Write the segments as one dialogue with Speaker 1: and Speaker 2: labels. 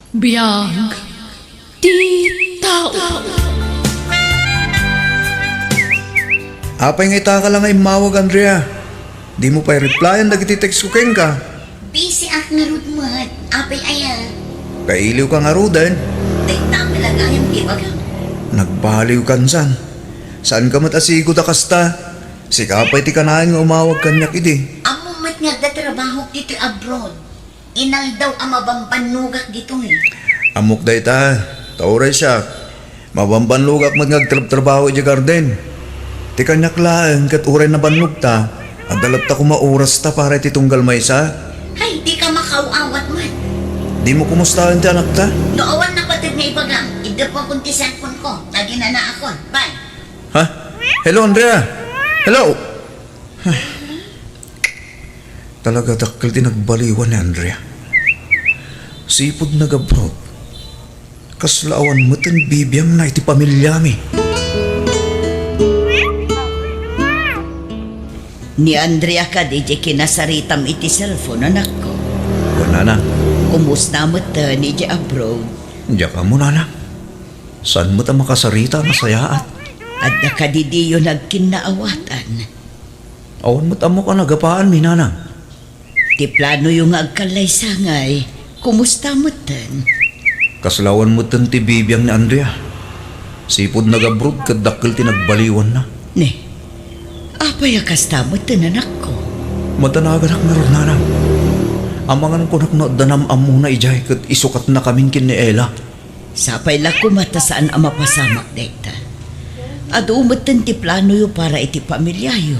Speaker 1: Biyag ti tao.
Speaker 2: Apay nga ita ka lang ay mawag, Andrea. Di mo pa'y replyan, nagtitext ko keng ka.
Speaker 3: Busy ak nga rudmat, apay ayan.
Speaker 2: Kailiw ka nga rudan.
Speaker 3: Tignan talaga yung ibaga.
Speaker 2: Nagbaliw kansan. Saan ka matasigo ta kasta? Si kapay ti kanahan nga umawag kanyak idi.
Speaker 3: Amo mat nga da trabaho dito abroad. Inal daw ang mabampanugak dito eh.
Speaker 2: Amok day ta. Tauray siya. Mabambanlugak mat ngagtrabaho di garden. Ti kanyak laeng kat uray na banlug ta. Adalap ta kumauras ta para ti tunggal may sa.
Speaker 3: Hay, di ka makauawat man.
Speaker 2: Di mo kumustahan ti anak ta?
Speaker 3: Noowan na patid nga ibaga. Idap ko kunti cellphone ko. Lagi na akon. Bye.
Speaker 2: Ha? Hello, Andrea. Hello. Talaga dakil din nagbaliwan ni Andrea. Sipod nag-abroad. Kaslaawan mo tan bibiyang na iti pamilya mi.
Speaker 3: Ni Andrea ka di kinasaritam iti cellphone anak ko.
Speaker 2: Wala na.
Speaker 3: Kumusta mo ta ni di abroad?
Speaker 2: Diyan ka muna na. Saan mo ta makasarita masayaat?
Speaker 3: Adda ka di diyo nagkinaawatan.
Speaker 2: Awan mo tamo ka nagapaan, minanang.
Speaker 3: Ti plano yung agkalay sangay. Kumusta mo tan?
Speaker 2: Kaslawan mo tan ti bibiyang ni Andrea. Sipod nag-abroad kadakil ti nagbaliwan na.
Speaker 3: Ne, apay akasta mo tan anak ko.
Speaker 2: Matanagan ak meron nanang. Amangan ko nak danam amo na ijay kat isukat na kaming kin ni Ella.
Speaker 3: Sapay la kumata saan ang mapasamak dekta. At umatan ti plano yo para iti pamilya yo.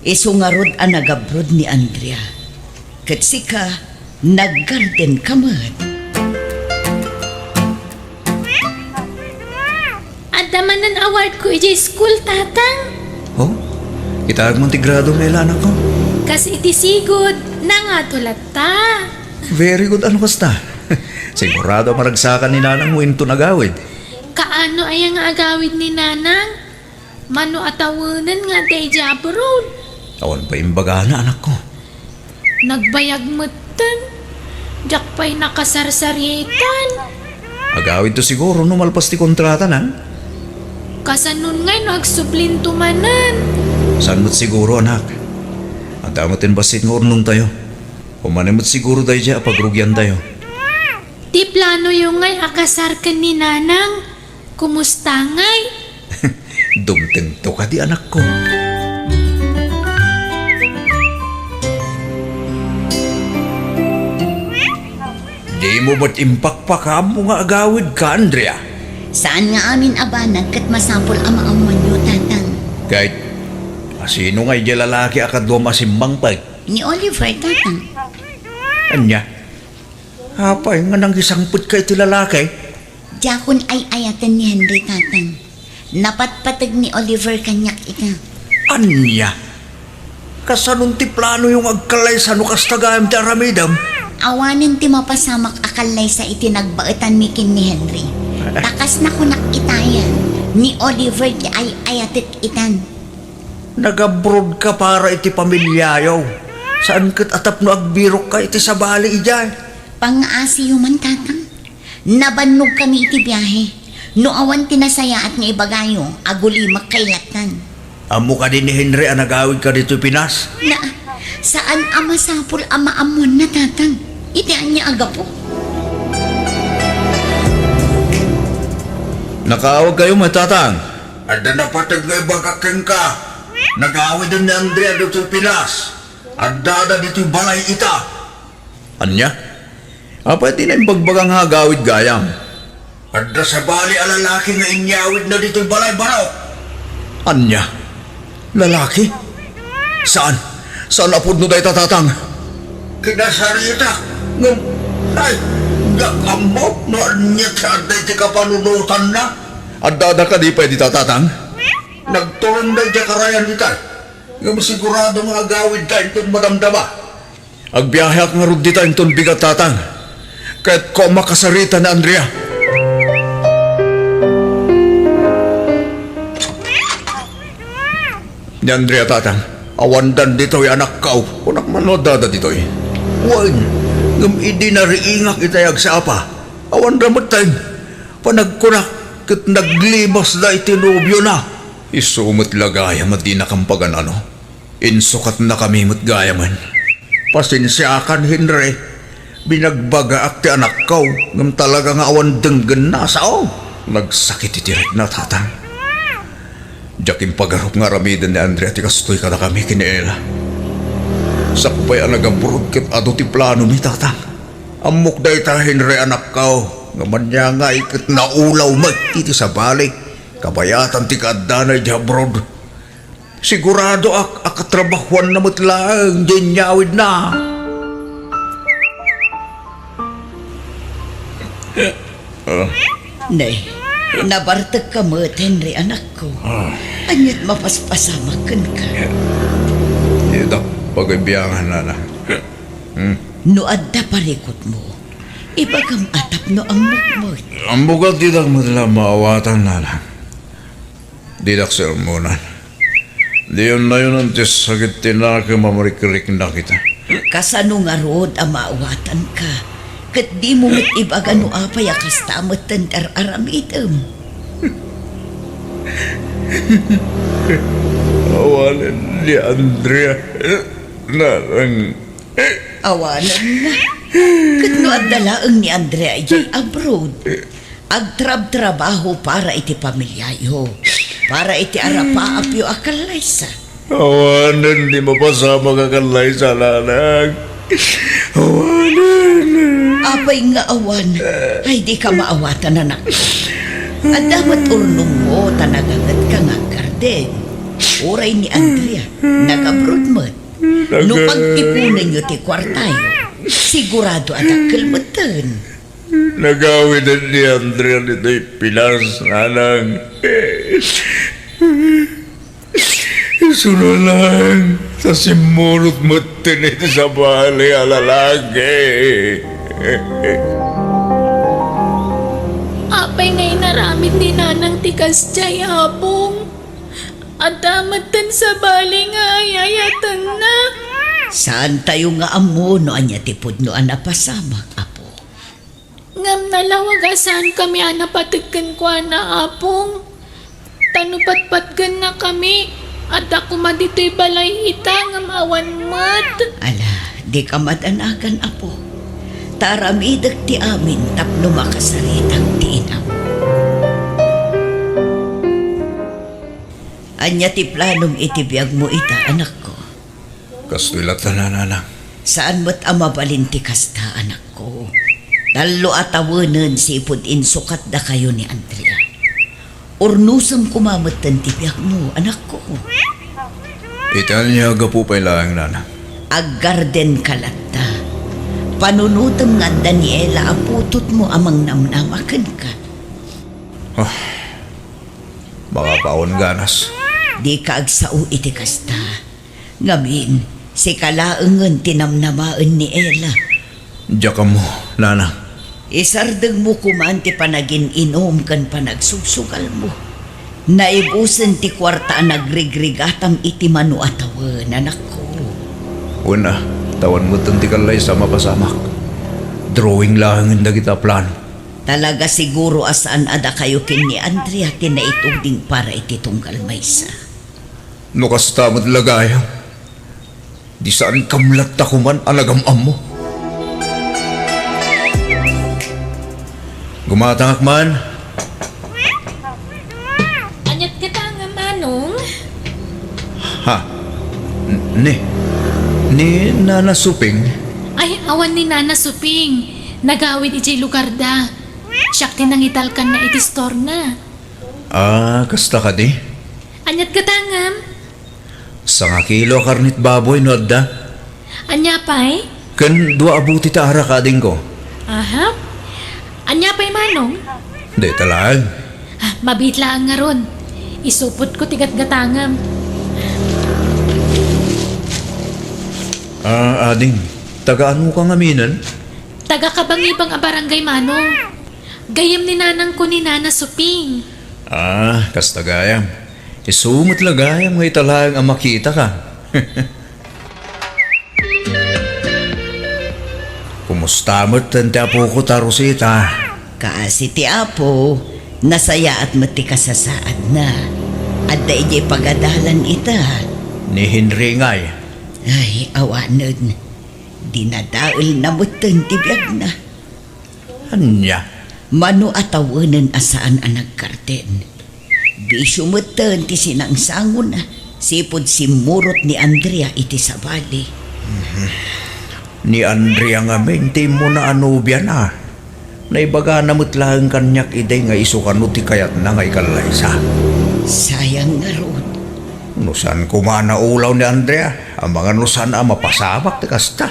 Speaker 3: Isungarod ang nag-abroad ni Andrea. Kat sika, nag-garden ka man.
Speaker 1: Adaman ang award ko iti school, tatang.
Speaker 2: Oh? Itaag mong ti grado may anak ko.
Speaker 1: Kasi iti sigod na nga tulat ta.
Speaker 2: Very good ano kasta. Sigurado maragsakan ni nanang mo into nagawid.
Speaker 1: Kaano ay ang agawid ni nanang? Mano atawanan nga day abroad.
Speaker 2: Awan pa imbaga na anak ko.
Speaker 1: Nagbayag matan. Diyak pa'y nakasarsarietan.
Speaker 2: Agawid to siguro numalpas ti kontrata na.
Speaker 1: Kasanon nga'y nagsublinto manan.
Speaker 2: Saan mo't siguro anak? Ang damotin basit ng urnong tayo. Umanimot siguro tayo dyan pagrugyan tayo.
Speaker 1: Di plano yung nga'y akasar ka ni nanang. Kumusta nga'y?
Speaker 2: Dumteng to ka di anak ko. Di mo ba't impakpaka mo nga agawid ka, Andrea?
Speaker 3: Saan nga amin abanag kat masapol ang maamuan nyo, tatang?
Speaker 2: Kahit sino nga'y di lalaki akadwa masimbang pa.
Speaker 3: Ni Oliver, tatang.
Speaker 2: Anya? Hapay nga nang isangput ka iti lalaki.
Speaker 3: Diyakon ay ayatan ni Henry, tatang. Napatpatag ni Oliver kanyak ika.
Speaker 2: Anya? Kasanong ti plano yung agkalay sa nukas tagayam ti aramidam?
Speaker 3: Awanin ti mapasamak akalay sa itinagbaetan mikin ni Henry. Takas na ko nakitayan. Ni Oliver ti ay ayatit itan.
Speaker 2: Nag-abroad ka para iti pamilyayaw. Saan kat atap no agbirok ka iti sa bali ijay?
Speaker 3: Pangaasi man, tatang. Nabannog kami iti biyahe. No awan tinasaya at nga ibagayo, agulimak kailatan.
Speaker 2: Amo ka din ni Henry ang nagawid ka dito Pinas?
Speaker 3: Na, saan ama sapul ama amon na, tatang? Itian niya aga po.
Speaker 2: Nakaawag kayo matatang. Ada na patag nga ibagakeng ka. Nagawid din ni Andrea dito Pinas. Ada dito balay ita. Anya? Apa di na yung bagbagang hagawid gayam? Ada sa bali ang lalaki nga inyawid na dito balay baraw. Anya? Lalaki? Saan? Saan apod no dahi tatatang? Kinasarita. Ngam, ay, gakamot no anya sa aday ti kapanunutan na. Ada ka di pwede tatatang? Nagturong dahi ti karayan dita. Ngam sigurado nga agawid ka inton madamdama. Agbiyahe ak nga rod dita inton bigat tatang. Kahit ko makasarita na Andrea. Ni Andrea tatang, awandan dito'y anak kao. Kunak manod dada dito'y. Wan, ngam idi na riingak itayag sa apa. Awan ramatan, panagkunak kat naglimas na itinubyo na. Isumot lagaya mati na kampagan ano. Insukat na kami mat gaya man. Pasinsyakan Henry, binagbaga ak ti anak ko, ngam talaga nga awan denggan na sao. Nagsakit itirik na tatang. Jakin pagarup nga ramidan ni Andrea ti kastoy kada kami kiniela. Sakpay ang nagaburod kat ato ti plano ni tatang. Amok day ta Henry anak ko, ngaman niya nga ikat naulaw magtiti sa balik. Kabayatan ti kadanay di abroad. Sigurado akatrabahuan na matlang din nyawid na.
Speaker 3: Nay, nabartag ka mo, Henry, anak ko. Anyat mapaspasamakan ka.
Speaker 2: Ito, pagbiyangan na na.
Speaker 3: No adda parikot mo, ibagam atap no ang mukmot.
Speaker 2: Ang bugat didak matala maawatan na lang. Didak sermonan. Diyon na yun ang sakit tinaka mamarikirik na kita.
Speaker 3: Kasano nga rod ang maawatan ka. Kat di mo mat ibaga no apay akas tamot tantar aramitam.
Speaker 2: Awalan ni Andrea. Narang.
Speaker 3: Awanan na. Kat no adalaang ni Andrea ay abroad. Agtrab-trabaho para iti pamilyayo. Para iti arapa apyo akalaysa.
Speaker 2: Awanan di mapasama kakalay sa lalang. Awanan.
Speaker 3: Apay nga awan, ay di ka maawatan anak ko. At dapat urnong mo, tanagagat ka nga garden. Oray ni Andrea, nag-abroad mo. No pagtipunan nyo ti kwartayo, sigurado at akalmatan.
Speaker 2: Nagawin na ni Andrea nito'y pilas nalang. Suno lang sa simurot mo tinit sa bali alalagi.
Speaker 1: Apay ngay naramid ni nanang tikas jay abong. At damatan sa bali nga ayayatan na.
Speaker 3: Saan tayo nga amo no anya tipod no anapasama, apo?
Speaker 1: Ngam nalawagasan kami anapatagkan ko na apong. Tanupatpatgan na kami. At ako madito'y balay ita ngam awan mat.
Speaker 3: Ala, di ka madanagan, apo. Taramidag ti amin tapno makasaritang ti inam. Anya ti planom itibiyag mo ita, anak ko.
Speaker 2: Kastilat na nanang.
Speaker 3: Saan mo't amabalin ti kasta, anak ko? Talo atawanan sipod insukat da kayo ni Andrea. Ornusang kumamatan ti biyak mo, anak ko.
Speaker 2: Italya po pa'y lang nanang.
Speaker 3: Aggarden kalatta. Panunutam nga Daniela aputot mo amang namnamakan ka.
Speaker 2: Mga paon ganas.
Speaker 3: Di ka agsao iti kasta. Ngamin, si kalaangan tinamnamaan ni Ella.
Speaker 2: Diya ka mo, nanang.
Speaker 3: Isardag mo kumanti panagin inom kan panagsusugal mo. Naibusan ti kwarta nagrigrigatam iti manu atawan, anak ko.
Speaker 2: Una, tawan mo tantikalay sa mapasamak. Drawing lang hindi kita plan.
Speaker 3: Talaga siguro asaan ada kayo kin ni Andrea tinaituding para iti tunggal maysa.
Speaker 2: No kastamot lagaya. Di saan kamlat takuman alagamam mo. Gumatangak man.
Speaker 1: Anyat ka ta nga manong.
Speaker 2: Ha? Ni Nana Suping?
Speaker 1: Ay, awan ni Nana Suping. Nagawid iti lugar da. Siyak tinangital kan na iti store na.
Speaker 2: Kasta ka di?
Speaker 1: Anyat ka tangam.
Speaker 2: Sa nga kilo karnit baboy no adda.
Speaker 1: Anya pa'y?
Speaker 2: Kan dua abuti ta ara kading ko.
Speaker 1: Aha. Anya pa'y manong?
Speaker 2: Di talag.
Speaker 1: Mabitla ang nga ron. Isupot ko tigat gatangam.
Speaker 2: Ading, tagaan mo kang aminan?
Speaker 1: Taga kabangibang a barangay manong. Gayam ni nanang ko ni Nana Suping.
Speaker 2: Kasta gayam. Isumot lagayam ngay talang ang makita ka. Kumusta mo't tanda po ko ta Rosita?
Speaker 3: Kasi ti Apo, nasaya at mati kasasaad na. At da ijay pagadalan ita.
Speaker 2: Ni Henry ngay.
Speaker 3: Ay, awanan. Dinadaol na mutan ti biyag na.
Speaker 2: Anya?
Speaker 3: Mano atawanan asaan ang nagkarten. Bisyo mutan ti sinangsangon na. Sipod simurot ni Andrea iti sabali.
Speaker 2: Ni Andrea nga menti mo na anubya na. Naibaga na mutlaang kanyak iday nga isukano ti kayat na nga ikalaysa.
Speaker 3: Sayang nga ron.
Speaker 2: Nusan kumana ulaw ni Andrea. Ang mga nusan ang mapasabak ti kasta.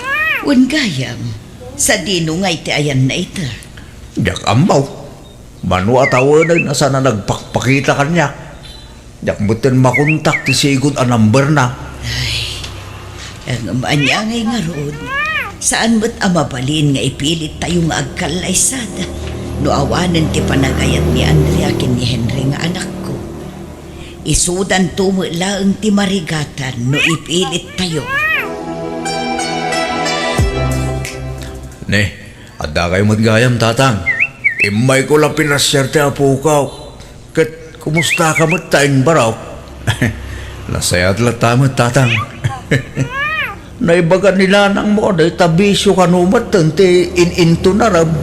Speaker 3: Gayam, sa dino nga iti ayan na ita.
Speaker 2: Diyak ambaw. Manu atawanan na sana nagpakpakita kanya. Diyak mutin makontak ti sigod a number na.
Speaker 3: Ay, ang maanyangay nga ron. Saan mo't amabalin nga ipilit tayo nga agkalaysada. No awanan ti panagayat ni Andrea kin ni Henry nga anak ko. Isudan tumulaang ti marigatan no ipilit tayo.
Speaker 2: Ne, adda kayo matgayam, tatang. Imay ko lang pinasyerte apo ka. Kat, kumusta ka matain baraw? Lasayat lang tamat, tatang. Naibagan nila nang mo, dahil tabisyo ka numat, tanti in-into na rab.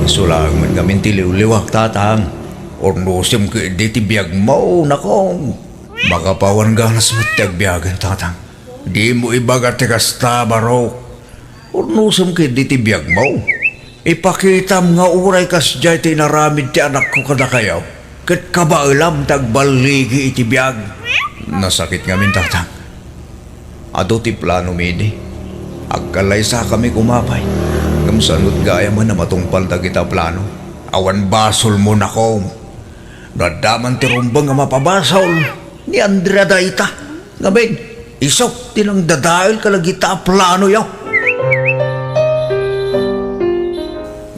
Speaker 2: Isulang man kami tiliw-liwak, tatang. Ornusim ko di tibiyag mo, nakong. Makapawan ganas mo tiyagbiyagan, tatang. Di mo ibagat tikasta, baraw. Ornusim ko di tibiyag mo. Ipakitam nga uray kas jay tinaramid ti anak ko kada kayaw. Kat kabailam tagbaligi itibiyag. Nasakit ngamin, tatang. Ado ti plano midi. Agkalaysa kami kumapay. Kamsanot gaya man na matungpal da kita plano. Awan basol mo na ko. Nadaman ti rumbang nga mapabasol. Ni Andrea Daita. Ngamin, isok tinang dadail kalagita plano yaw.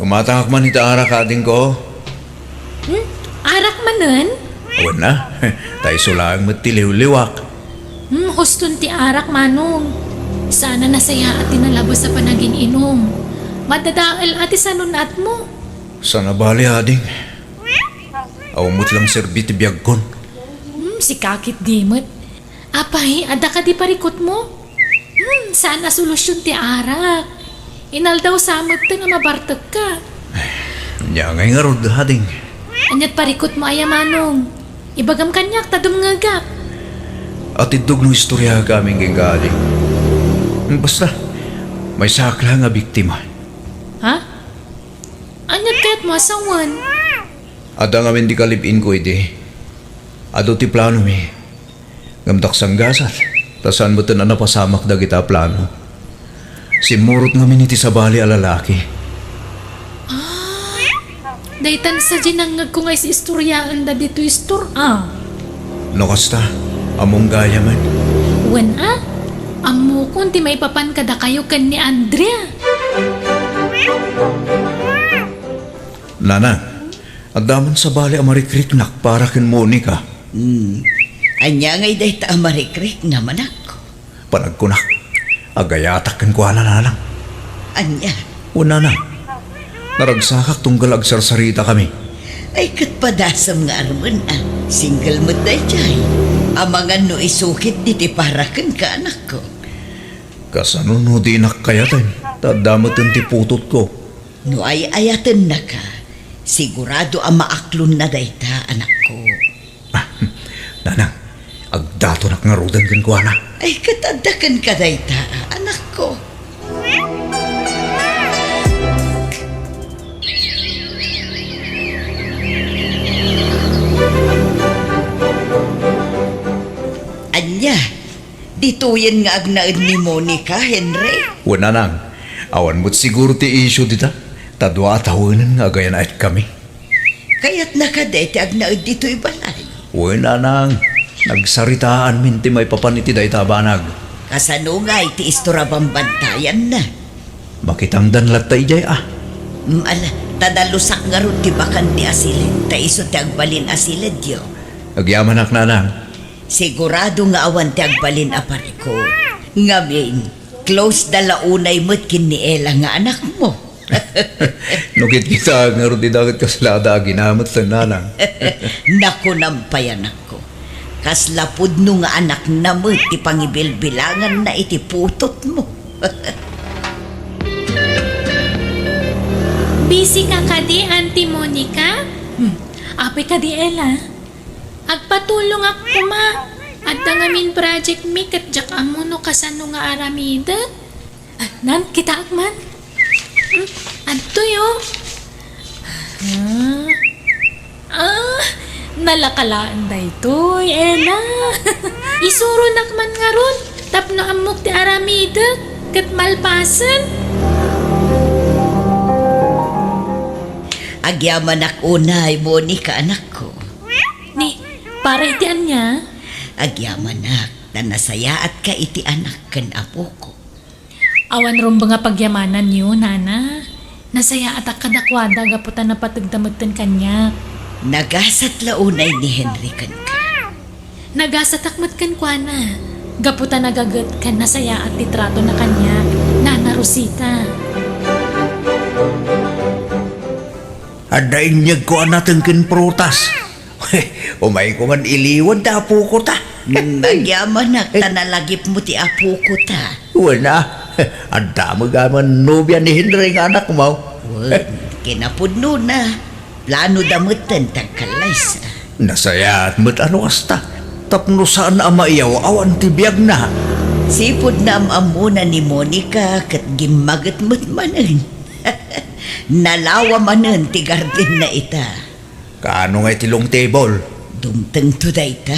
Speaker 2: Gumatahak man ita arak ading ko.
Speaker 1: Arak manen?
Speaker 2: Awan na. Tayo sulang matiliw-liwak.
Speaker 1: Huston ti arak manong. Sana nasaya at tinalabas sa panaging inom. Madadaal ati sa nunat mo.
Speaker 2: Sana bali ading. Awamot lang serbi ti biyagkon.
Speaker 1: Si kakit dimot. Apay, ada ka di parikot mo? Sana solusyon ti arak. Inal daw samot ta nga mabartag ka.
Speaker 2: Nya ngay nga rod ading.
Speaker 1: Anyat parikot mo ayamanong. Ibagam kanyak tadum ngagap.
Speaker 2: At idog ng istorya kaming gingaling. Basta, may sakla nga biktima.
Speaker 1: Ha? Anyat kaya't mo asawan?
Speaker 2: Ada nga di kalipin ko iti. Ado ti plano mi. Ngamdak sanggasat. Tasan mo na napasamak da kita plano. Simurot nga miniti sa bali a lalaki.
Speaker 1: Daytan sa ginangag ko nga si istoryaan da dito
Speaker 2: No kasta, among gaya man.
Speaker 1: Wen Amo kung ti may papan kada kayo kan ni Andrea.
Speaker 2: Nana, adaman sa bali a marikriknak para ken Monica.
Speaker 3: Anya ngay dayta amarikrik naman ako.
Speaker 2: Panagkunak, agayatak ken kuala nalang.
Speaker 3: Anya,
Speaker 2: Una na, naragsakak tunggal agsarsarita kami.
Speaker 3: ay katpadasam nga arman Single mo day jay. Amangan no isukit di ti parakan ka anak ko.
Speaker 2: Kasano no di nakayatan, tadamot ang tiputot ko.
Speaker 3: No ay ayatan na ka. Sigurado ang maaklon na dayta anak ko.
Speaker 2: Nanang, agdato nak nga rodan ken kuana.
Speaker 3: Ay katadakan ka dayta anak ko. Anya, dituyan nga agnaid ni Monica, Henry.
Speaker 2: Wala nang, awan mo't siguro ti issue dita. Tadwa tawanan nga gaya na kami.
Speaker 3: Kaya't nakadete agnaid dito'y balay.
Speaker 2: Wala nang, nagsaritaan minti may papaniti day tabanag.
Speaker 3: Kasano nga iti istorabang bantayan na.
Speaker 2: Makitangdan latay jay
Speaker 3: Ala, tadalusak nga ron ti bakan ti asilid. Ta iso ti agbalin asilid yo.
Speaker 2: Agyaman ak nanang.
Speaker 3: Sigurado nga awan ti agbalin apariko. Ngamin, close dalaunay mo't kin ni Ella nga anak mo.
Speaker 2: Nukit kita nga rin didakit kaslada ginamit sa nanang.
Speaker 3: Naku nampayan ako. Kaslapod no nga anak na mo, ti pangibilbilangan na itiputot mo.
Speaker 1: Busy ka kadi, Auntie Monica? Apay kadi, Ella. Agpatulong ako ma. At ngamin project mi kat jak amuno kasano nga aramida. Nan, kita akman. Adto yo. Nalakalaan da ito, Ella. Isuro nakman nga ron. Tapno amok ti aramida. Kat malpasan.
Speaker 3: Agyaman ako unay, Monica, anak ko.
Speaker 1: Ni, para itian niya.
Speaker 3: Agyaman ak, na nasaya at ka iti anak kan apo ko.
Speaker 1: Awan ron ba nga pagyamanan niyo, nana? Nasaya at akadakwada gaputan na patagdamagtan kanya.
Speaker 3: Nagasat launay ni Henry kan ka.
Speaker 1: Nagasatakmat kan kwa na. Gaputan nagagat kan nasaya at litrato na kanya. Nana Rosita.
Speaker 2: Adain niya ko natin kin prutas. Umay ko man iliwan da po ko ta.
Speaker 3: Agyaman ak, tanalagip mo ti apo ko ta.
Speaker 2: Wala. Ang dami gaman nobya ni Henry nga anak mo.
Speaker 3: Kinapudno na. Plano damutan tagkalay sa.
Speaker 2: Nasaya at mat ano kasta. Tapno saan ama iyaw awan tibiyag na.
Speaker 3: Sipod na amamuna ni Monica kat gimagat mo't manan. Nalawa manan ti garden na ita.
Speaker 2: Kaano nga itilong table?
Speaker 3: Dumteng to da ita.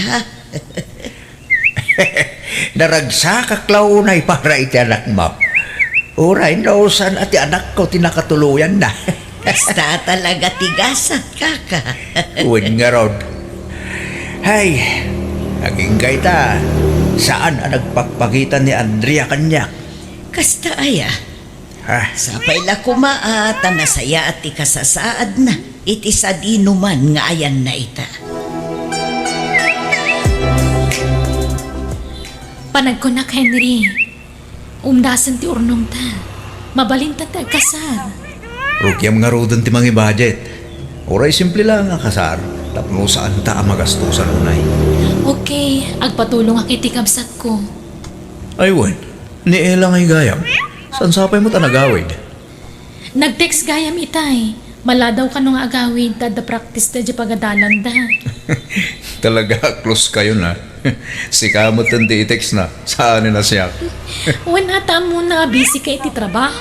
Speaker 2: Naragsa kaklaunay para iti anak mo. Uray na usan at anak ko tinakatuluyan na.
Speaker 3: Basta talaga tigasat kaka.
Speaker 2: Uwin nga rod. Hay, naging ta. Saan ang nagpagpakita ni Andrea kanya?
Speaker 3: Kasta aya.
Speaker 2: Ha?
Speaker 3: Sapay la kumaat, nasaya at ikasasaad na. Iti sa dinuman nga ayan na ita.
Speaker 1: Panagkunak, Henry. Umdasan ti urnong ta. Mabalintan ta kasar.
Speaker 2: Rukyam nga rodon ti mga budget. Oray simple lang ang kasar. Tapno saan ta ang magastusan unay.
Speaker 1: Okay, agpatulong ak iti kabsat ko.
Speaker 2: Aywan, ni Ella ngay gayam. San sapay mo ta nagawid?
Speaker 1: Nag-text gayam itay. Maladaw ka nung agawid, tada practice da di pagadalan da.
Speaker 2: Talaga, close kayo na. Si kamot ang di-text na. Saan na siya?
Speaker 1: Wan ata mo na busy ka iti trabaho.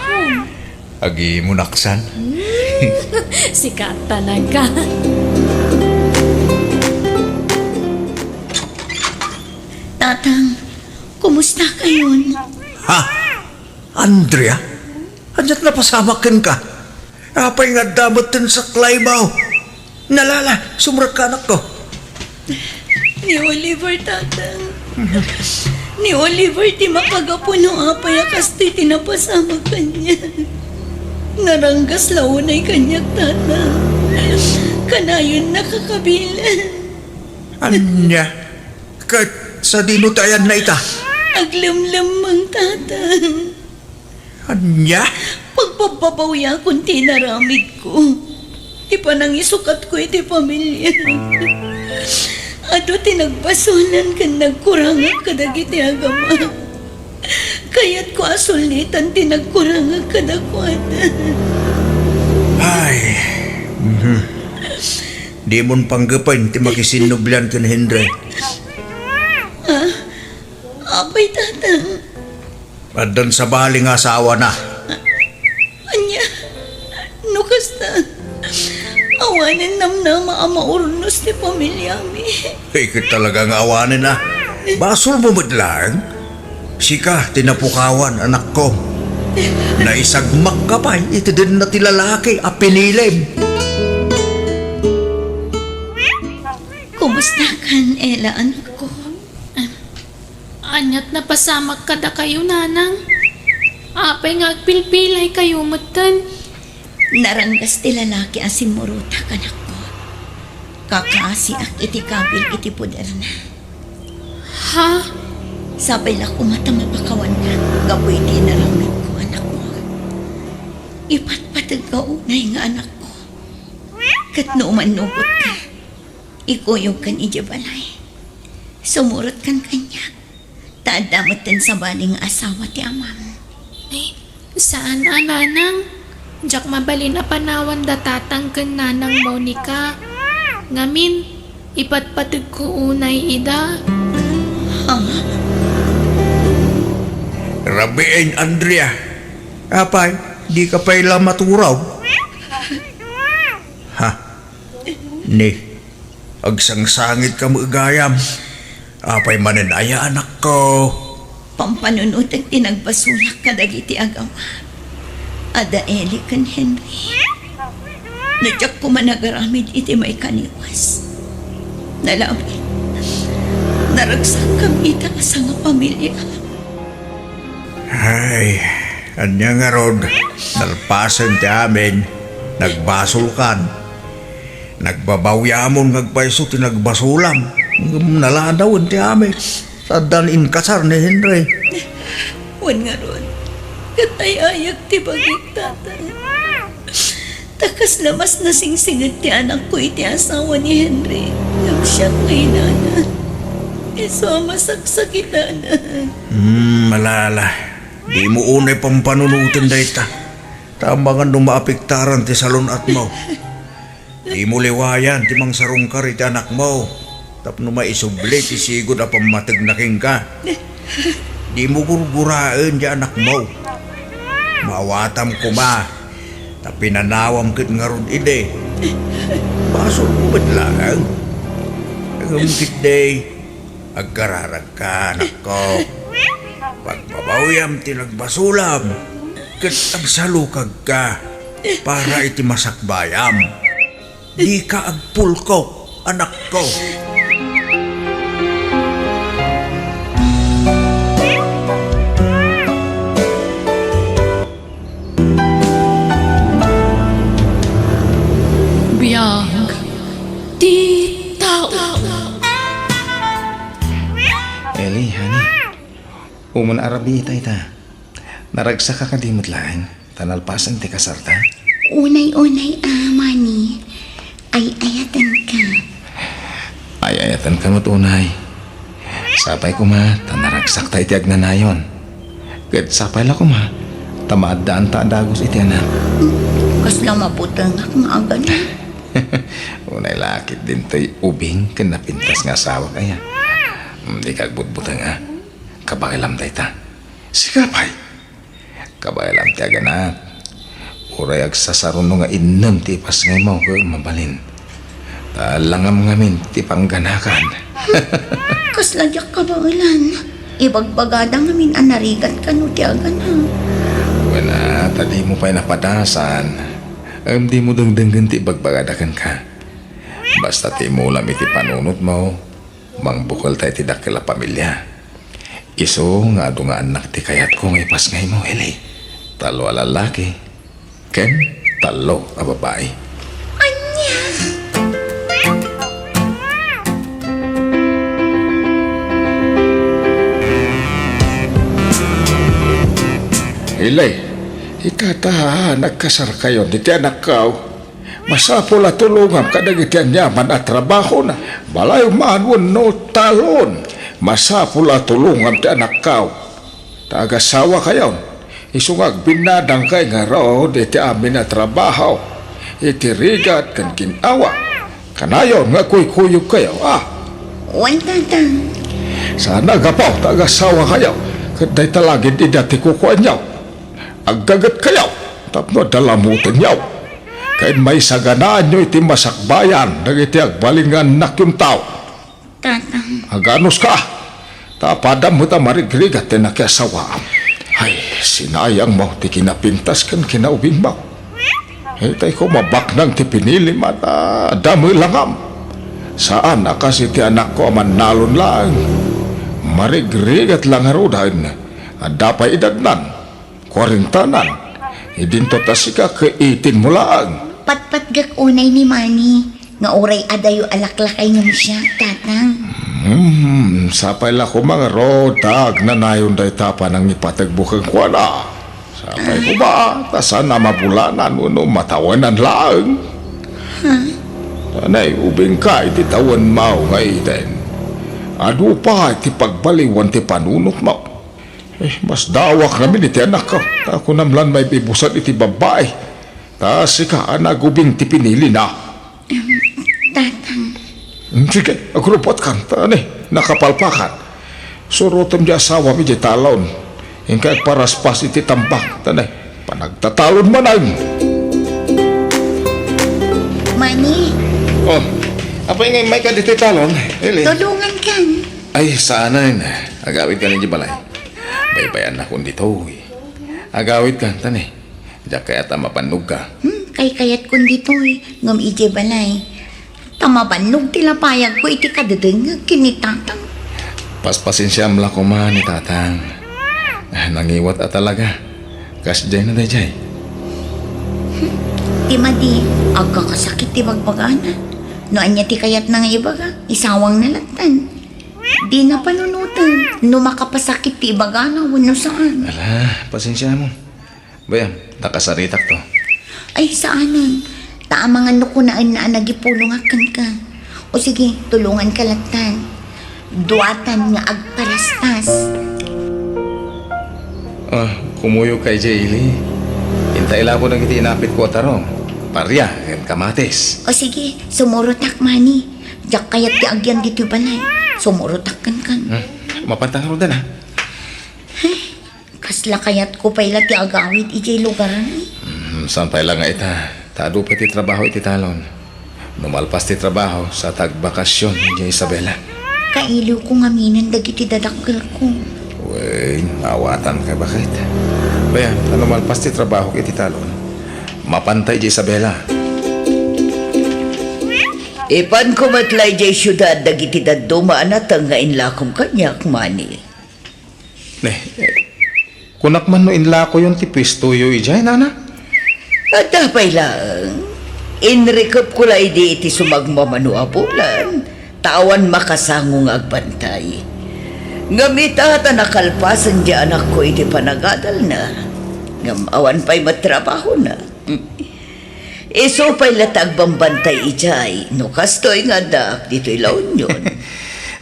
Speaker 2: Agi mo naksan.
Speaker 1: Sikat talaga.
Speaker 3: Tatang, kumusta kayon?
Speaker 2: Ha? Andrea? Andiyan na pasamakin ka. Apay nga dabatin sa Claybaw. Nalala, sumrak ka anak ko.
Speaker 3: Ni Oliver, tatang. Ni Oliver, di mapagapuno apay akas ti tinapasama kanya. Naranggas launay kanyak, tatang. Kanayon nakakabilan.
Speaker 2: Anya? Kahit sa dinutayan na ita.
Speaker 3: Aglamlamang, tatang.
Speaker 2: Anya?
Speaker 3: Pagpapabawya kung tinaramid ko. Di pa nang isukat ko iti pamilya. Ado tinagbasunan kan nagkurangag kadagiti agama. Kaya't ko asulitan tinagkurangag kadakwada.
Speaker 2: Ay. Di mon panggapan ti makisinublan kan Henry.
Speaker 3: Apay, tatang.
Speaker 2: Adan sa baling asawa na.
Speaker 3: Anya, no kasta. Awanin namnama ang maurnos ti pamilya mi.
Speaker 2: Ikit talagang awanin na. Basol mo lang. Sika, tinapukawan, anak ko. Naisagmak ka pa, ito din na tilalaki, apinilim.
Speaker 3: Kumusta kan, Ella, anak ko?
Speaker 1: Anyat na pasamak kada kayo, nanang. Apay nga agpilpilay kayo, matan.
Speaker 3: Naranggas ti lalaki ang simuruta kanak ko. Kakasi ak iti kabil iti puder na.
Speaker 1: Ha?
Speaker 3: Sabay la kumata mapakawan na. Gaboy ti naramid ko, anak mo. ipatpatag ka unay nga anak ko. Kat numan nugot ka, ikuyog kan ijabalay. Sumurot kan kanya, taadamatan sa baling asawa ti amam.
Speaker 1: Ay, saan ananang? Jak mabali na panawan datatang kan nanang Monica. Ngamin, ipatpatag ko unay ida.
Speaker 2: Rabiin, Andrea. Apay, di ka pa ila maturaw. Ha? Ni, agsangsangit ka magayam. Apay mananaya, anak ko.
Speaker 3: Pampanunod at tinagbasulak ka dagiti agawa. Ada Eli kan Henry. Nadyak ko managaramid iti may kaniwas. Nalabi, naragsak kami ita sa nga pamilya.
Speaker 2: Ay, anya nga rod. Nalpasan ti amin. Nagbasol kan. Nagbabawyamon ngagpaiso ti nagbasulam. Naladawan ti amin. Sa dalin kasar ni Henry.
Speaker 3: Wan nga ron, katayayag ti bagit tatay. Takas lamas na singsingat ti anak ko iti asawa ni Henry. Nagsiyak ngay nana. Iso masaksakitan na.
Speaker 2: Malala. Di mo unay pampanunutin da ita. Tama nga dumaapiktaran ti salon at mo. Di mo liwayan ti mang sarungkar iti anak mo. Tapno maisubli ti sigod a pamatagnaking ka. Di mo gurguraan ti anak mo. Mawatam ko ma. Tapi nanawam kit nga ron ide. Basol mo ba't lang? Nagumkit day. Agkararag ka, anak ko. Pagbabawyam tinagbasulam, kat agsalukag ka para iti masakbayam. Di ka agpulkok, anak ko.
Speaker 1: Biyang, di tao.
Speaker 4: Eli, honey. Uman arabi ita. Naragsa ka kadimot lang. Tanalpasan ti kasarta.
Speaker 5: Unay-unay, Mani. Ay ayatan ka.
Speaker 4: Ay ayatan ka mo't unay. Sapay ko ma, tanaragsak ta iti agnanayon. Kat sapay la ko ma, tamaadaan ta dagos iti anak.
Speaker 3: Kasla maputang nga agan.
Speaker 4: Unay lakit din to'y ubing kinapintas nga asawa kaya. Di kagbutbutang nga. Kabakilam tayo ta. Sikapay. Kabakilam ti aganak. Uray agsasaron nga inam ti pas ngay mo ko mabalin. Talangam ngamin ti pangganakan.
Speaker 5: Kasladyak ka ba ilan? Ibagbagada ngamin anarigat ka no ti agan ha.
Speaker 4: Wala, tadi mo pa'y napadasan. Di mo dangdanggan ti bagbagadakan ka. Basta ti mo lam iti panunot mo. Mangbukol tayo ti dakila pamilya. Iso nga ado nga anak ti kayat ko ngay pas ngay mo, Eli. Talo a lalaki. Ken, talo a babae.
Speaker 5: Anya!
Speaker 4: Eli, ikata nagkasar kayo di ti anak kaw. Masapol at tulungan kadagitian yaman at trabaho na. Balay maanwan no talon. Masapul at tulungan ti anak kaw. Taagasawa kayon. Isungag binadang kay nga raw di ti amin na trabaho. Iti rigat kan kinawa. Kanayon nga kuy-kuyog kayo,
Speaker 5: Wan tatang.
Speaker 4: Sana gapaw taagasawa kayo. Kaday talagin di dati kukuan yaw. Aggagat kayo. Tapno dalamutin yaw. Kaya may saganaan nyo iti masakbayan. Nagiti agbalingan nak yung tao.
Speaker 5: Tatang.
Speaker 4: Aganos ka. Tapadam mo ta marigrigat na nakiasawa. Ay, sinayang mo ti kinapintas kan kinaubing mo. Hitay ko mabaknang ti pinili mata dami langam. Saan na kasi ti anak ko aman nalon lang. Marigrigat lang harudan. Adapay idagnan. Kwarintanan. Idinto tasika kaitin mo lang.
Speaker 5: Patpatgak unay ni Mani. Nga oray adayo alaklakay nga siya, tatang.
Speaker 4: Sapay la ko mga rodag na nayon day tapa ng ipatagbukang kwala. Sapay ko ba? Tasan na mabulanan no matawanan laang. Tanay, ubing ka, iti tawan mao nga iten. Ado pa, iti pagbaliwan ti panunot mo. Mas dawak namin iti anak ko. Ako namlan may bibusan iti babae. Kasi ka, anagubing ti pinili na.
Speaker 5: Tatang,
Speaker 4: Sige, agrupot kang, tanay, nakapalpakan. Surutom di asawa mi di talon. Hingkay paraspas iti tambak, tanay, panagtatalon manay.
Speaker 5: Mani,
Speaker 4: Oh, apa yung may ka dito talon, Eli?
Speaker 5: tulungan kan.
Speaker 4: Ay, sana yun. Agawid ka rin di balay. Baybayan na kung dito. Agawid ka, tanay. Diyak kaya mapanog ka.
Speaker 5: Kay kayat kun ditoy, ngam ije balay. Tamabanog tila payag ko iti kadedeng kinitatang.
Speaker 4: Paspasin siya mla ko man ni tatang. Nangiwat at talaga. Kasjay na dayjay.
Speaker 5: Ti madi, agka kasakit ti bagbagana. No anya ti kayat na nga ibaga, isawang nalatan. Di na panunutan, no makapasakit ti ibagana, wano saan.
Speaker 4: Ala, pasensya mo. Bayam, nakasaritak to.
Speaker 5: Ay, saanan? Taamangan no kunaan na nagipulong akan ka. O sige, tulungan ka latan. Duatan nga agparastas.
Speaker 4: Kumuyo kay Jaylee. Hintay lang ko nang itinapit ko tarong. Parya, kamatis.
Speaker 5: O sige, sumurutak mani. Diyak kayat ti agyan dito balay. Sumurutak kan.
Speaker 4: Mapantang ro na.
Speaker 5: Kasla kayat ko pala ti agawit ijay lugaran eh.
Speaker 4: Sampay lang nga ita. Tado pa ti trabaho iti talon. Numalpas ti trabaho sa tagbakasyon ni Isabela.
Speaker 5: Kailiw ko nga minan dagiti dadakkel ko.
Speaker 4: Uy, awatan ka bakit? Bayan, numalpas ti trabaho iti talon. Mapantay di Isabela.
Speaker 3: Ipan ko matlay jay syudad dagiti daduma na tangain lakom kanyak mani.
Speaker 4: Kunak man no inla ko yung tipis tuyo ijay, nana?
Speaker 3: At dapay lang, inrekap ko lang di iti sumagmamanuapulan, tawan makasangong agbantay. Ngamit ata nakalpasan di anak ko iti panagadal na, ngamawan pa'y matrabaho na. Iso pa'y latag bambantay ijay, no kastoy nga dak dito'y laon yun.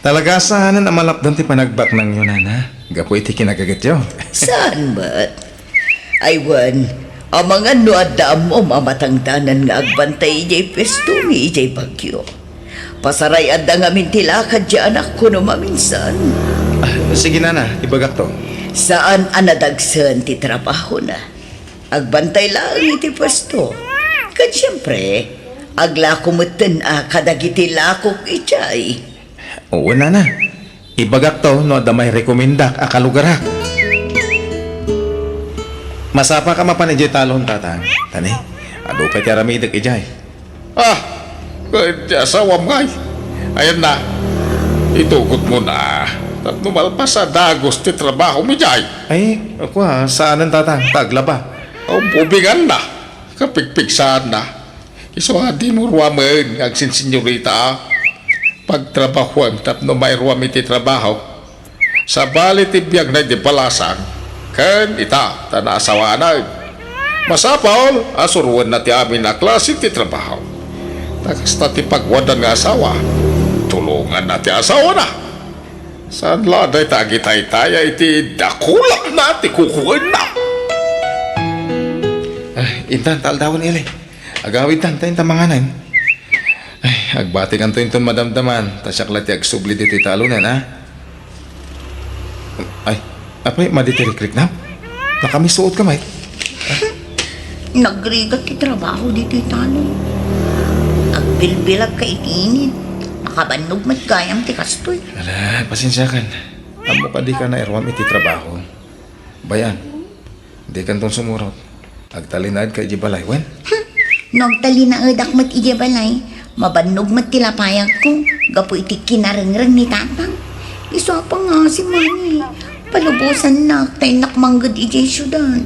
Speaker 4: Talaga saan na malapdan ti panagbak ng yun, nana? Gapo iti kinagagat yo.
Speaker 3: Saan ba't? Aywan, ang mga nuadam mo mamatangdanan nga agbantay ijay pestumi ijay bagyo. Pasaray adda nga mintilakad di anak ko no maminsan.
Speaker 4: Sige, nana, ibagak to.
Speaker 3: Saan anadagsan ti trabaho na? Agbantay lang iti pwesto. Kad siyempre, aglakumuten kadagiti lakok ijay.
Speaker 4: Oo, nana. Ibagak to, no, da may rekomendak akalugarak. Masapa ka mapanidyo talon, tatang. Tani, ado pa ti aramidak ijay. Kaya asawam ngay. Ayan na. Itugot mo na. At numalpas sa dagos ti trabaho mi jay. Ay, ako saan ang tatang? Taglaba. Pubigan na. Kapigpigsaan na. Iso di mo ruwaman, agsin senyorita. Pagtrabahuan tapno may ruwam iti trabaho. Sa bali ti biyag na di palasang. Ken ita, tanaasawanan. Masapol, asuruan na ti amin na klase ti trabaho. Nakasta ti pagwadan nga asawa. Tulungan na ti asawa na. Saan laday tagitay-taya iti dakulak na ti kukuin na. Intan, taldawan ili. Agawid tan, tayo tamanganan. Ay, agbati kan to yung madamdaman. Tasyak lati agsubli dito talunan, ha? Ay, apay, maditirik-rik na? Nakamisuot ka, Mike.
Speaker 5: Nagrigat ti trabaho dito talo. Agbilbilag ka itinit. Nakabanog mat kayam ti kastoy.
Speaker 4: Ala, pasensya kan. Amo pa di ka na irwam iti trabaho. Bayan, di kan tong sumurot. Agtalinad ka ijibalay, wen?
Speaker 5: Nagtali na edak mat ije balay. Mabanog mat tilapayag ko. Gapo iti kinarengreng ni tatang. Iso pa nga si mani. Palubusan na tay nakmanggad ije syudad.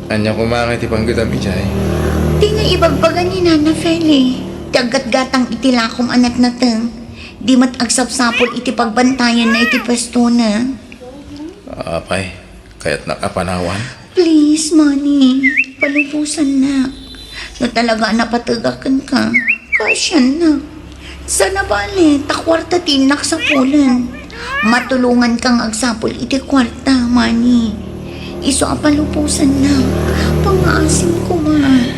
Speaker 4: Anya kumangay ti panggudam ijay.
Speaker 5: Di nga ibagbagan ni Nana Feli. Dagat-gatang itilakom anak na teng. Di mat agsapsapol iti pagbantayan na iti pwesto na.
Speaker 4: Apay, kaya't nakapanawan.
Speaker 5: Please, Manny. Palubusan na. No talaga napatagakan ka. Kasya na. Sana bali, takwarta tinak sa pulan. Matulungan kang agsapol iti kwarta, Manny. Iso ang palubusan na. Pangaasim ko, man.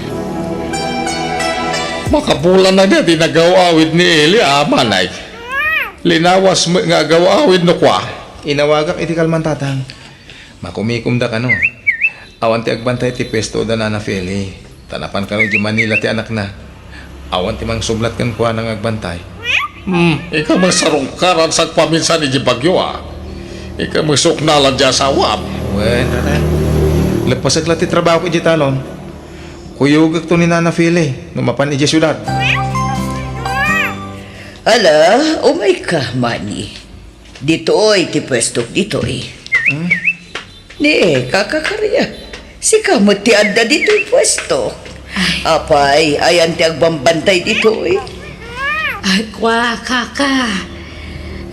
Speaker 4: Makabulan na niya, di nagawawid ni Eli, manay. Linawas mo nga gawawid no kwa.
Speaker 6: Inawagak iti kalman tatang. Makumikum da ka no. Awan ti agbantay ti pesto da na Feli. Tanapan ka no di Manila ti anak na. Awan ti mang sublat kan kuha ng agbantay.
Speaker 4: Ikaw masarungkaran sa paminsan ni Bagyo Ikaw masuknalan dyan sa awam.
Speaker 6: Wen, rana. Lagpasag ti trabaho ko iti talon. Kuyugag to ni Nana Feli. Numapan iti syudad.
Speaker 3: Ala, umay ka, Manny. Dito'y ti pwesto dito'y. Ni, kakakarya. Si kamot ti adda dito'y pwesto. Apay, ayan ti agbambantay dito'y.
Speaker 1: Agwa, kaka.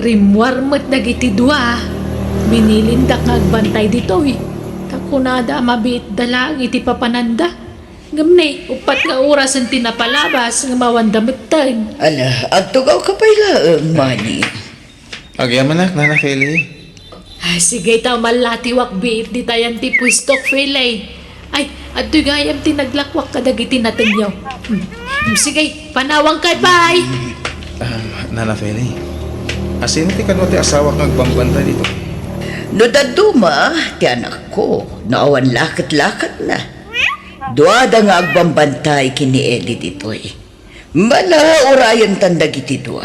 Speaker 1: Rimwar mo't nagiti dua. Minilindak nga agbantay dito eh. Takunada mabit dalang iti papananda. Gamne, upat nga oras ang tinapalabas nga mawandamitan.
Speaker 3: Ala, agtugaw ka pa'y laang, Manny.
Speaker 6: Agyaman nak, Nana Feli.
Speaker 1: Ay, sige tayo malatiwak biit di tayan ti pwistok filay. Ay, at gayam tinaglakwak kadagiti natin nyo. Sige, panawang kay bye!
Speaker 6: Nana Feli. Asino ti kanwa ti asawa kang agbambantay dito?
Speaker 3: No daduma, ti anak ko, naawan lakat-lakat na. Duada nga agbambantay kini Eli dito'y. Mala orayan tandag iti dua.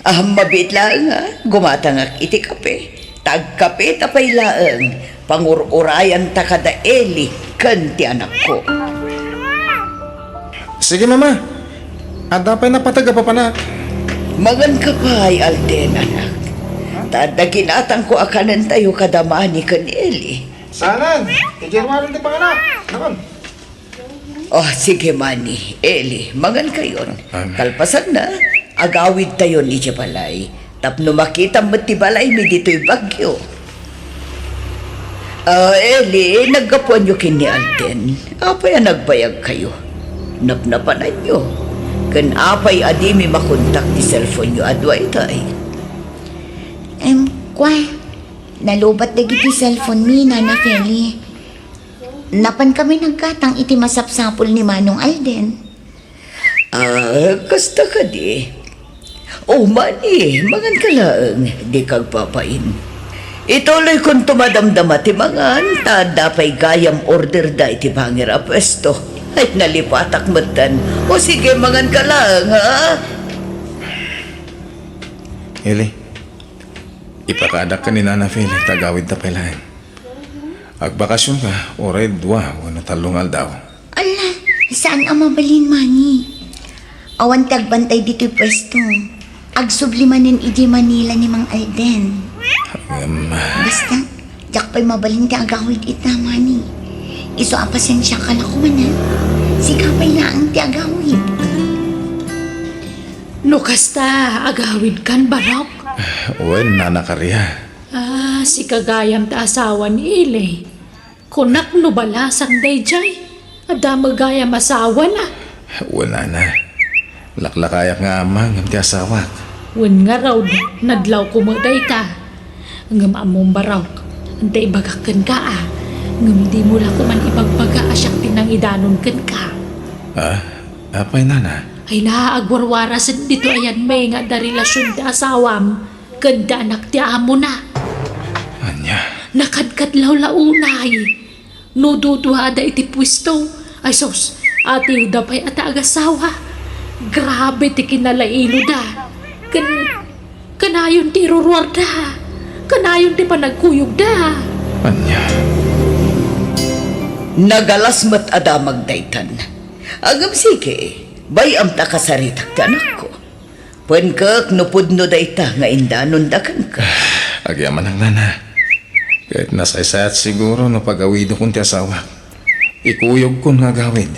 Speaker 3: Mabit lang gumatangak iti kape. Tagkape tapay laang, pangururayan ta kada Eli kan ti anak ko.
Speaker 6: Sige mama. Adapay na pataga pa panak.
Speaker 3: Magan ka pa'y Alden, anak. Tadagin atang ko akanan tayo kadamani kan Eli.
Speaker 6: Sanan, ijerwarin ti panganak. Nakon.
Speaker 3: Oh, sige, Manny. Eli, magan kayon. Kalpasan na, agawid tayo ni Balay. Tapno makita mo ti balay mi dito'y bagyo. Eli, naggapuan nyo kini Alden. Apay nagbayag kayo. Napnapanan nyo. Kan apay adi mi makontak ti cellphone nyo adway tay.
Speaker 5: Kwa, nalubat na giti cellphone mi, Nana Feli. Napan kami nagkatang iti masapsapol ni Manong Alden.
Speaker 3: Kasta ka di. Oh, Manny, magan ka lang. Di kag papain. Ituloy kung tumadamdama ti mangan, tadapay gayam order da iti bangir a pwesto. Ay, nalipatak matan. O sige, mangan ka lang, ha?
Speaker 6: Eli, ipakaadak ka ni Nana Feli, tagawid na pala. Agbakasyon ka, oray dua, wano talungal daw.
Speaker 5: Ala, saan ang mabalin, Manny? Awan tagbantay dito'y pwesto. Agsublimanin iji Manila ni Mang Alden. Basta, jak pa'y mabalin ti agawid ita, Manny. Iso ang pasensya ka na kumanan. Sikapay na ang ti agawid.
Speaker 1: No kasta, agawid kan barok.
Speaker 6: Wen, Nana Karya.
Speaker 1: Si kagayam ta asawa ni Eli. Kunak no balasang dayjay. Ada magayam asawa na.
Speaker 6: Wen, Nana. Laklakayak nga amang ang ti asawa.
Speaker 1: Wen nga raw, nadlaw kumaday ta. Ngam among baraw, antay bagakan ka Ngam di mo la kuman ibagbaga asyak tinang idanon kan ka.
Speaker 6: Apay, Nana.
Speaker 1: Ay naaagwarwarasan dito ayan may nga da relasyon ti asawam. Ganda anak ti amo na.
Speaker 6: Anya.
Speaker 1: Nakadkadlaw launay. No duduhada iti pwisto. Ay sos, ati dapay ata agasawa. Grabe ti kinalailo da. Kanayon ti ruruar da. Kanayon ti panagkuyog da.
Speaker 6: Anya.
Speaker 3: Nagalas mat adamag daytan. Agam sige, bayam ta kasaritak ti anak ko. Pwenkak no pudno dayta nga indanon dakan ka.
Speaker 6: Agyaman ang Nana. Kahit nasaysayat siguro no pagawido kong ti asawa. Ikuyog ko nga gawid.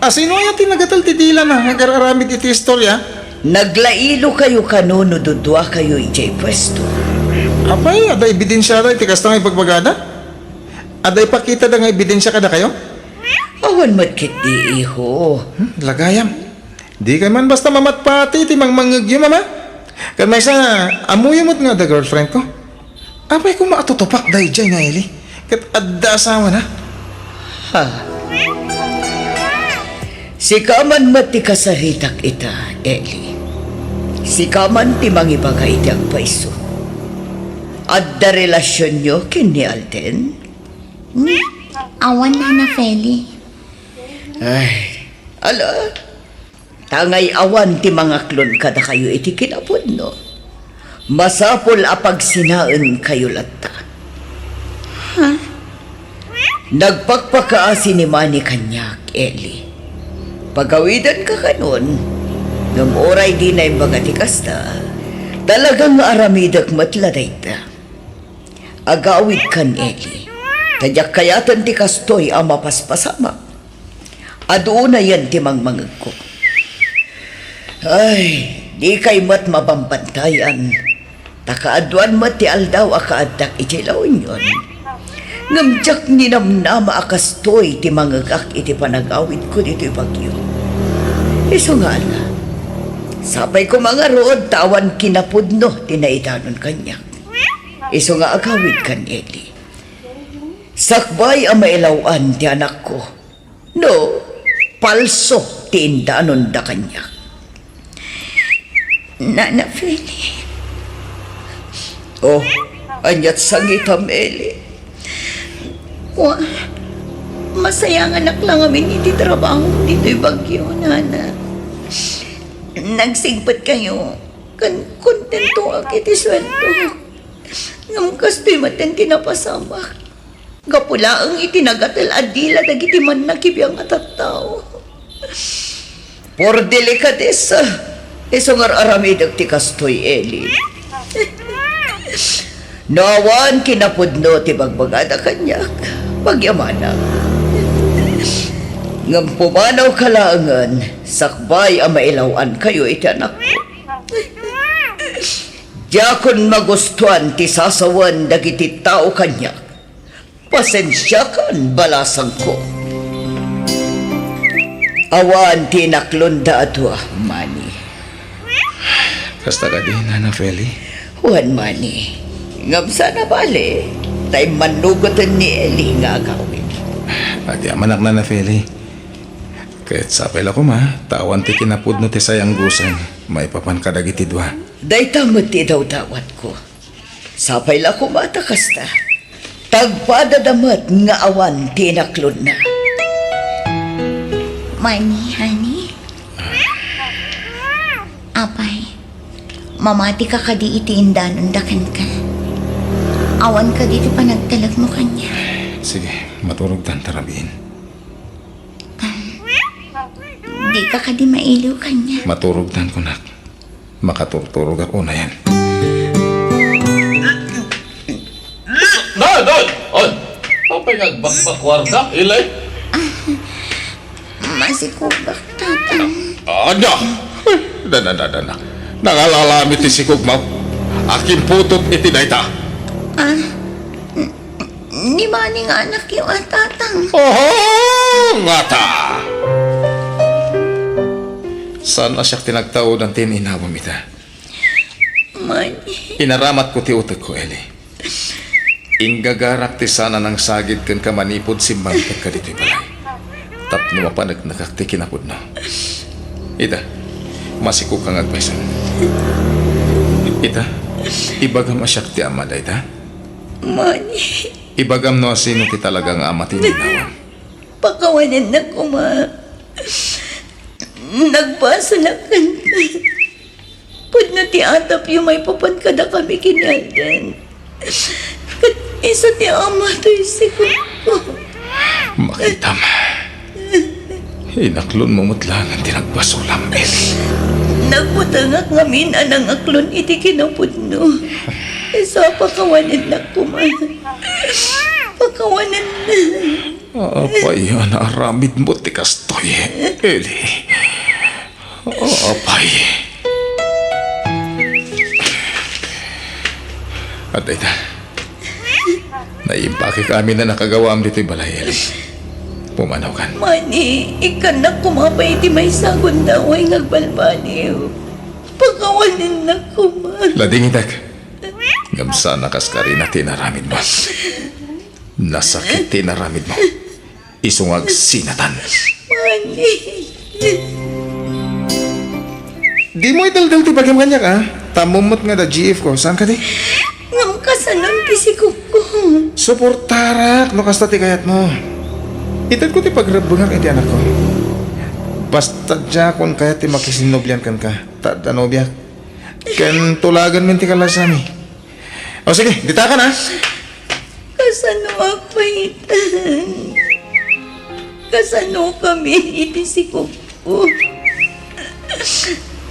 Speaker 6: Sino yung tinagatal ti dila na agararamid iti istorya?
Speaker 3: Naglailo kayo kano no dudwa kayo ijay pwesto.
Speaker 6: Apay, ada ebidensyada iti kastang ipagbagada? Aday pakita da nga ebidensya kada kayo?
Speaker 3: Awan matkit di iho.
Speaker 6: Lagayam. Di ka man basta mamatpati ti mangmangagyo, mama. Kan may sa amuyamot nga da girlfriend ko. Apay ko maatutupak dahi dyan nga, Eli. Kat adda asawa na.
Speaker 3: Ha? Si kaman mati kasaritak ita, Eli. Si kaman ti mangibagay ti agpaiso. Adda relasyon nyo kini Alden?
Speaker 5: Awan na na Feli.
Speaker 3: Ay, ala. Tangay awan ti mga klon kada kayo iti kinapod, no? Masapol apag sinaan kayo latta. Nagpagpakaasi ni Manny kanyak, Eli. Pagawidan ka kanon, ngam oray di na yung bagati kasta, talagang aramidag matladay ta. Agawid kan, Eli. Tadyak kayatan ti kastoy ang mapaspasamak. Adoon na yan ti mangmangag ko. Ay, di kay mat mabambantayan. Takaaduan mat ti aldaw akaadak itilaon yun. Ngamjak ninamnama akastoy ti mangagak iti panagawid ko dito bagyo. Iso nga na, sapay ko mga rood tawan kinapudno tinaidanon kanyak. Iso nga agawid kan Eli. Sakbay ang mailawan ti anak ko. No, palso ti indanon da kanyak.
Speaker 5: Nana Feli.
Speaker 3: Oh, anyat sangitam Eli.
Speaker 5: Wa, masaya nga anak lang amin iti trabaho dito'y bagyo, nana. Nagsigpat kayo. Kan kontento ak iti sweldo. Ngam kasto'y maten tinapasamak. Gapula ang itinagatal adila dagiti man nakibiyang atattao.
Speaker 3: Por delikadesa, isungar aramidag ti kastoy Eli. Nawan kinapudno ti bagbagada kanyak, pagyamana. Ngam pumanaw kalaangan, sakbay ang mailawan kayo iti anak ko. Diyakon magustuhan ti sasawan dagiti tao kanyak, pasensya kan balasang ko. Awan ti naklunda atwa, Manny.
Speaker 6: Kasta ka din, Nana Feli.
Speaker 3: Juan Manny, ngam sana bale, tay manugotan ni Eli nga agawin.
Speaker 6: At yaman ak Nana Feli. Kahit sapay la ko ma, tawan ti kinapudno ti sayang gusan. May papan kadagiti dua.
Speaker 3: Day tamot ti daw dawat ko. Sapay la kumata kasta. Tagpadadamat nga awan ti naklod na.
Speaker 5: Manny, honey. Apay, mamati ka kadi iti indanon dakan ka. Awan ka dito pa nagtalag mo kanya.
Speaker 6: Sige, maturog tan tarabiin.
Speaker 5: Di ka kadi mailiw kanya.
Speaker 6: Maturog tan kunak. Makaturturog ako na yan.
Speaker 7: Doon! On! Apa yung nagbakbakwarda, Ilay?
Speaker 5: Masikubak, tatang.
Speaker 7: Ano?
Speaker 4: Dana. Nangalalami ti sikog mo. Aking putot iti dayta.
Speaker 5: Ni maning anak yung tatang.
Speaker 4: Oh, ngata.
Speaker 6: Saan na siya tinagtao ng tininawam ita?
Speaker 5: Manny.
Speaker 6: Inaramat ko ti utak ko, Eli. Ingagarak ti sana ng sagid kan kamanipod simbang ka dito'y balay. Tapno mapanag nakakti kinapod no. Ita, masiko kang agpaisan. Ita, ibagam asyak ti ama da ita.
Speaker 5: Manny.
Speaker 6: Ibagam no sino ti talagang ama tininawam.
Speaker 5: Pakawanan na ko, ma. Nagbasa na kanta. Pudno ti atap yung may papankada kami kinandan. Kat isa ti ama to'y sikot ko.
Speaker 6: Makitam. Inaklon mo mutlangan tinagbasulam, Eli.
Speaker 5: Nagputangak ngamin anang aklon iti kinapudno. Isa pakawanan na ko, ma. Pakawanan na.
Speaker 6: Apay, anaramid mo ti kastoy, Eli. Apay. At ita, Naimpake kami na nakagawa am dito'y balay, Eli. Pumanaw kan.
Speaker 3: Mani, ikan na kumapay ti may sagon daw ay ngagbalbaliw. Pagkawanin na kuman.
Speaker 6: Lading itak. Ngamsa nakaskari na tinaramid mo. Nasakit tinaramid mo. Isungag sinatan.
Speaker 3: Mani.
Speaker 6: Di mo idaldal ti bagam kanya ka. Tamumot nga da GF ko. Saan ka di?
Speaker 3: Ngam kasanon pisikop ko.
Speaker 6: Suportarak. No kasta ti kayat mo. Itad ko ti pagrabungan kay ti anak ko. Basta dya kung kaya ti makisinobyan kan ka. Tanobya. Ken tulagan min ti kalasami. O sige, dita ka na.
Speaker 3: Kasano apaitan. Kasano kami ipisikop ko.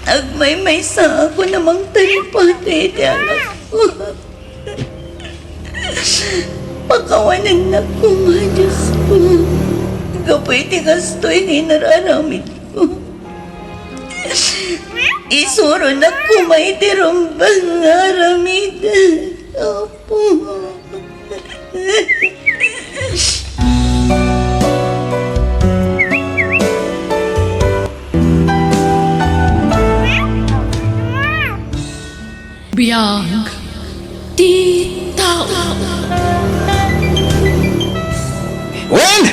Speaker 3: Agmay-may sa ako namang talipate ti anak ko. Pagkawanan na ko nga, Diyos ko. Kapoy ti kastoy ni nararamid ko. Isuro na kumay ti rumbang aramid. Opo.
Speaker 1: Biyag. Titaw.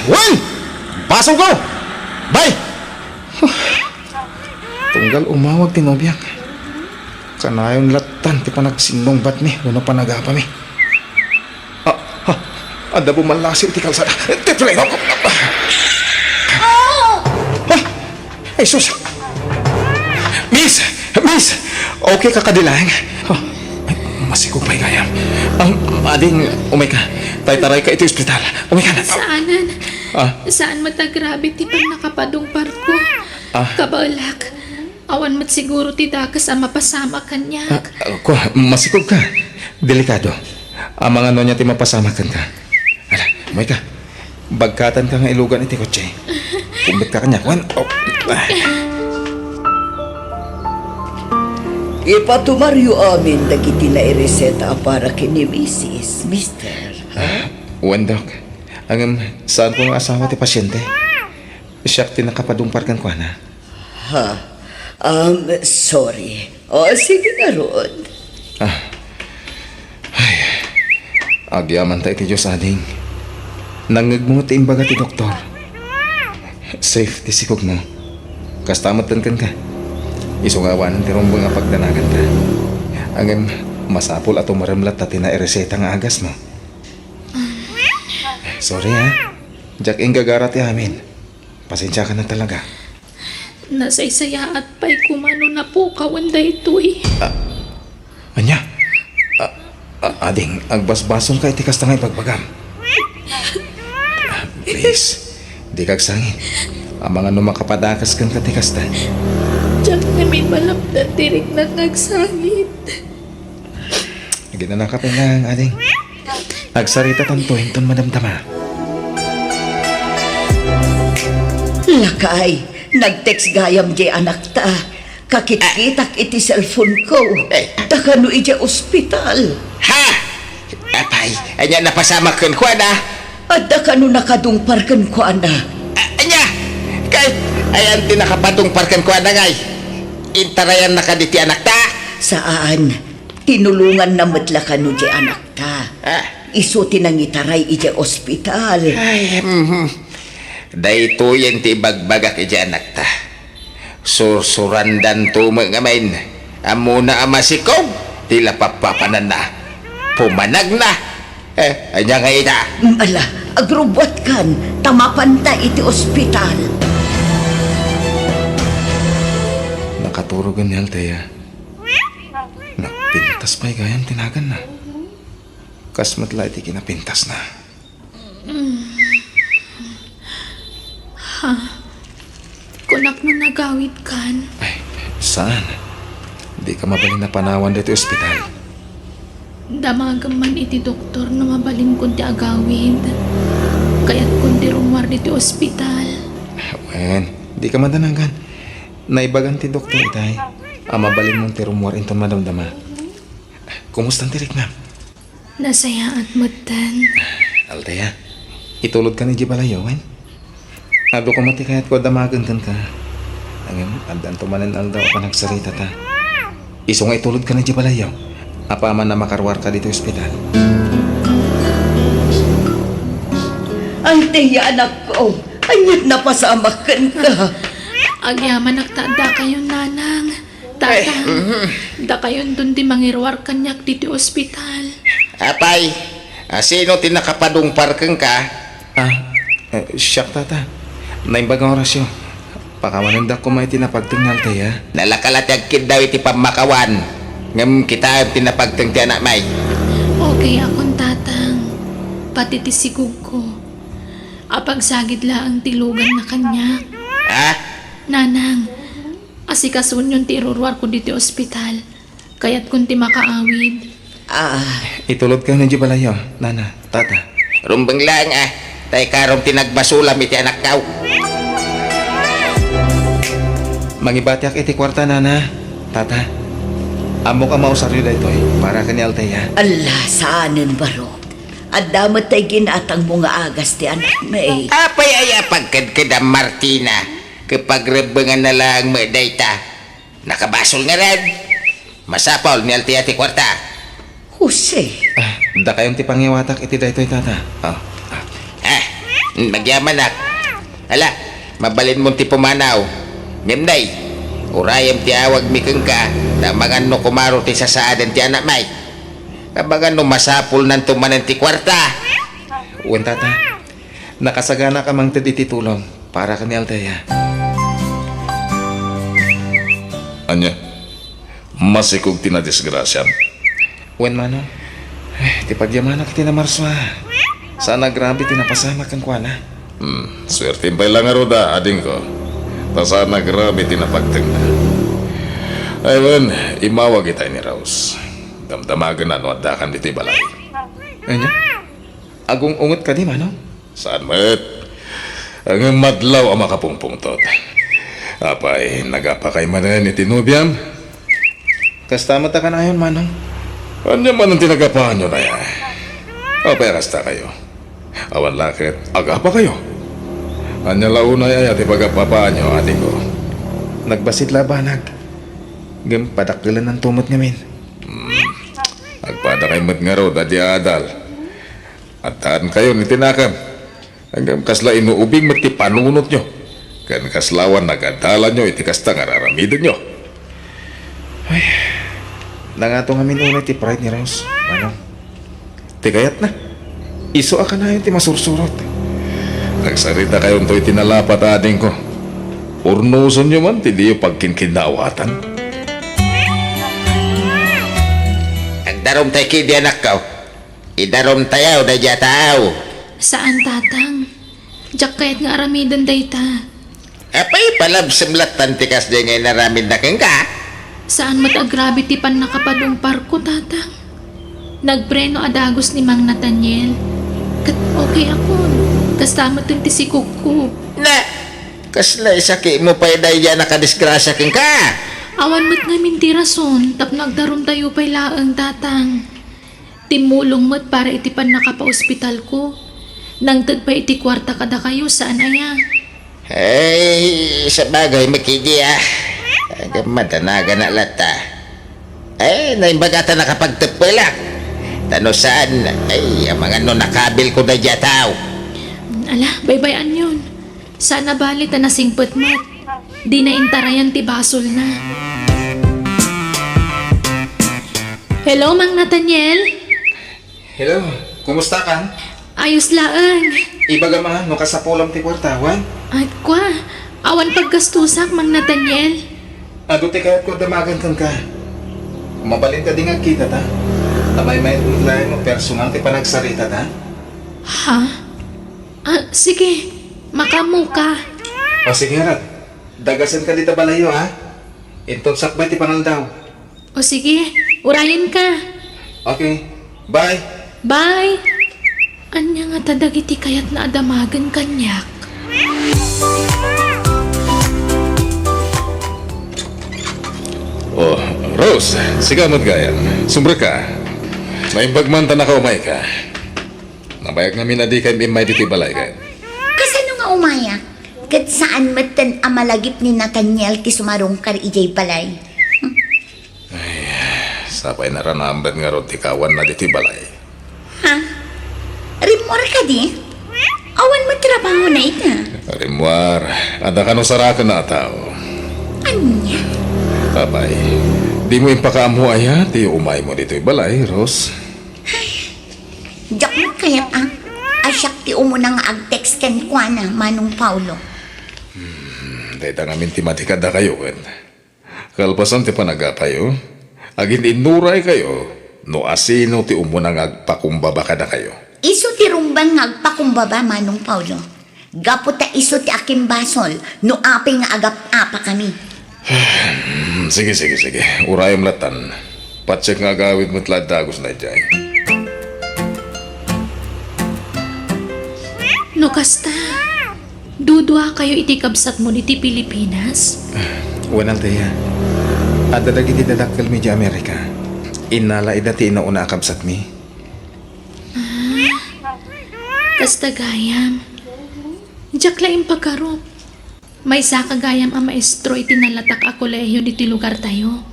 Speaker 6: Wen! Pasok ko! Bay! Tunggal umawag tinobyak. Kanayon latan ti panagsinong bat mi. Wala panagapa mi. Ada bumalasi ti kalsada. Tiplay ako! Ay sus! Miss! Okay ka kadilang? Masikog pa'y gayam. Ading, umay ka. Tay-taray ka ito ospital. Umay ka na.
Speaker 1: Saanan? Saan matagrabe ti pag nakapadong parko? Kabalak. Awan mat siguro ti dakas ang mapasama kanya.
Speaker 6: Masikog ka. Delikado. Ang mga ano niya ti mapasama kan ka. Ala, umay ka. Bagkatan ka nga ilugan iti kotse. Kumbit ka kanya.
Speaker 3: Ipatumaryo amin dagiti na ireseta para kini Mrs. Mister.
Speaker 6: Dok. Ang saan ko nga asawa ti pasyente? Siya ti nakapadungparkan ko na.
Speaker 3: Sorry. O, sige na ron.
Speaker 6: Agyaman tayo ti Diyos ading. Nangagmungot ti imbaga ti doktor. Safe ti sikog mo. Kastamatan kan ka. Isungawanan ti rumbong nga pagdanagan ka. Ang masapol ato maramlat na tina-reseta nga agas mo. Sorry Jack ing gagara ti amin. Pasensya ka na talaga.
Speaker 1: Nasaysaya at pa'y kumano na po kawanda ito eh.
Speaker 6: Anya? Ading, agbasbason ka iti kasta nga'y pagbagam. Please, di kagsangin. Ang mga numakapadakas kang katikasta.
Speaker 1: Diyak na may malapdan tirik na nagsangit.
Speaker 6: Ginanakapin lang, ading. Nagsarita tanto, hinton madamdama.
Speaker 3: Lakay, nag-text gayam di anak ta. Kakit-kitak iti cellphone ko. Takano iti ospital.
Speaker 8: Ha? Apay, anya napasama kan ko na.
Speaker 3: At takano nakadungpar kan ko ana.
Speaker 8: Anya, kahit ayan tinakapadong parkan ko na ngay. Intarayan na ka diti anak ta.
Speaker 3: Saan? Tinulungan na matlakano di anak ta. Isu tinangitaray iti ospital.
Speaker 8: Ay, dahito yan ti bagbagak iti anak ta. Sursurandan to mga main. Amuna amasikog, tila papapanan na. Pumanag na. Anya nga ita.
Speaker 3: Ala, agrubwat kan, tamapan ta iti ospital.
Speaker 6: Nakaturogan ni Altea. Napintas pa'y gayam tinagan na. Kasmatla iti kinapintas na.
Speaker 1: Kunak no nagawid kan.
Speaker 6: Ay, saan? Di ka mabalin na panawan dito ospital.
Speaker 1: Damagam man iti doktor na mabalin kundi agawid. Kaya't kundi rumwar dito ospital.
Speaker 6: Wen, di ka madananggan. Naibagan ti doktor itay. Mabalin mong tirumwar inton madamdama. Kumusta ang tirik na?
Speaker 1: Nasaya at mutan.
Speaker 6: Altea, itulod ka ni Jibalayo, wen? Ado ko mati kaya't ko damagan kan ka. Ang andan tumanan aldaw ka nagsarita ta. Iso nga itulod ka ni Jibalayo. Apa man na makarwar ka dito ospital.
Speaker 3: Althea, anak ko, anyat na pasamakan ka.
Speaker 1: Agyaman nagtada kayo nanang. Tatang, da kayon dun di mangirwar kanyak dito ospital.
Speaker 8: Apay, sino tinakapadong parkeng ka?
Speaker 6: Siyak tata. Naimbagang orasyo. Pakamananda ko may tinapagteng ni Althea.
Speaker 8: Nalakalatag kid daw iti pamakawan. Ngam kita ang tinapagteng ti anak may.
Speaker 1: Okay akong tatang. Pati ti sigug ko. Apag sagid la ang tilugan na kanyak.
Speaker 8: Ha?
Speaker 1: Nanang, asikasun yung tirurwar ko dito ospital. Kaya't kung ti makaawid.
Speaker 6: Itulod ka ni Jibalayo, nana, tata.
Speaker 8: Rumbang lang tay karong tinagbasulam iti anak kaw.
Speaker 6: Mangibatyak iti kwarta, nana, tata. Amo ka mausaryo da ito para ka ni Althea.
Speaker 3: Allah, saanin baro? At damat tay ginatang mga agas ti anak may.
Speaker 8: Apay ay pagkadkada Martina. Kapag rebengan na lang mo dayta. Nakabasol nga rin. Masapol ni Althea ti kwarta.
Speaker 3: Jose,
Speaker 6: Da kayong ti pangiwatak iti da ito, tata.
Speaker 8: Nagyaman nak. Ala, mabalin mo ti pumanaw. Ngimday, urayam ti awag mikeng ka. Tamangan no kumaro ti sasaadan ti anak may. Kabagan no masapol nan tumanan ti kwarta.
Speaker 6: Uwan, tata. Nakasagana ka mang titulong para ka ni Althea.
Speaker 4: Anya, masikog tinadisgrasyan.
Speaker 6: Uwan, mano. Ti pagyamanak ti na marswa. Sana grabe tinapasama kang kuana.
Speaker 4: Swerte pa lang aruda, ading ko. Tasana grabe tinapagteng na. Ayun, imawag kita ni Raus. Damdamagan na nuadakan dito balay.
Speaker 6: Anya? Agong ungot ka di, mano?
Speaker 4: Saan met? Ang madlaw ang makapungpungtot. Apay, nagapakay man na ni Tinubiam.
Speaker 6: Kastama ta ka na yun, manong.
Speaker 4: Anya man ang tinagapahan nyo na yan. Apay, kasta kayo. Awan lakit, agapa kayo. Anya launa ay ati pagapapaan nyo, ating ko.
Speaker 6: Nagbasit labanag. Gam padakdalan ng tumot ngamin.
Speaker 4: Agpada kay mat nga ro, dadi adal. At taan kayo ni tinakam. Hanggang kasla inuubing mati panunot nyo. Kan kaslawan nagadala nyo, iti kasta nga raramidin nyo.
Speaker 6: Nangatong amin unay ti pride ni Rose. Manong. Tigayat na. Iso ka na yun ti masursurot.
Speaker 4: Nagsarita kayo nito'y tinalapat ading ko. Urnuson nyo man, hindi yung pagkinkinawatan.
Speaker 8: Agdarom tayo kidi anak kaw. Idarom tayaw da tao.
Speaker 1: Saan tatang? Diyak kaya't nga aramidan dayta.
Speaker 8: Apay palab simlatan tikas di ngay naramid na keng ka.
Speaker 1: Saan matagrabe ti pan nakapadong parko tatang? Nagpreno adagos ni Mang Nathaniel. Kat okay ako. Kasama tin ti sikog ko.
Speaker 8: Na, kasla isaki mo pa daya nakadisgrasya keng ka.
Speaker 1: Awan mo't namin ti rason, tap nagdarom tayo pa'y laang tatang. Timulong mo't para iti pan nakapa-ospital ko. Nang tagpa iti kwarta kada kayo, saan aya?
Speaker 8: Ay, sa bagay makidi Agam madanaga na lata. Ay, naimbagata nakapagtapilak. Tano saan? Ay, ang mga no nakabil ko na tao.
Speaker 1: Ala, baybayan yun. Sana bali ta nasingpet mat. Di na intarayan ti basol na. Hello, Mang Nathaniel?
Speaker 6: Hello, kumusta ka?
Speaker 1: Ayos laang.
Speaker 6: Ibaga ma, no kasapulam ti kwartawan.
Speaker 1: At kwa, awan paggastusak, Mang Nathaniel.
Speaker 6: Ado ti kayat ko damagan kang ka. Mabalin ka din nga kita ta. Tamay may lain mo personal ti panagsarita ta.
Speaker 1: Ha? Sige, makamu ka.
Speaker 6: O sige rat, dagasan ka dito balayo ha. Intong sakbay ti panaldaw.
Speaker 1: O sige, urayan ka.
Speaker 6: Okay, bye.
Speaker 1: Bye! Anya nga tadagiti kayat na adamagan kanyak.
Speaker 4: Oh, Rose, sigamot gayan. Sumbre ka. Naimbag man ta nakaumay ka. Nabayag namin na di kayo imay dito balay ka.
Speaker 5: Kasano nga umayak? Kat saan matan amalagip ni Nathaniel ti sumarong kar ijay balay?
Speaker 4: Sapay naranamban nga ron ti kawan na dito balay.
Speaker 5: Ha? Rimor ka di? Awan mo trabaho na ita.
Speaker 4: Rimwar, ada ka no sarakan na tao.
Speaker 5: Anya?
Speaker 4: Tapay, di mo impakaamho aya, ti umay mo dito balay, Ros.
Speaker 5: Diyak mo kayat asyak ti umunang ag-text ken kwa na Manong Paulo.
Speaker 4: Dahil namin ti matikada kayo kan. Kalpasan ti panagapayo, agin inuray kayo, no asino ti umunang agpakumbaba kada kayo.
Speaker 5: Iso ti rumban nga agpakumbaba Manong Paulo. Gapo ta iso ti aking basol no aping nga agap-apa kami.
Speaker 4: Sige. Urayom latan. Patsek nga gawid mo't ladagos na dyan.
Speaker 1: No kasta, dudwa kayo iti kabsat mo diti Pilipinas?
Speaker 6: Wanal daya. At dadagi ti dadakkel mi di Amerika. Inala idati inauna akabsat mi.
Speaker 1: Kasta gayam. Diyak laing pagkarop. May sa kagayam ang maestro itinalatak a kolehiyo diti lugar tayo.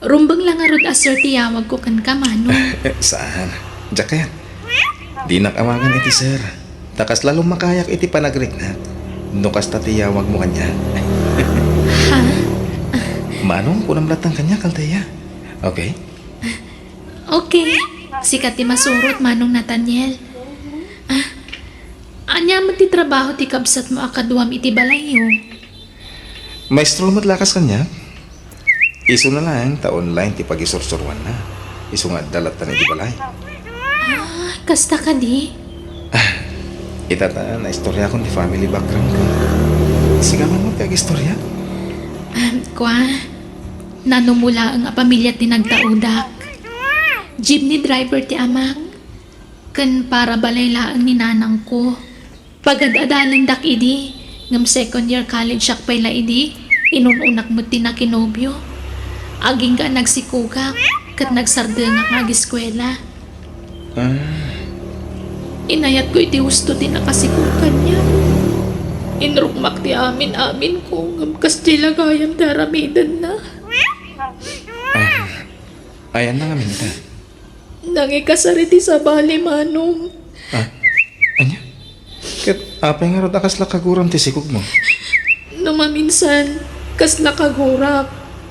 Speaker 1: Rumbang lang arod aser tiyawag ko kan kamano.
Speaker 6: Saan? Diyak kaya? Di nakawagan iti sir. Takas lalong makayak iti panagrik na. Nukas tatiyawag mo kanya.
Speaker 1: Ha?
Speaker 6: Manong kunam latang kanya kaltaya. Okay?
Speaker 1: Okay. Sikat ti masurot Manong Nathaniel. Anya mo ti trabaho ti kabsat mo akaduam iti balayo.
Speaker 6: Maestro mo't lakas kanya. Iso na lang, ta-online ti pag-isursurwan na. Iso nga dalat na iti balay.
Speaker 1: Kasta ka di?
Speaker 6: Itata na istorya akong ti family background ko. Sigaman mo kag istorya.
Speaker 1: Kwa, nanumula ang pamilya ti nagtaudak. Jeepney driver ti amak. Kan para balay laang ni nanang ko. Pagad-adalan dak idi, ngam second year college siyak pala idi, inununak mo tinakinobyo. Aging ka nagsikugak, kat nagsardengak nga giskwela. Inayat ko iti husto ti nakasikukan niya. Inrukmak ti amin ko, ngam kastila gayam daramidan na.
Speaker 6: Ayan na nga minta.
Speaker 1: Nangikasariti sa bali, Manong.
Speaker 6: Anya? Kat apay nga rod akas lakaguram ti sikog mo.
Speaker 1: Numaminsan, kas nakagurak.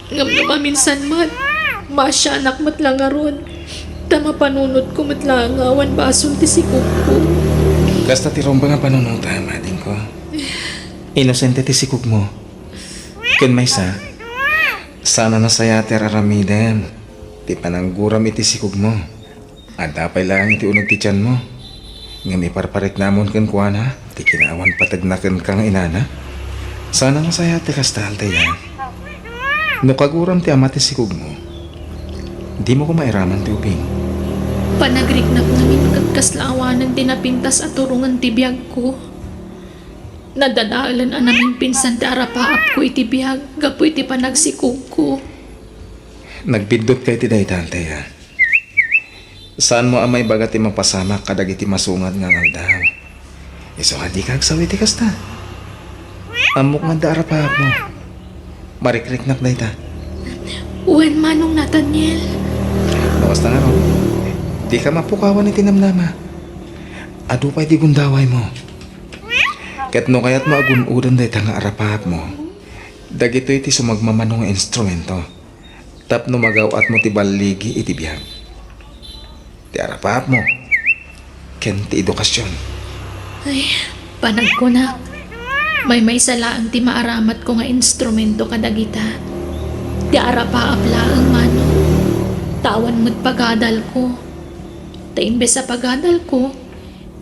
Speaker 1: Ngam numaminsan mat, masya anak mat lang aron. Tama panunod ko mat lang awan basol ti sikog ko.
Speaker 6: Kasta ti romba nga panunuta, mading ko. Inosente ti sikog mo. Kun may sana nasayater aramiden. Ti panangguram iti sikog mo. At dapay lang iti unog ti tiyan mo. Ngam iparparik namon kan kuana, ti kinawan patagnakan kang inana. Sana masaya ti kastal tayo. No kaguram ti ama ti sikog mo. Di mo ko mairaman ti uping.
Speaker 1: Panagriknap namin magkaslaawanan tinapintas at turungan ti biyag ko. Nadadaalan ang naming pinsan ti arapaap ko iti biyag, gapo iti panagsikog ko.
Speaker 6: Nagbidot kay ti daytan tayo. Saan mo amay baga ti mapasama kadag iti masungat nga ngaldaw. Iso nga di kagsawi ti kasta. Amok nga daara pa mo. Marikrik-nak na ita.
Speaker 1: Uwan Manong Nathaniel.
Speaker 6: Nawas na nga ron. Di ka mapukawan iti namnama. Ado pa'y di gundaway mo. Ket no kaya't maagunudan dayta nga arapahap mo. Dagito iti sumagmamanong nga instrumento. Tapno magawat mo ti baligi iti biyag. Ti arapahap mo. Ken ti edukasyon.
Speaker 1: Ay, panag ko na. May salaan ti maaramat ko nga instrumento kadagita. Ti arapaap laang Manong. Tawan mo't pagadal ko. Ta imbes sa pagadal ko,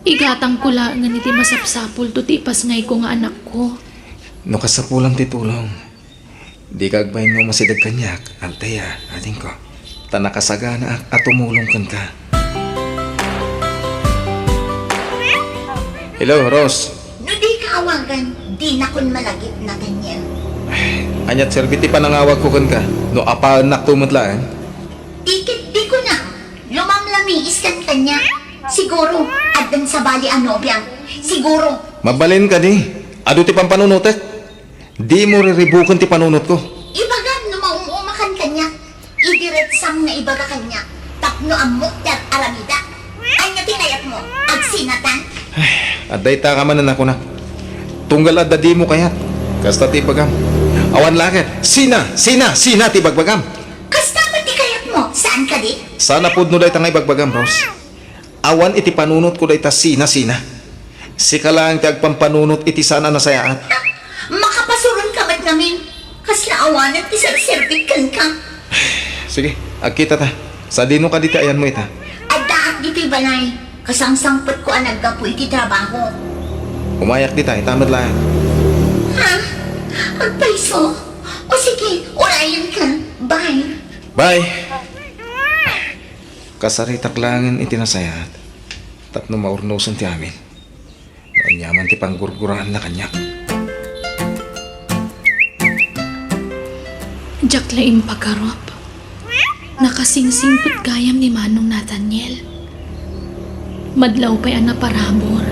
Speaker 1: igatang ko lang nga iti masapsapul to ti ipasngay ko nga anak ko.
Speaker 6: No kasapulang ti tulong. Di kagbayin mo masidag kanyak, Althea, ating ko. Tanakasagana at tumulong kan ka. Hello, Rose.
Speaker 5: No di kaawagan, di na kun malagip Nathaniel.
Speaker 6: Anyat serviti pa nangawag ko kan ka. No apaan nak tumutlaan.
Speaker 5: Di ko na. Lumang Namiis kan kanya. Siguro, addan sa bali ang nobya. Siguro,
Speaker 6: Mabalin ka di. Ado ti pampanunutek. Di mo riribukan ti panunot ko.
Speaker 5: ibagad no mauumakan kanya. Idiretsang na ibaga kanya. Tapno ang mukter aramida. Anya tinayat mo, agsinatan.
Speaker 6: Aday ta ka man na ako na. Tunggal adda di mo kayat. Kasta ti bagam. Awan lakit. Sina ti bagbagam.
Speaker 5: Kasta ba ti kayat mo? Saan ka di?
Speaker 6: Sana pud no day tangay bagbagam, Rose. Awan iti panunot ko day ta sina. Si kalang ti agpampanunot iti sana nasayaat.
Speaker 5: Makapasuron ka ba't namin? Kasla awanan ti serserbikan ka.
Speaker 6: Sige, agkita ta. Sa dino ka diti ayan mo ita.
Speaker 5: Addaak dito'y balay. Kasangsangpot ko ang naggapo iti trabaho.
Speaker 6: Umayak di tayo, tamad lang.
Speaker 5: Ha? Agpaiso? O sige, urayan ka. Bye.
Speaker 6: Bye! Kasaritak langin itinasayat. Tapno maurnosan ti amin. Naanyaman ti panggurguraan na kanya.
Speaker 1: Jaklaim pagkarop. Nakasingsingpot gayam ni Manong Nathaniel. Madlaw pa'y ana parabor.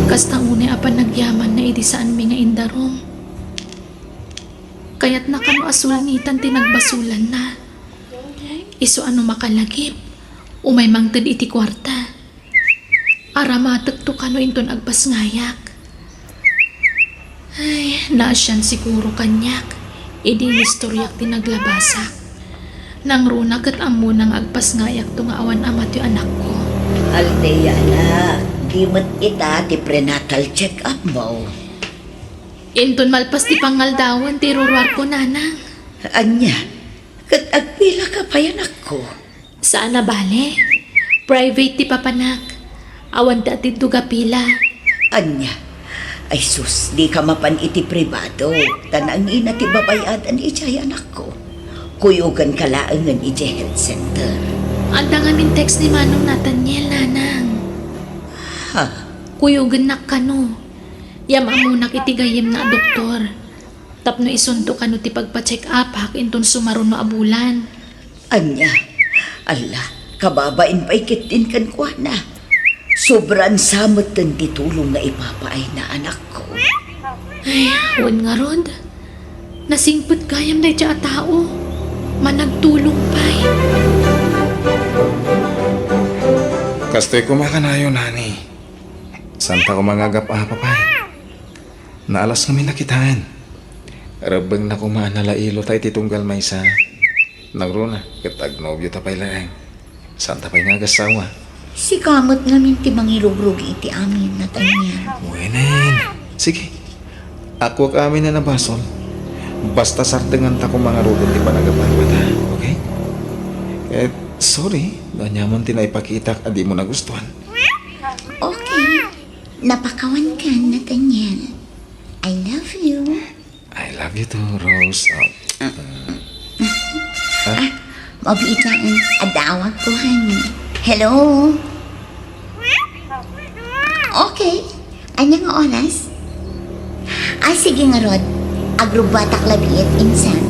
Speaker 1: Kastang unay apan nagyaman na iti saan mi nga indarong. Kaya't nakano asulngitan tinagbasulan na. Iso ano makalagip, umay mangted iti kwarta. Aramatek to kano inton agpas ngayak. Ay, naasyan siguro kanyak. Idi istoryak tinaglabasak. Nang runa kat amo nang agpas ngayak to nga awan amat yung anak ko.
Speaker 3: Althea anak, di mo't ita ti prenatal check-up mo.
Speaker 1: Inton malpas ti pangaldawan ti ruruar ko nanang.
Speaker 3: Anya, kat agpila ka pa yan ako.
Speaker 1: Saan na bale? Private ti papanak. Awan dati duga pila.
Speaker 3: Anya, ay sus, di ka mapan iti privado. Tanang ina ti babayadan iti anak ko. Kuyugan ka laangan iti health center.
Speaker 1: Andangan min text ni Manong Nathaniel nanang.
Speaker 3: Ha?
Speaker 1: Kuyugan na kano. Yama amunak iti gayem na doktor. Tapno isunto kano ti pagpa-check up hak inton sumaron no abulan.
Speaker 3: Anya, ala, kababain pa ikitin kan kwa na. Sobrang samot ng titulong na ipapaay na anak ko.
Speaker 1: Ay, huwag nga rod. Nasingpot gayam na siya tao. Managtulong pa'y.
Speaker 6: Kastoy kumakanayo, nani. Santa ko mangagap papay. Naalas kami nakitaan. Rabang na kumanalailo tayo titunggal may sa. Nagruna, kitag nobyo tapay lang. Santa pa'y nagasawa.
Speaker 5: Si kamot namin ti mangirugrugi iti amin na tanyan.
Speaker 6: Wenen. Sige. Ako ak amin na nabasol. Basta sartengan ta ko mga rudot di panagapan mata. Okay? Eh, sorry. Ganyaman tinaipakita at di mo nagustuhan.
Speaker 5: Okay. Napakawan ka na tanyan. I love you.
Speaker 6: I love you too, Rose.
Speaker 5: Mabiitaan, adawag ko, honey. Hello? Okay. Ano nga oras? Ay, sige nga, Rod. Agrubatak labiit, insan.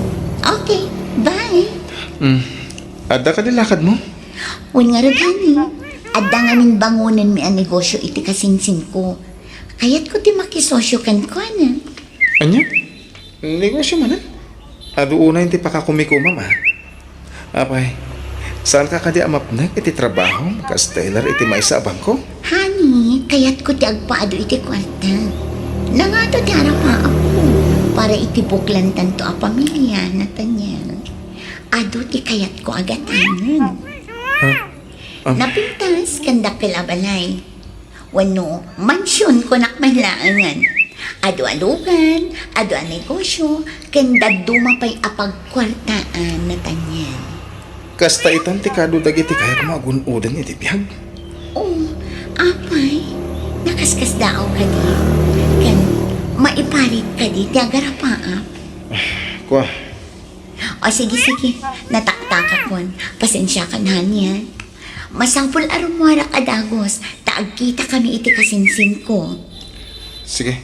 Speaker 5: Okay, bye.
Speaker 6: Ada ka dilakad mo?
Speaker 5: Uy nga, Rod, honey. Adda nga min bangunan mi ang negosyo iti kasingsin ko. Kaya't ko ti makisosyo kan ko, na.
Speaker 6: Anya? Negosyo man Ado una hindi pa ka kumikumam Apay, saan ka kadi amapnag iti trabaho? Kastelar iti may sa bangko?
Speaker 5: Honey, kaya't ko ti agpaado iti kwarta. Nangato ti harapa ako. Para iti buklantan to a pamilya na tanya. Ado ti kayat ko agatangan. Napintas kandak kilabalay. Wano, mansyon ko nakmalaangan. Ado-alugan, ado-a negosyo, kanda dumapay apagkwartaan na tanyan.
Speaker 6: Kasta itan ti kado dagiti kayat mo agunudan iti biyag.
Speaker 5: Oh, apay, nakaskas daaw ka di. Kan, maiparit ka di, ti agarapaap.
Speaker 6: Kwa,
Speaker 5: O sige, nataktak kon. Pasensya ka na niya. Masangpul arumwara kadagos, taagkita kami iti kasinsin ko.
Speaker 6: sige,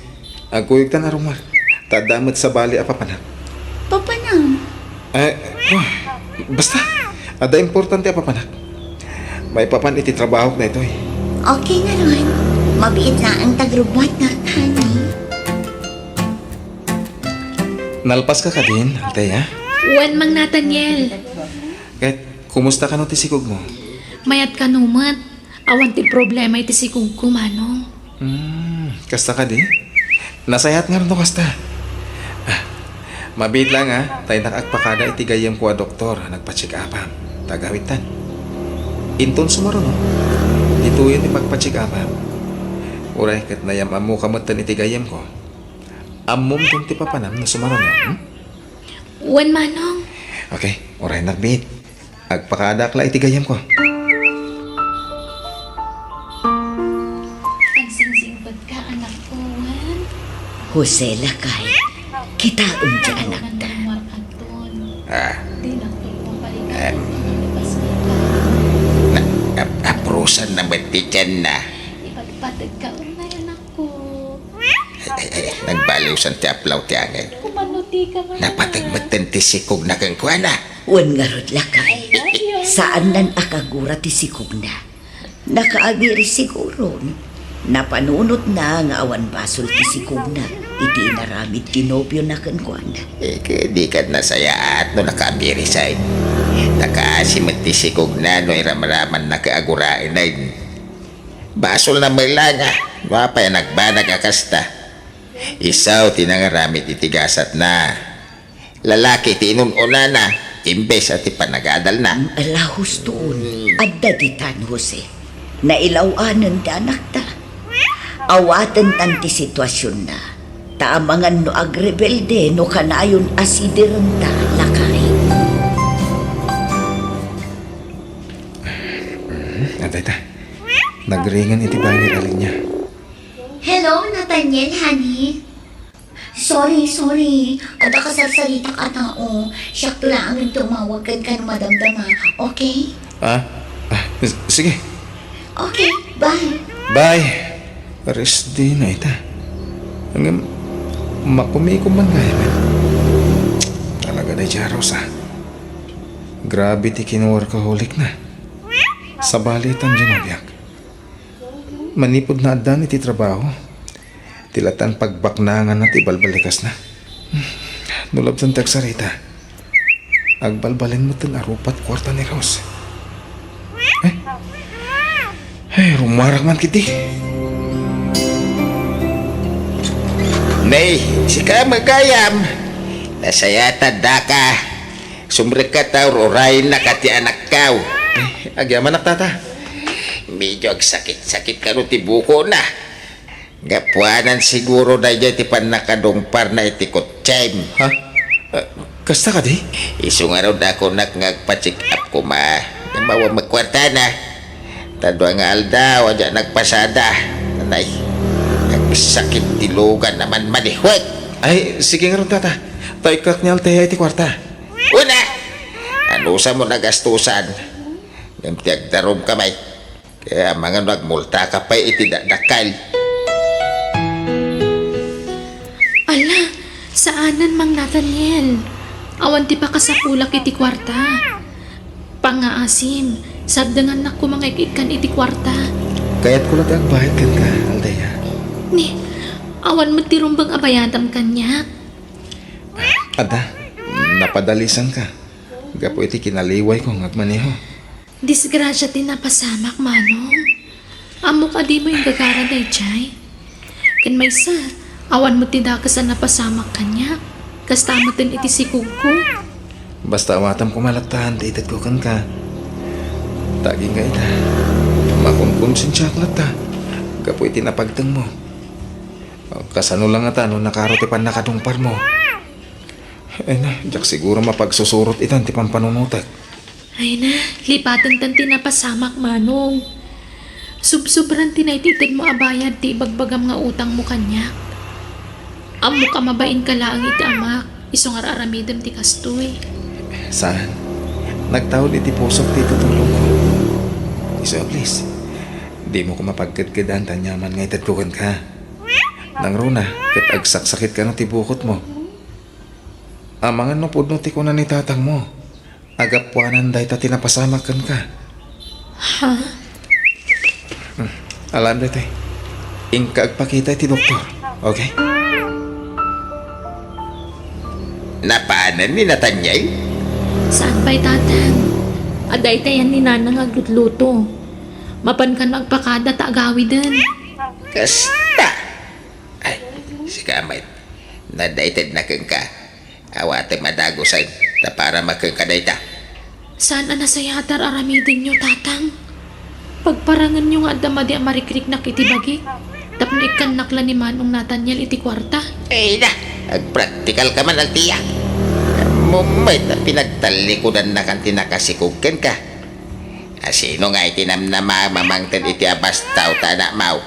Speaker 6: agkuyog ta na rumar. Tadamot sa bali apapanak.
Speaker 5: Papanang,
Speaker 6: Basta, ada importante apapanak. may papan iti trabaho na ito eh.
Speaker 5: Okay na ron. Mabiit na ang tagrubot na, honey.
Speaker 6: Nalpas ka din, Althea.
Speaker 1: Wan mang Nathaniel.
Speaker 6: Kahit kumusta ka no tisikog mo?
Speaker 1: Mayat ka numat. Awan ti problema iti sikog ko, Manong.
Speaker 6: Kasta ka din? Nasayat nga rin to kasta. Mabit lang tayo nakagpakada iti gayam ko a doktor, nagpa-check upam. Tagawitan. Inton sumaro no? Dito yun ipagpa-check upam. Uray, kat nayam amo kamatan iti gayam ko. Amom kung ti papanam na sumaro no?
Speaker 1: Wan, Manong.
Speaker 6: Okay, uray nagbit. Agpakada kla iti gayam ko.
Speaker 1: Agsingsingpad ka, anak ko, Wan.
Speaker 3: Jose Lakay, kitaon di anak ta.
Speaker 1: Di lang ito
Speaker 8: Aprusan na mati dyan na.
Speaker 1: Ipagpatid ka, unay, anak ko.
Speaker 8: Nagbaliw sa tiaplaw ti angin.
Speaker 1: Kumanuti ka man.
Speaker 8: Napatagmatan ti sikog na kang kuana.
Speaker 3: Wan nga rod Lakay, saan nan akagura ti sikog na? Nakaabiri siguro. Napanunot na nga awan basol ti sikog na. Iti naramid kinobyo na kankwana.
Speaker 8: Di ka nasayaat no nakabiri sa'y. Nakaasimot ti sikog na no iramaraman na kaagurain na yun. Basol na malanga. Wapay nagbanag akasta. Isaw tinangaramit itigasat na. Lalaki tinununa na. Imbes at ipanagadal na.
Speaker 3: Alahos doon, adda ditan Jose. Nailawanan da anak ta. Awatan tanti sitwasyon na. Taamangan no agrebelde no kanayon asidiran ta Lakay.
Speaker 6: Antay ta. Nagringan iti bahay ni aling niya.
Speaker 5: Hello, Nathaniel, honey. Sorry. Ada ka sarsalita ka tao. Siyak lang ang tumawag ka ng madamdama. Okay?
Speaker 6: Sige.
Speaker 5: Okay, bye.
Speaker 6: Bye. Aris di na ita. Hanggang makumikom man gaya man. Talaga na Jaros Grabe ti kinuworkaholic na. Sa balitan ginagyak. Manipod na adan iti trabaho. Tilatan pagbaknangan na ti balbalikas na. Nulab san tagsarita. Agbalbalin mo tan arupat kwarta ni Rose. Rumarag man kiti.
Speaker 8: Nay, sika magayam. Nasayata daka. Sumrek ka tao, roray na kati anak kaw.
Speaker 6: Agyaman nak tata.
Speaker 8: Medyo sakit-sakit ka no ti buko na. Gapuanan siguro na dyan ti panakadungpar na iti kutsem.
Speaker 6: Ha? Kasta ka di?
Speaker 8: Isungaraw na ako ngagpa-check up ko mawa magkwarta na. Tadwa nga alda, wadya nagpasada. Nanay, nagsakit tilugan naman manihwag.
Speaker 6: Ay, sige nga ron tata. Taikak niya Althea iti kwarta.
Speaker 8: Una, anusa mo nagastusan. Yung tiyagdarom kamay. Kaya mga nagmulta ka pa iti dakal.
Speaker 1: Ala, saanan mang Nathaniel? Awan ti pa kasapulak iti kwarta. Pangaasim, sabdangan na ko mga ikikan iti kwarta.
Speaker 6: Kaya't ko lang bahit kan ka, Althea.
Speaker 1: Ni, awan mo ti rumbang abayatam kanya.
Speaker 6: Ada, napadalisan ka. Gapo iti kinaliway ko ngagmaneho.
Speaker 1: Disgrasya ti napasamak, Manong. Amo ka di mo yung gagara na ichay. Kan may sa, awan mo ti dakas na napasamak kanya. Kasta mo tin iti sikog ko.
Speaker 6: Basta awatam kumalatahan, tiitat ko kan ka. Taging ka ita. Makunkonsensya aklat ta. Gapo iti napagtang mo. Kasano lang ata no nakarote pan nakadungpar mo. Ay na, jak siguro mapagsusurot itan ti pampanunutak.
Speaker 1: Ay na, lipatan tan ti napasamak, Manong. Subsobran tinaititid mo abayad ti bagbagam nga utang mo kanya. Amo ka mabain ka laang iti amak. Isong araramidem ti kastoy.
Speaker 6: Saan? Nagtawid iti pusok ti tutulong ko. Iso, please. Di mo ko mapagkadkadaan tanyaman nga itatlukan ka. Nang runa, kat agsaksakit ka no ti bukot mo. Amangan no pudno ti kunan ni tatang mo. Agapuanan dahi ta tinapasamakan ka.
Speaker 1: Ha?
Speaker 6: Alam dito ingka agpakita ti doktor. Okay?
Speaker 8: Napaanan ni Natanyay?
Speaker 1: Saan ba'y tatang? Aday tayan ni nanang aglutluto. Mapan ka nagpakada taagawi din.
Speaker 8: Kasta. Ay, si Kamay. Nadaited na kang ka. Awate madagosan na para makangkaday ta.
Speaker 1: Saan na sayatar aramidin nyo, tatang? Pagparangan nyo nga damadi ang marikrik na kitibagi. Tapno ikan nakla ni Manong Nathaniel iti kwarta.
Speaker 8: Ay na, ag-practical ka man ang tiyak. Mumay na pinagtalikudan na kang tinakasikugkan ka. Sino nga itinamnama mamangtan iti abastaw tanak mau.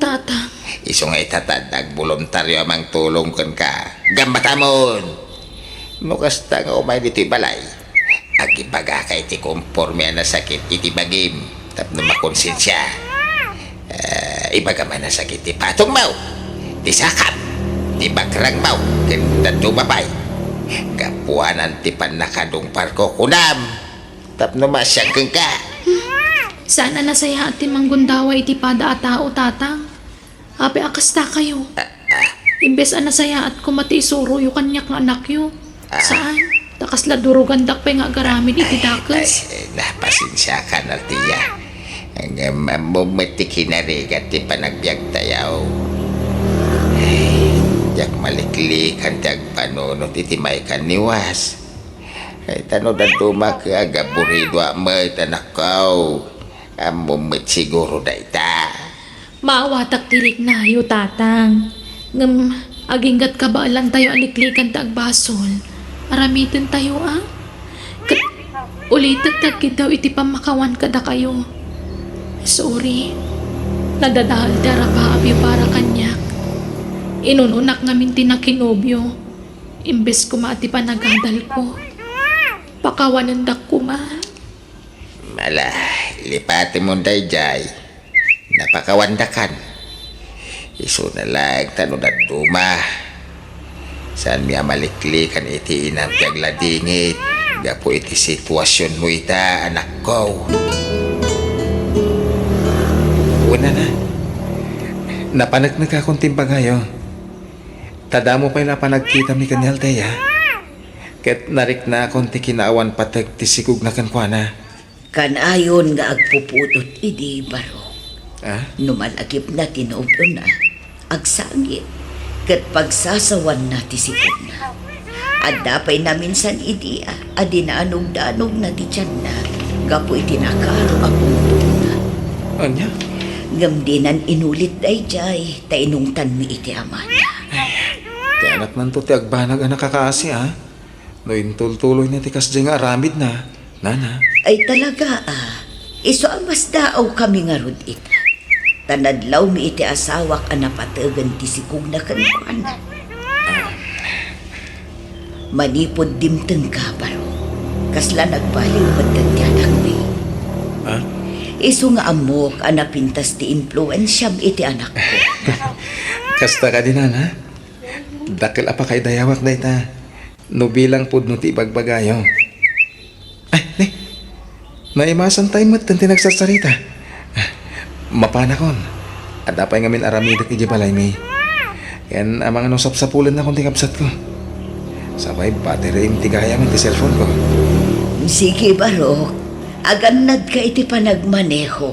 Speaker 1: Tatang,
Speaker 8: Iso nga itatad voluntaryo amang tulong kan ka. Gambatamon! Nukasta nga umay dito balay. Agibaga ka iti konforme na sakit iti bagim. Tapno makonsensya. Ibaga man na sakit ti patong mau. Ti sakap. Ti bakrang mau. Ganda tumabay. Kapuanan ti panakadong parko kunam. Tapno masyang kang ka.
Speaker 1: sana na saya ati manggundawa iti pada at tao, tatang. Ape akasta kayo. Imbes ana saya at kumati isuro yu kanyak nga anak yu. Saan? Takas ladurugan dakpe nga garamid iti dakas.
Speaker 8: Napasensya ka na tiya. Ang mamumati kinarigat ti panagbiag tayaw. Jak maliklikan ti agpanunot iti may kaniwas. Ay tano da dumak agaburido amay tanakaw. Amumit siguro da ita.
Speaker 1: Maawatak tirik na yu, tatang. Ngam, aginggat ka ba lang tayo aliklikan ta agbasol. Aramitin tayo, ah? Ulitat tagkid daw iti pamakawan kada kayo. Sorry. Nadadahal tara pa abyo para kanyak. Inununak ngamin tinakinobyo. Imbes ko maati pa nagadal ko. Pakawanan dak ko ma.
Speaker 8: Mala, lipati mo dayjay. Napakawandakan. Iso na lang tanong na duma. Saan miya maliklikan iti inang tagladingit. Gapo iti sitwasyon mo ita, anak ko.
Speaker 6: Una na. Napanagnag akong timbagayo. Tada mo pa'y napanagkita mi kanyal tayo. Ket narik na akong ti kinaawan patag ti sikug na kankwana.
Speaker 3: Kanayon nga agpuputot idi baro. Numalagip na tinobyo na, agsangit, kat pagsasawan na tisikod na. At dapay na minsan idi, adinaanog-danog na ti tiyan na, gapo itinakaro akong tuna.
Speaker 6: Anya?
Speaker 3: Gamdinan inulit day jay, tainungtan mi iti amana.
Speaker 6: Ti anak man to ti agbanag ang nakakaasi ha. No intultuloy na ti kasdya nga aramid na. Nana.
Speaker 3: Ay talaga iso amas daaw kami nga rod ita. Tanadlaw mi iti asawak ang napatagan ti sikog na kanuan. Manipod dimteng ka baro. Kasla nagbaliw matang ti anak mi. Iso nga amok ang napintas ti influensyam iti anak ko.
Speaker 6: Kasta ka din ha. Dakil apa kay dayawak day ta. No bilang pud no ti bagbagayo. Ay, naimasan tayo mat tanti nagsasarita. Mapanakon. At dapay ngamin aramidak iti balay mi. Yan ang mga nosap-sapulan na kung tikapsat ko. Sabay battery im tigaya man ti cellphone ko.
Speaker 3: Sige baro, agannad ka iti panagmaneho.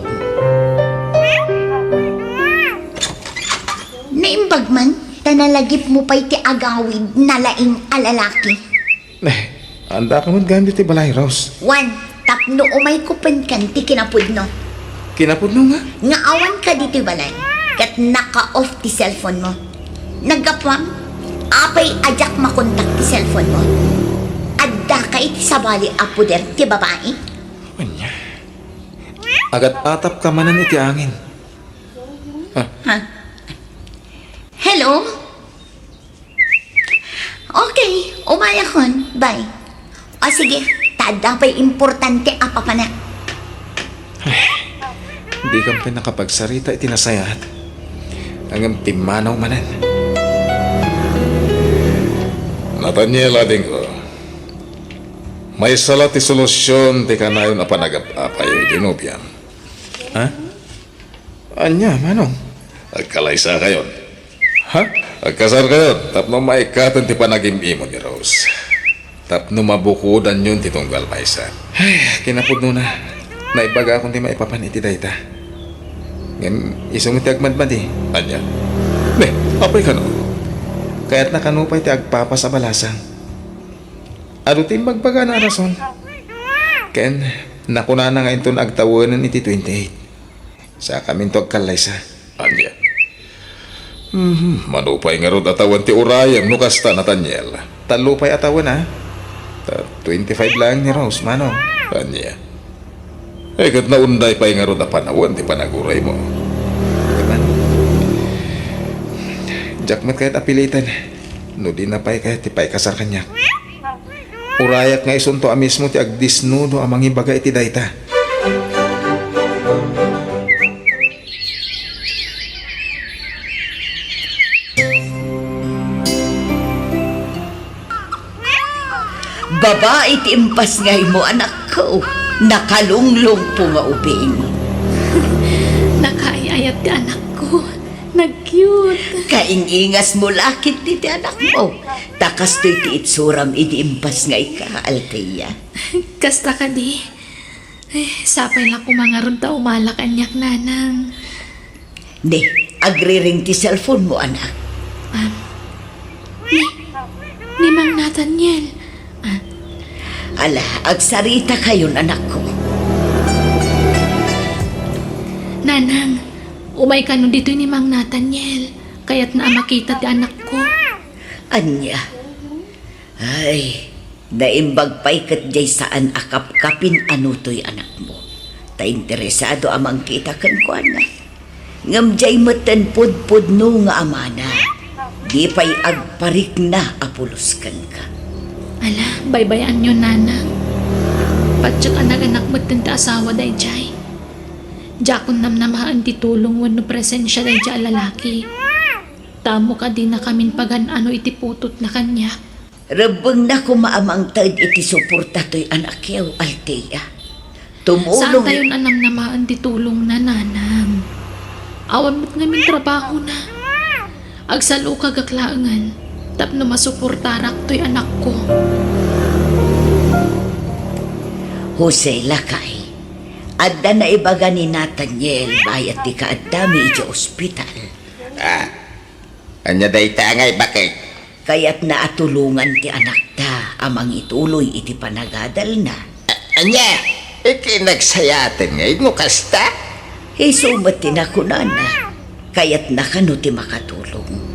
Speaker 5: Naimbag man, tanalagip mo pa iti agawid na laing alalaki.
Speaker 6: Anda ka man gamit ti balay, Rose.
Speaker 5: One, tapno umay kupen kan ti kinapudno.
Speaker 6: Kinapudno nga.
Speaker 5: Nga awan ka dito balay, kat naka-off ti cellphone mo. Nagapwang, apay ajak makontak ti cellphone mo. Adda ka iti sabali apuder ti babae.
Speaker 6: Anya. Agat atap ka manan iti angin.
Speaker 5: Ha? Hello? Okay, umayakon. Bye. O sige, tada pa'y importante apa pa na.
Speaker 6: Hindi kang pinakapagsarita itinasayat. Hanggang timanaw manan.
Speaker 4: Nathaniel ading ko. May salat ti solusyon ti kanayon apa nagapapay ginubian.
Speaker 6: Ha? Anya, manong?
Speaker 4: Agkalaysa kayon. Ha? Agkasar kayon. Tapno maikatan ti panagim-imo ni Rose. Tapno mabukudan yun ti tunggal maysa.
Speaker 6: Ay, kinapod na. Naibaga akong di maipapaniti dayta. Ngayon, isong ti agmadmad eh.
Speaker 4: Anya? Ne, apay ka no?
Speaker 6: Kaya't nakanupay ti agpapa sa balasang. Adutin magbaga na rason. Ken, nakuna na ngayon itong agtawanan iti 28. Sa kamin to agkalaysa.
Speaker 4: Anya? Manupay nga rod atawan ti urayang nukasta na Tanyel.
Speaker 6: Talupay atawan ha. 25 lang ni Rose, manong.
Speaker 4: Anya? Eh, kat naunday pa nga rod a panawan ti panaguray mo.
Speaker 6: Diba? Jakmat kahit apilitan. No di na pa'y kahit tipay kasar kanya. Urayak nga isunto a mismo ti agdisnudo amang ibaga iti dayta.
Speaker 3: Babae ti impas ngay mo, anak ko. Nakalunglong po nga ubing.
Speaker 1: Nakaayayat ti anak ko. Nag-cute.
Speaker 3: Kaingingas mo lakit ti anak mo. Takas to'y ti itsuram iti impas ngay ka, Althea.
Speaker 1: Kasta ka di. Sapay lang kumangaron ta umalakanyak nanang.
Speaker 3: Ne, agriring ti cellphone mo, anak.
Speaker 1: Ni Mang Nathaniel.
Speaker 3: Ala, agsarita kayon, anak ko.
Speaker 1: Nanang, umay ka nun dito ni Mang Nathaniel. Kaya't na makita ti anak ko.
Speaker 3: Anya. Ay, naimbag pa'y kat jay saan akap-kapin ano to'y anak mo. Ta interesado amang kita kan ko, anak. Ngam jay matan pud no nga amana. Di pa'y agparik na apulos kan ka.
Speaker 1: Ala, baybayan nyo, nanang. Patsyak anak-anak mo tinta asawa day jay. Jakon namnamahan ti tulong wano presensya day jay lalaki. Tamo ka din na kamin pagan ano iti putot na kanya.
Speaker 3: Rabang na kumaamang tad iti suporta to'y anak yaw, Althea.
Speaker 1: Saan
Speaker 3: Tumulong.
Speaker 1: tayo anamnamahan ti tulong na, nanang? Awan mo't ngamin trabaho na. Agsalo kagaklangan. Tapno masuportarak to'y anak ko.
Speaker 3: Jose Lakay. Adda na ibaga ni Nathaniel bayat ti kaadami iti ospital.
Speaker 8: Anya dayta ngay bakit?
Speaker 3: Kaya't naatulungan ti anak ta amang ituloy iti panagadal na.
Speaker 8: Anya, ikinagsayatan ngay no kasta?
Speaker 3: Isumat ti nakunana. Kaya't nakano ti makatulong.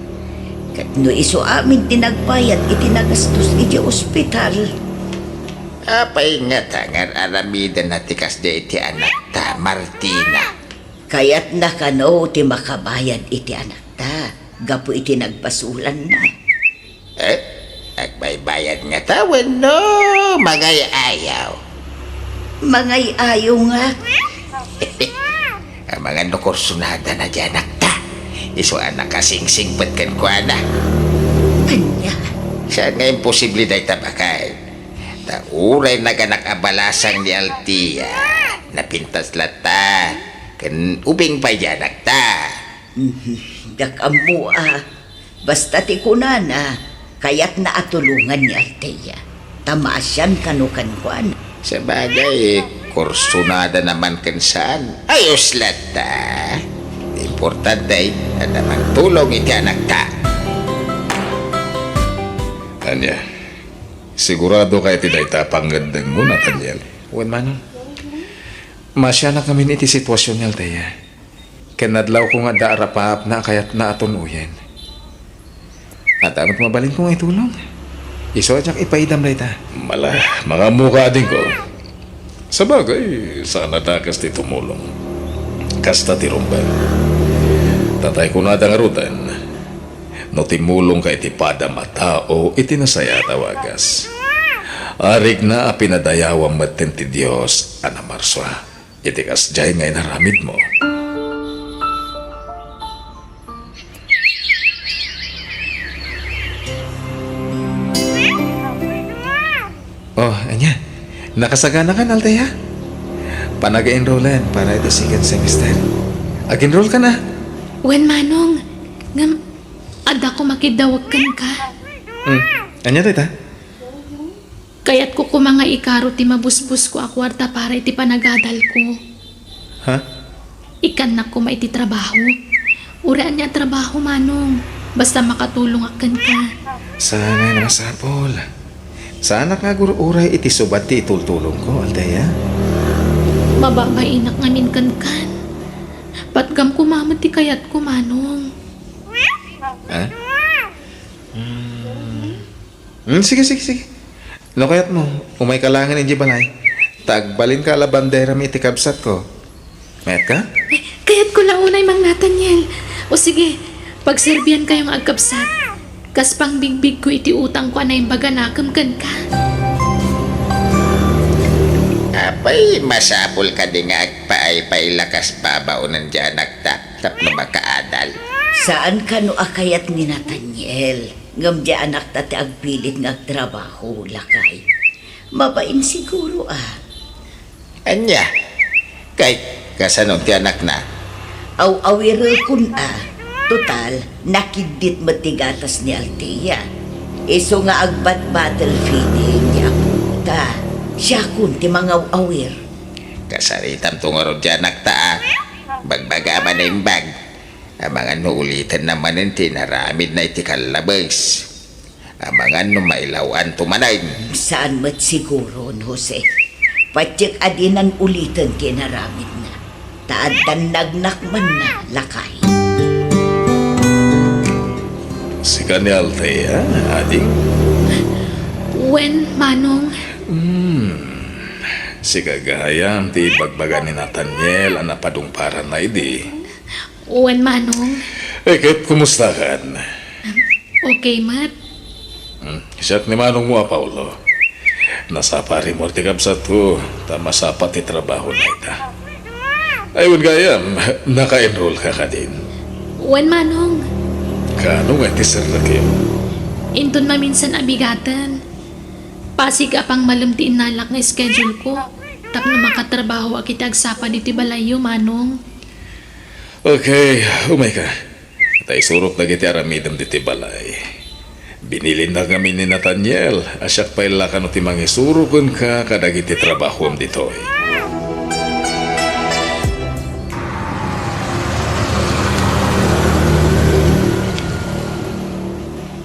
Speaker 3: Kat no iso amin tinagbayad iti nagastos iti ospital.
Speaker 8: Apay nga tangar aramida na tikas de iti anak ta, Martina.
Speaker 3: Kaya't nakano ti makabayad iti anak ta. Gapo iti nagbasulan na.
Speaker 8: Nagbaybayad nga tawan no, magay ayaw.
Speaker 3: Mangay ayo nga.
Speaker 8: Ang mga nukursunada na dyan anak ta. Iso anak kasing-sing patkan ko ana.
Speaker 3: Anya.
Speaker 8: Saan nga imposible dahi tabakay? Ta uray naganak abalasang ni Althea. Napintas lata. Kan ubing pa dyan anak ta.
Speaker 3: Dakamu basta ti kunana, kaya't naatulungan ni Althea. Tamasyan kanukan kuan.
Speaker 8: Sa bagay, kursunada naman kansaan. Ayos lata. Importante na namang tulong iti anak ta.
Speaker 4: Anya? Sigurado kay ti dayta panggandang mo, Nathaniel.
Speaker 6: Wan manong. Masya na kami iti sitwasyon ni Althea. Kanadlaw ko nga daarapap na kaya't naatunuyan. At amat mabalin ko nga itulong. Iso at ipaidam na ita.
Speaker 4: Mga mukha din ko. Sa bagay, sana takas ti tumulong. Kasta ti rumbay. Tatay ko na dangarutan. No timulong ka iti padam at tao, iti nasaya tawagas. Arig na pinadayawang matin ti Diyos, Ana Marswa. Iti kasjay ngay naramid mo.
Speaker 6: Oh, anya. Nakasagana ka, Althea? Panag-enrollan para ito second semester. Ag-enroll ka na.
Speaker 1: Wen manong, ngam, ada ko makidawagkan ka.
Speaker 6: Anya, tita?
Speaker 1: Kaya't ko mga ikaro ti mabusbus ko akwarta para iti panagadal ko.
Speaker 6: Ha?
Speaker 1: Ikan na ko maiti trabaho. Uraan niya trabaho, manong. Basta makatulong akan ka.
Speaker 6: Sana na masapol. Sana ka uray iti subat ti itultulong ko, Althea.
Speaker 1: Mababainak ngamin kan. Patgam kumamat ti kayat ko, manong.
Speaker 6: Ha? Sige. No kayat mo, umay kalangan inji balay. Tagbalin ka la bandera mi iti kabsat ko. Mayat ka?
Speaker 1: Kaya't ko launay, Mang Nathaniel. O sige, pagserbian kayong agkapsat. Kas pang bigbig ko iti utang ko anay baga nakam kan ka.
Speaker 8: Apay, masapol ka di nga agpaay-pay lakas babaunan dyan nagtap na makaadal.
Speaker 3: Saan ka no akayat ni Nathaniel? Ngam di anak tati agpilit ng agtrabaho, lakay. Mabain siguro
Speaker 8: Anya, kahit kasanong ti anak na,
Speaker 3: Aw-awiro kun Total, nakidit matigatas ni Althea. Iso nga agbat battlefield niya puta. Siya kun ti mga awir.
Speaker 8: kasaritam tungaro dyan nagtaa, bagbaga man na imbag. Ang mga nuulitan naman ng tinaramid na iti kalabas. Ang mga numailawan tumanayin.
Speaker 3: Saan mat siguro, Jose? Patsik adinan ulitan kinaramid na. Taadan nagnak man na lakay.
Speaker 4: Si ka ni Althea, ading?
Speaker 1: Wen, manong,
Speaker 4: Si kagayam ti bagbaga ni Nathaniel ang napadungparan na idi.
Speaker 1: wen manong.
Speaker 4: Kit, kumusta kan?
Speaker 1: Okay, Mat.
Speaker 4: Siyak ni manong mo, Paulo. Nasapari mo ti kabsat ko, tamasapa ti trabaho na ita. Ayun gayam, naka-enroll ka din.
Speaker 1: Wen, manong.
Speaker 4: Kano nga ti sir na kayo?
Speaker 1: Inton maminsan abigatan. Pasig apang malamtiin nalak nga schedule ko. Tapno makatrabaho akita agsapa diti balayo, manong.
Speaker 4: Okay, umay ka. Tay surok na giti aramidam diti balay. Binilin na kami ni Nathaniel. Asyak pa ila ka no ti mangisurukon ka kadagiti trabaho am ditoy.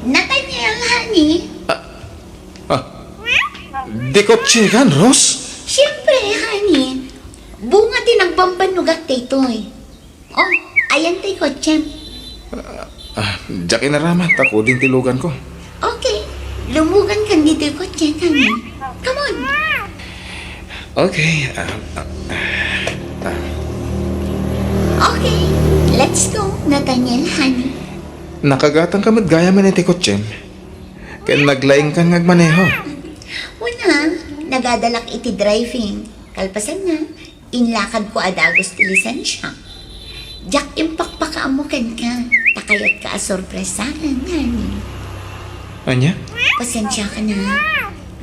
Speaker 5: Nathaniel, honey.
Speaker 6: Di ko chikan, Rose?
Speaker 5: Siyempre, honey. Bunga din ang bambanugak taytoy. Oh, ayan tayo ko, Chem.
Speaker 6: Diyak inaramat, ako din tilugan ko.
Speaker 5: Okay, lumugan ka dito ko, Chem, honey. Come on.
Speaker 6: Okay,
Speaker 5: Okay, let's go, Nathaniel, honey.
Speaker 6: nakagatang ka gaya man iti kotsem. Kaya naglaing ka ngagmaneho.
Speaker 5: Una, nagadalak iti driving. Kalpasan na, inlakad ko adagos ti lisensya. Jack impakpakaamukan ka. Takayat ka asorpresahan, honey.
Speaker 6: Anya?
Speaker 5: Pasensya ka na.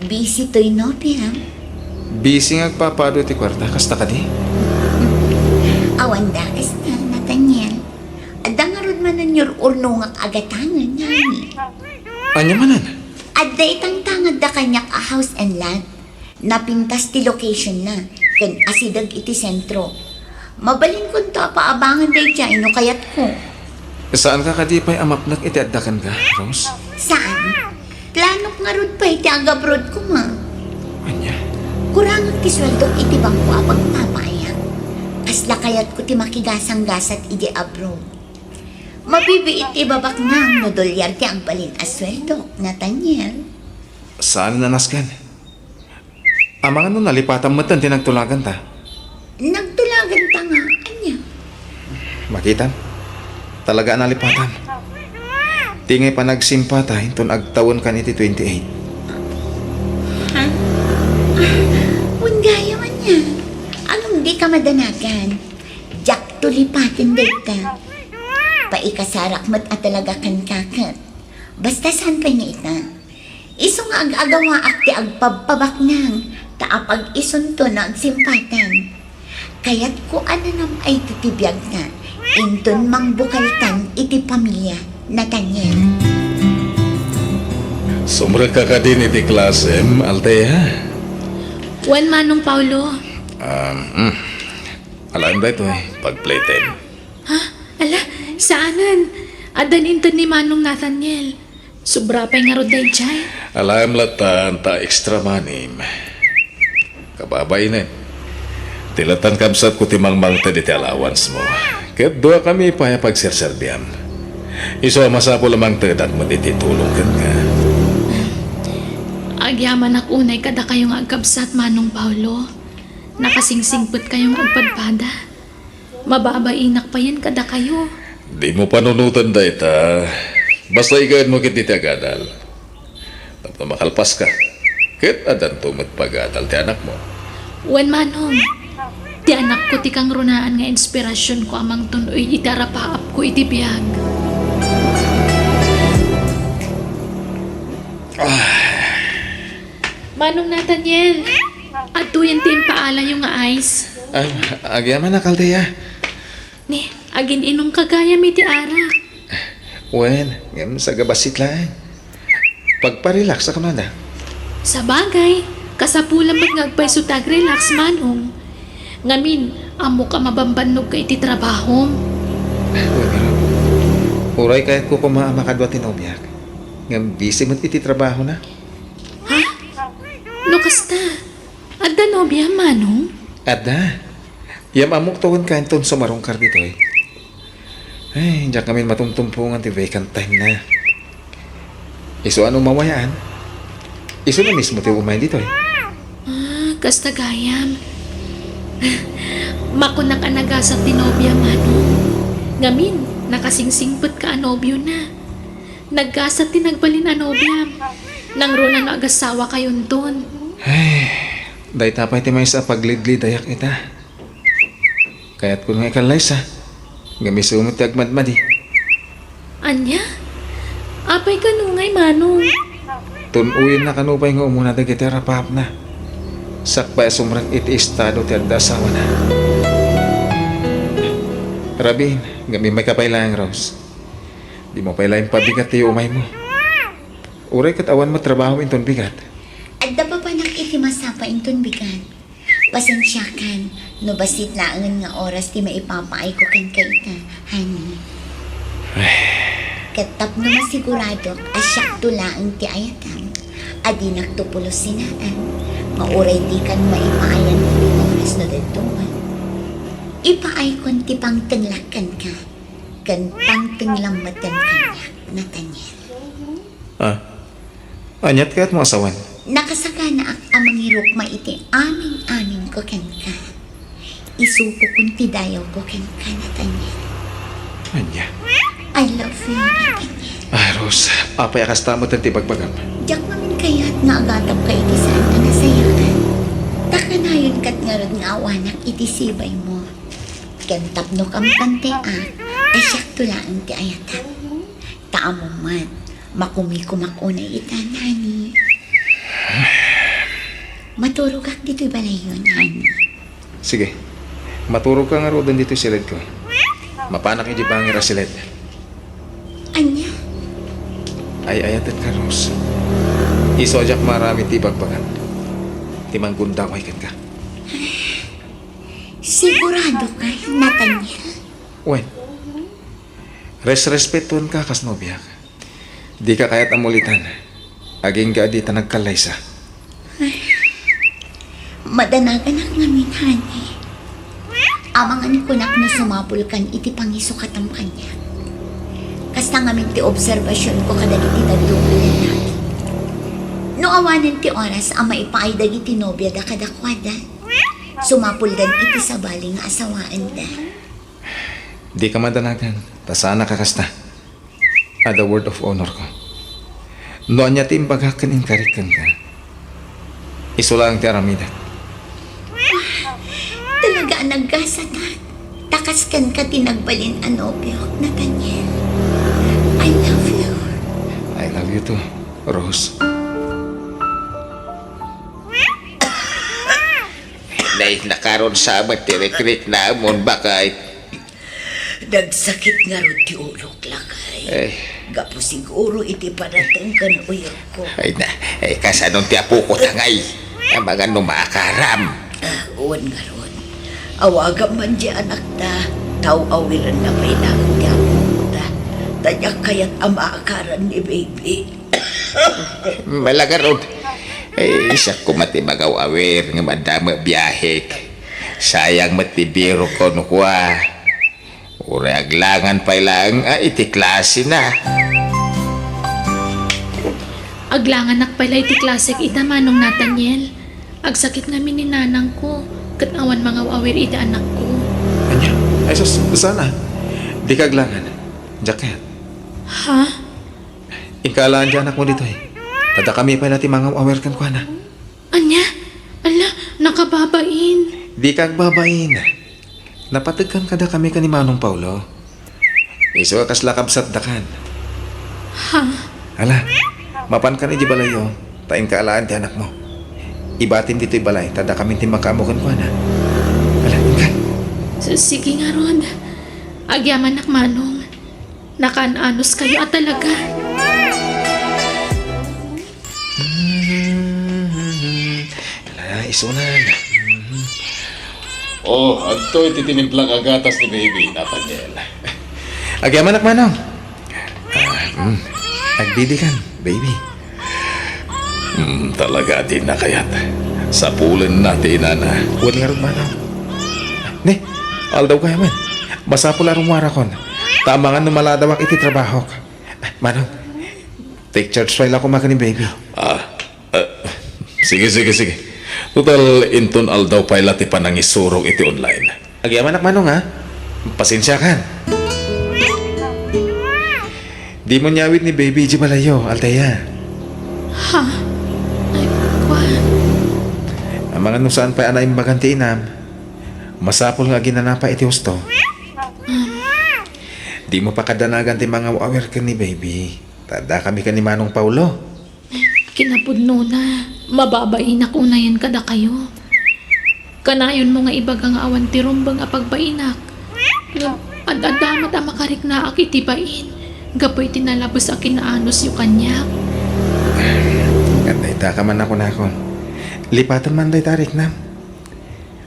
Speaker 5: Busy to'y nobya.
Speaker 6: Busy ngagpapado iti kwarta, kasta ka di?
Speaker 5: Awan dakas na, Nathaniel. Adangarod man ang your urnongak agatangan, honey.
Speaker 6: Anya manan?
Speaker 5: Adda itang tangad da kanyak a house and land. Napintas ti location na. Ken asidag iti sentro. Mabalin ko ta paabangan day dyan, ino kayat ko.
Speaker 6: Saan ka kadipay amapnak iti addakan ka, Rose?
Speaker 5: Saan? Planok nga rod pa iti agabroad ko ma.
Speaker 6: Anya?
Speaker 5: Kurang ti sweldo iti bangko apag papaya. Kasla kayat ko ti makigasang-gasat iti abroad. Mabibiit ti babak nga no dolyar ti ang balin asweldo, Nathaniel.
Speaker 6: Saan nanaskan? Amang ano nalipatan mo tan tinagtulagan ta?
Speaker 5: Nagtulagan ta nga, anya.
Speaker 6: Makita? Talaga nalipatan. Tingay pa nagsimpata, hinton agtawon kan iti 28.
Speaker 5: Ha? Punggaya man niya. Anong di ka madanagan? Jack tulipatin data. Paikasarak mat at talaga kan kakat. Basta saan pa niya ita. Iso nga ag-agawa akti agpabpabak nang. Taapag isunto na agsimpatan. Kaya't ko ano nam ay titibiyag na. Inton mang bukaltan iti pamilya, Nathaniel.
Speaker 4: Sumra ka ka din iti klasem, Altea.
Speaker 1: Wan Manong Paulo.
Speaker 4: Alam ba ito pag-playtime.
Speaker 1: Ha? Ala, saanan? Adan inton ni Manong Nathaniel. Sobra pa'y nga roday chay.
Speaker 4: Alam latan ta extra manim. Kababay na. Tilatan kamsat ko timangmang ta diti allowance mo. Ket doa kami pa pagserserbihan. Iso masapo lamang tedat mo diti tulong ken ka.
Speaker 1: Agyaman unay kada kayong agkabsat Manong Paulo. Nakasingsingpot kayong agpadpada. Mababainak pa yan kada kayo.
Speaker 4: Di mo panunutan da ita. Basta ikaw mo kit diti agadal. Tapos makalpas ka. Ket adan tumot pagadal ti anak mo.
Speaker 1: Wan Manong. Ti anak ko ti kang runaan nga inspirasyon ko amang tunoy itarapaap ko iti biyag. Manong Nathaniel, ato yan ti paala yung nga ice.
Speaker 6: Ay, agyaman na, Kaldeya.
Speaker 1: Ni, agin inong kagaya mi ti arak.
Speaker 6: Wen, ngam sa gabasit lang. Pagparelax sa kamada.
Speaker 1: Sa bagay, kasapulan ba't ngagpay sutag relax Manong. Ngamin, amo ka mabambanog ka iti trabahom.
Speaker 6: Uray kahit ko kumamakadwa tinobyak. Ngam busy mo iti trabaho na.
Speaker 1: Ha? Lukas ta. Adda nobya Manong?
Speaker 6: Ada. Yam amok tuwan ka enton sumarong kar dito eh. Ay, diyan kami matumtumpungan ti vacant time na. Iso ano mawayaan? Iso na mismo ti umay dito eh.
Speaker 1: Ah, kasta gayam. Makunak anagasat ti nobya Manong. Ngamin, nakasingsingpot ka anobyo na. Naggasat ti nagbalin anobya. Nang runa na agasawa kayon ton.
Speaker 6: Day tapay ti may sa paglidli dayak ita. Kaya't kung nga ikalay sa, gamis umot ti agmadmadi.
Speaker 1: Anya? Apay kanungay Manong.
Speaker 6: Tunuyin na kanupay nga umuna dagiti rapap na. Sakbay sumrang iti estado ti agdasawa na. Rabin, gami may kapailang Rose. Di mo pailaing pabigat ti umay mo. Uray kat awan mo trabaho inton bigat.
Speaker 5: Adda pa panak iti masapa inton bigan. Pasensyakan, no basit laangan nga oras ti maipapaay ko kan kaita, honey. Katap no masigurado, asyak tulaang ti ayatan. Adi nagtupulos sinaan. Mauray di kan maipaayan ti oras no detuman. Ipaay kon ti pangtenglakan ka. Kan pangtenglamatan kanyak, Nathaniel.
Speaker 6: Anyat ka't mo asawan.
Speaker 5: Nakasagana ak amang hirok maiti aming ko ken ka. Isuko kun ti dayaw ko ken ka, Nathaniel.
Speaker 6: Anya.
Speaker 5: I love you, Nathaniel.
Speaker 6: Rose, apay akas tamo ti bagbagam.
Speaker 5: Diyak mamin kaya't naagatap ka iti saan na nasayakan. Takanayon kat nga rod nga awanak iti sibay mo. Ken tapno kam tante asyak tulaan ti ayatan. Taamo man, makumikumakunay itan, honey. Maturog ak dito'y balay yun, honey.
Speaker 6: Sige, maturog ka nga rodan dito silid ko. Mapanak iti bangir a silid.
Speaker 5: Anya?
Speaker 6: Ay ayatan ka, Rose. Isojak marami ti bagbagan. Timang gunda ko ikan ka.
Speaker 5: Sigurado ka, Nathaniel?
Speaker 6: Wen, respetuan ka kas nobyak. Di ka kaya't amulitan. Aging ka di ta nagkalaysa.
Speaker 5: Madanagan ak ngamin, honey. Amangan ko nak na sumapul kan iti pangisukatam kanya. Kasta ngamin ti obserbasyon ko kadagiti nagdugulan natin. No awanan ti oras ama ipaay dagiti nobya da kadakwada. Sumapul dan iti sabaling nga asawaan da.
Speaker 6: Di ka madanagan. Tasana ka kasta. At the word of honor ko. Noon niya timbaga kanin karikan ka. Isulang ti aramida.
Speaker 5: Talaga nagkasatan. Takaskan ka tinagbalin anobyo, Nathaniel. I love you.
Speaker 6: I love you too, Rose.
Speaker 8: nakaroon sa matirik-rik na amon bakay.
Speaker 3: Nagsakit nga ro ti ulok lakay.
Speaker 8: Ay,
Speaker 3: Gapo siguro iti padatang kan uyag ko.
Speaker 8: kasanong ti apo ko tangay. Ang mga numakaram.
Speaker 3: Uwan nga ron. Awagan man di anak ta. Tau-awiran na may nakagapon ta. Tanya kaya't amaakaran ni baby.
Speaker 8: Malagarod. Isa ko matibagaw awir nga madama biyahik. Sayang matibiro ko nukwa. Uraglangan pa lang iti klase na.
Speaker 1: Aglangan nakpala iti klasik ita manong Nathaniel. Agsakit namin ni nanang ko. Katawa mga awir iti anak ko.
Speaker 6: Anya? Ay, sana. Di kaglangan. Jacket.
Speaker 1: Ha?
Speaker 6: Ikalaan di anak mo dito eh. Tada kami pa natin mga aware kan ko na.
Speaker 1: Anya? Ala, nakababain.
Speaker 6: Di kag babain. Napatagkan kada kami ka ni Manong Paulo. Iso kas lakabsat dakan.
Speaker 1: Ha?
Speaker 6: Ala, mapan ka ni di balayo. Tain kaalaan ti anak mo. Ibatin dito balay. Tada kami ti makamukan ko na. Ala, inkan.
Speaker 1: Sige nga ron. Agyaman nak manong. Nakaan-anos kayo at talaga.
Speaker 6: Ala, isunan.
Speaker 7: Oh, adto ititinimplang agatas ni baby, Nathaniel.
Speaker 6: Agyaman ak manong. Agdidi kan, baby.
Speaker 7: Talaga din na kayat. Sa pulen natin, Nana.
Speaker 6: Huwag nga rin manong. Ne, aldaw kaya man. Basa pula rumwara kon. Tamangan numaladawak iti trabaho. Manong, take charge file ako maka ni baby.
Speaker 7: Sige. Total, inton aldaw pa ilati pa nang isurong iti online.
Speaker 6: Agyaman ak manong ha. Pasensya kan. Di mo nyawit ni baby di malayo, Althea.
Speaker 1: Ha? Ay, kwan.
Speaker 6: Ang mga nung saan pa anay maganti inam. Masapol nga ginanapa iti husto. Di mo pa kadanagan ti mga aware ka ni baby. Tada kami ka ni Manong Paulo.
Speaker 1: Kinapudno na. Mababain ako na yan kada kayo. Kanayon mo nga ibagang awan ti rumbang apagpainak. Ad-adamat ang makarik na akitibain. Gapoy tinalabas akin na anos yung kanyak.
Speaker 6: Ganday ta ka man ako na ako. Lipatan man day tarik na.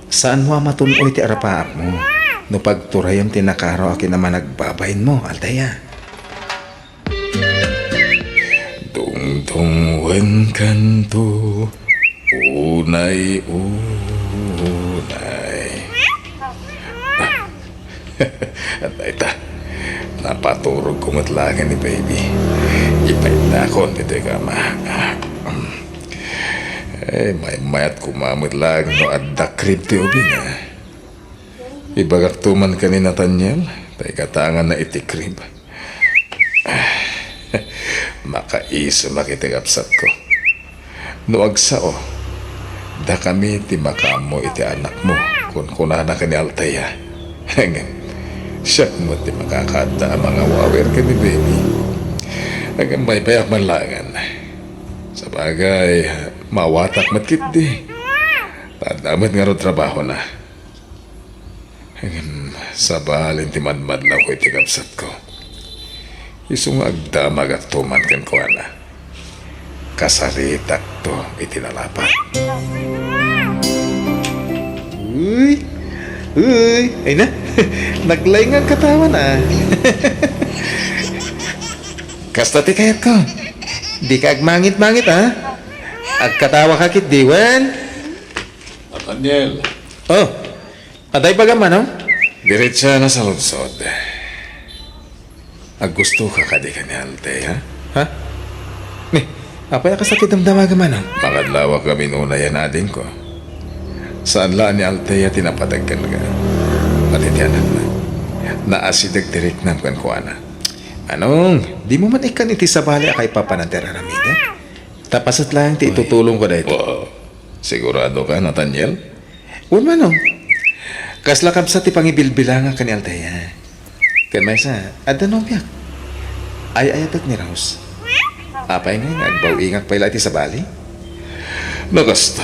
Speaker 6: Saan mo matunoy ti arapaap mo? No pagturayam tinakaro akin naman nagbabayin mo, Althea.
Speaker 7: Dungdung wen kanto, unay. At ita, napaturog kumatlangan ni baby. Ipait na ako, dito ka ma. May mayat kumamit lang no adda krib ti ubi nga. Ibagak tuman ka ni Nathaniel, tay katangan na iti krib. Makaiso makitigapsat ko. Nuagsao, da kami ti makamo iti anak mo kung kunana ka ni Althea. Hanggang siya mo ti makakata ang mga wawer ka ni baby. Hanggang may payak manlangan. Sa bagay, mawatak matkit di. Tadamit nga ro trabaho na. Hanggang sa balin ti madmad na ko iti kapsat ko. Isong agdamag at tuman kan ko na. Kasaritak to itinalapat.
Speaker 6: Uy! Ay na, naglay nga katawan ah. Kasta ti kayat ko. Di ka agmangit-mangit ah. Agkatawa ka kit diwan.
Speaker 7: Nathaniel,
Speaker 6: Oh, aday pagaman oh.
Speaker 7: diretsa na sa lunsod. Gusto ka kadi ka ni Althea?
Speaker 6: Ha? Ni, apay ka sa damdamagaman oh.
Speaker 7: Makadlawa kami nuna yan natin ko. Saan laan ni Althea tinapatagkan ka? Patitianan na. Naasidag direct nam kan ko ana.
Speaker 6: Anong, di mo man ikan iti sa bali akay papanantera ramida? Tapasat lang ti itutulong ko dahito.
Speaker 7: Wow. Sigurado ka, Nathaniel?
Speaker 6: Uwan man oh. Kaslakab sa ti pangibilbilanga ka ni Althea. Kan may sa, adanong piyak. Ay ayatat ni Rose. Apay nga, agbaw ingak pa ila ti sa bali?
Speaker 7: Nakasta.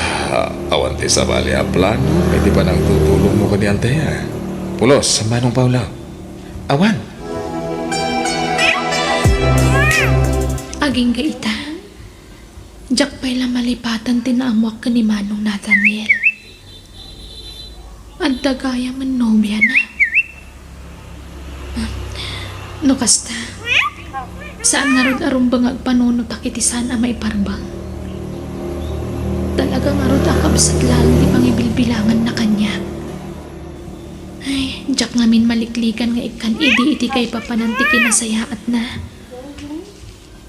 Speaker 7: Awan ti sa bali a plano, may di pa nang tutulong mo ka ni Althea. Pulos, sa Manong Paulaw. Awan.
Speaker 1: Aging gaita. Jak pa'y malipatan tinaamuak ka ni Manong Nathaniel. At dagaya man nobya na. No kasta. Saan nga rod arumbang agpanunot akitisan ang may parbang. Talagang arod akabsat lalo di pangibilbilangan na kanya. Ay, jak ngamin maliklikan nga ikan iti kay papananti kinasayaat na.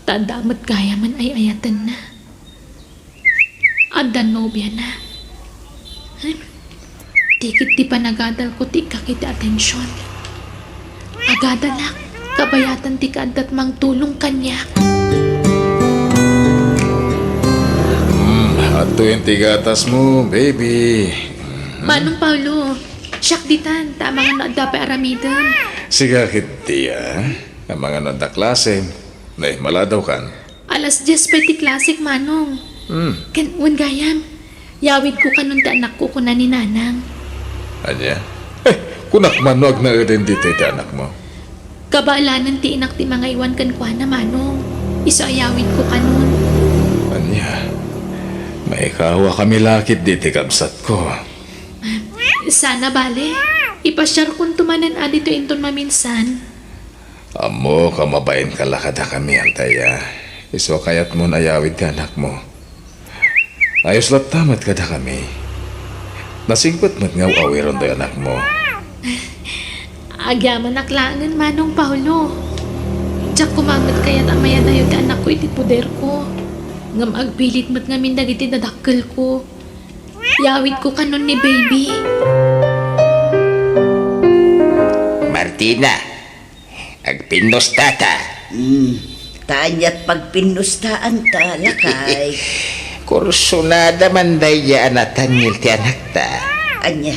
Speaker 1: Tadamat kaya man ay ayatan na. Adda nobya na. Ay, tikit di pa nagadal ko ti kakiti atensyon. Agadalak, kabayatan ti kadat mang tulong kanya.
Speaker 7: Ato yung tigatas mo, baby.
Speaker 1: Manong Paulo, siyak ditan, tama nga na dapat aramidan.
Speaker 7: Siga kiti, ang mga nanda klase. Nay, maladaw kan.
Speaker 1: Alas 10 pa ti klasik, Manong. Kan, gayam. Yawid ko kanun ta anak ko kunan ni Nanang.
Speaker 7: Anya? Kunak manuag na rin dito iti anak mo.
Speaker 1: Kabalanan ti inak ti mga iwan kan kwa na, Manong. Iso ayawid ko kanun.
Speaker 7: Anya? May kawa kami lakit diti kabsat ko.
Speaker 1: Sana bale. Ipasyar kung tumanan adito inton maminsan.
Speaker 7: Amo, kamabain kalakada kami, Althea. Iso kayat mo ayawid ti anak mo. Ayos lat tamat kada kami. Nasingpot mo't nga awiron do anak mo.
Speaker 1: Agyaman aklangan, Manong Paulo. Diyak kumamat kaya tamaya dayo ti anak ko iti puder ko. Ngam agpilit mat ngamin dagiti dadakkel ko. Yawid ko kanon ni baby.
Speaker 8: Martina, agpinos tata.
Speaker 3: Tanya't pagpinustaan ta, lakay.
Speaker 8: Kursunada man daya Nathaniel ti anak ta.
Speaker 3: Anya,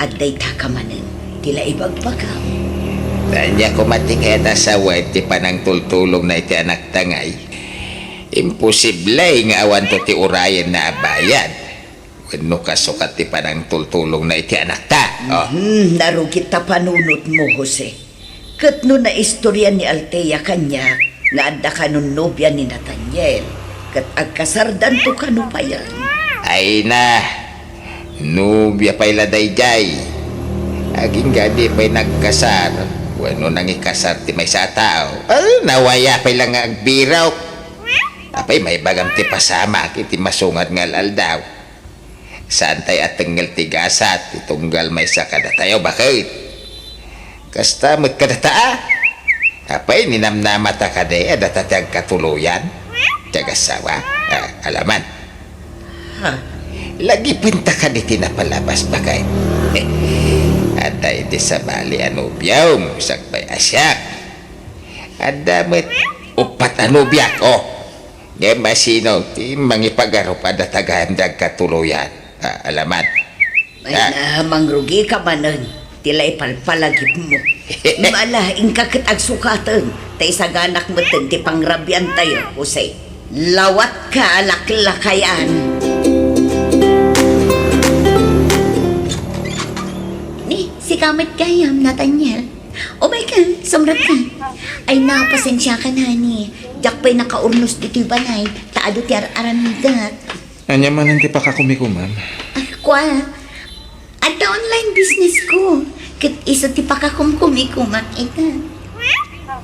Speaker 3: aday ta ka manin, tila ibagbagaw.
Speaker 8: Tanya ko matiketa sa web ti panang tultulong na iti anak tangay. Imposible nga awan to ti urayan na abayan. Wenno kasukat ti panang tultulong na iti anak ta. Oh.
Speaker 3: Narugit ta panunot mo, Jose. Kat no na istorya ni Althea kanya, nga adda ka nun nobya ni Nathaniel. Kat agkasardan to kano pa yan.
Speaker 8: Ay na, nubya pa'y laday-day. Aging gadi pa'y nagkasar. Wenno nang ikasar ti may sa tao. Nawaya pa'y lang agbiraw. Apay may bagam ti pasama iti masungat ngal aldaw. Santay at tenggal ti gasat itunggal may sa kadatayo. Bakit? Kasta mo't kadata. Apay ninamnamata ka de adatatag katuluyan. Tiagasawa. Alaman.
Speaker 3: Ha?
Speaker 8: Lagi pinta ka di tinapalabas bakay. Aday di sa bali anubyaw. Sakbay asyak. Adamit upat anubyak. Oh. Ngayon masino, ti mangipagarup ada tagahandag katuluyan. Alamat.
Speaker 3: Ay na, mangrugi ka manan, tila ipalpalagip mo. Mala, ingkakit agsukatan, tay sa ganak mo ti pangrabyan tayo, Jose. Lawat ka, laklakayan.
Speaker 5: Ni, si Kamat Gayam, Nathaniel. O my God, sumrat ka. Ay napasensya ka na ni. Diyak pa'y nakaurnos dito'y balay. Taado ti aramigat.
Speaker 6: Anya man hindi pa kakumikuman.
Speaker 5: Kwa, at the online business ko. Kit isa ti pakakumkumikumak ita.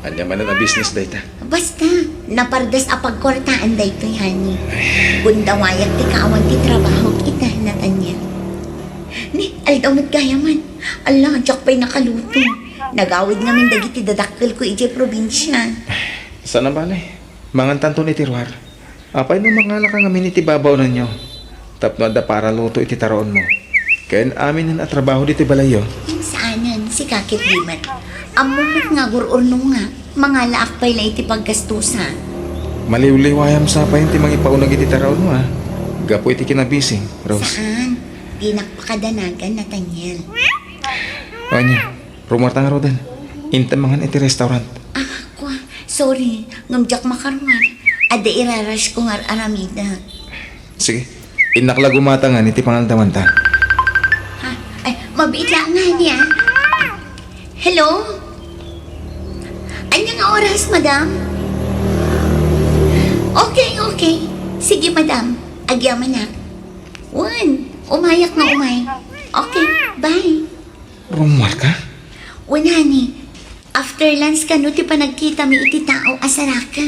Speaker 6: Anya man na business data.
Speaker 5: Basta, napardas apagkwartaan dayto'y hani. Bundawayak ti kaawan ti trabaho kita, Nathaniel. Ni, aldaw naggayaman. Allah, diyak pa'y nakaluto. Nagawid ngamin dagiti dadakkel ko iti probinsya.
Speaker 6: Sana bale? Mangan tanto ni Tirwar. Apay no mangala ka ngamin iti babaw na nyo. Tapno da para luto iti taroon mo. Kayan amin na trabaho dito balayo.
Speaker 5: Yung saanan, si Kakit Limat. Amumot nga gururno nga. Mga laak pa'y la iti paggastusa.
Speaker 6: Maliw-liwayam sa pa ti mangipaunag iti taroon mo Gapo iti kinabising, Rose.
Speaker 5: Saan? Di nakpakadanagan, Nathaniel.
Speaker 6: O niya, rumartang rodan. Inta mangan iti restaurant.
Speaker 5: Kwa, sorry. Ngamjak makaruan. Ada iraras ko nga aramida.
Speaker 6: Sige, Inakla gumata nga, iti pangaldaman ta.
Speaker 5: Ha? Ay, mabiit lang nga niya. Hello? Anya nga oras, madam? Okay. Sige, madam. Agyaman na. Umayak na umay. Okay, bye.
Speaker 6: Rumar ka?
Speaker 5: Honey. After lunch ka no, ti pa nagkita mi iti tao asaraka.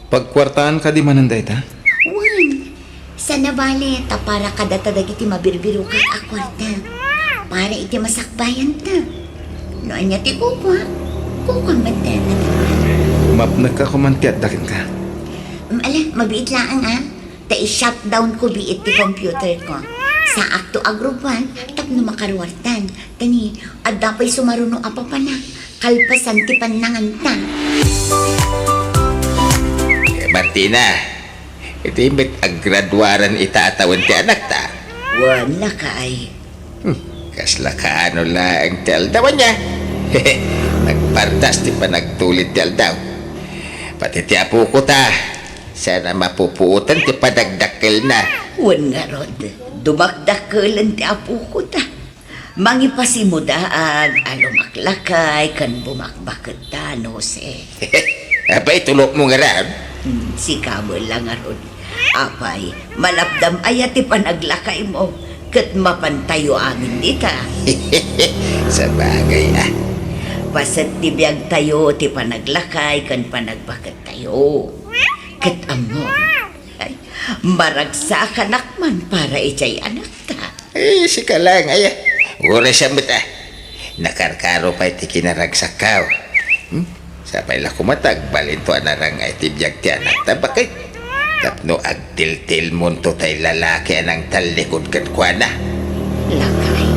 Speaker 6: Pagkwartaan ka di mananday ta?
Speaker 5: Sa nabali, ta para kadatadag iti mabirbiro ka akwarta. Para iti masakbayan ta. No, anya ti kukwa. Kukwa mata na
Speaker 6: Map nagkakumanti at dakin ka.
Speaker 5: mabiit lang Ta i-shutdown ko biit ti computer ko. Sa akto agrupan, tapno makaruwartan. Tani, adda pa'y sumaruno apa pa na. Kalpasan ti pananganta.
Speaker 8: Martina, iti imbit aggraduaran itatawan ti anak ta.
Speaker 3: Wala ka ay.
Speaker 8: Kasla ka ano lang ti aldawan niya. Nagpardas ti pa nagtulit ti aldaw. Pati ti apo ko ta. Sana mapupuutan ti padagdakkel na.
Speaker 3: Wan nga rod. Dumakdakalan ti apo ko ta. Mangipasimudaag, alumaklakay, kan bumakbakat ta, no se.
Speaker 8: Abay, tulok mo nga ran.
Speaker 3: Si Kamol lang nga rod. Apay, malapdam ayat ti panaglakay mo. Kat mapantayo angin dita.
Speaker 8: Sa bagay
Speaker 3: Pasat ti biyag tayo ti panaglakay kan panagbakat tayo. Kat amon. Ay, maragsa ka nakman para ichay anak ta.
Speaker 8: Sika lang, Ura siya mo ta. Nakarkaro pa iti kinaragsak ka. Sapay la kumatag, balinto anarang ay tibiyag ti anak ta. Bakit? Tapno agtil-til mo to tay lalaki anang talikod kat kwa na.
Speaker 3: Lakay.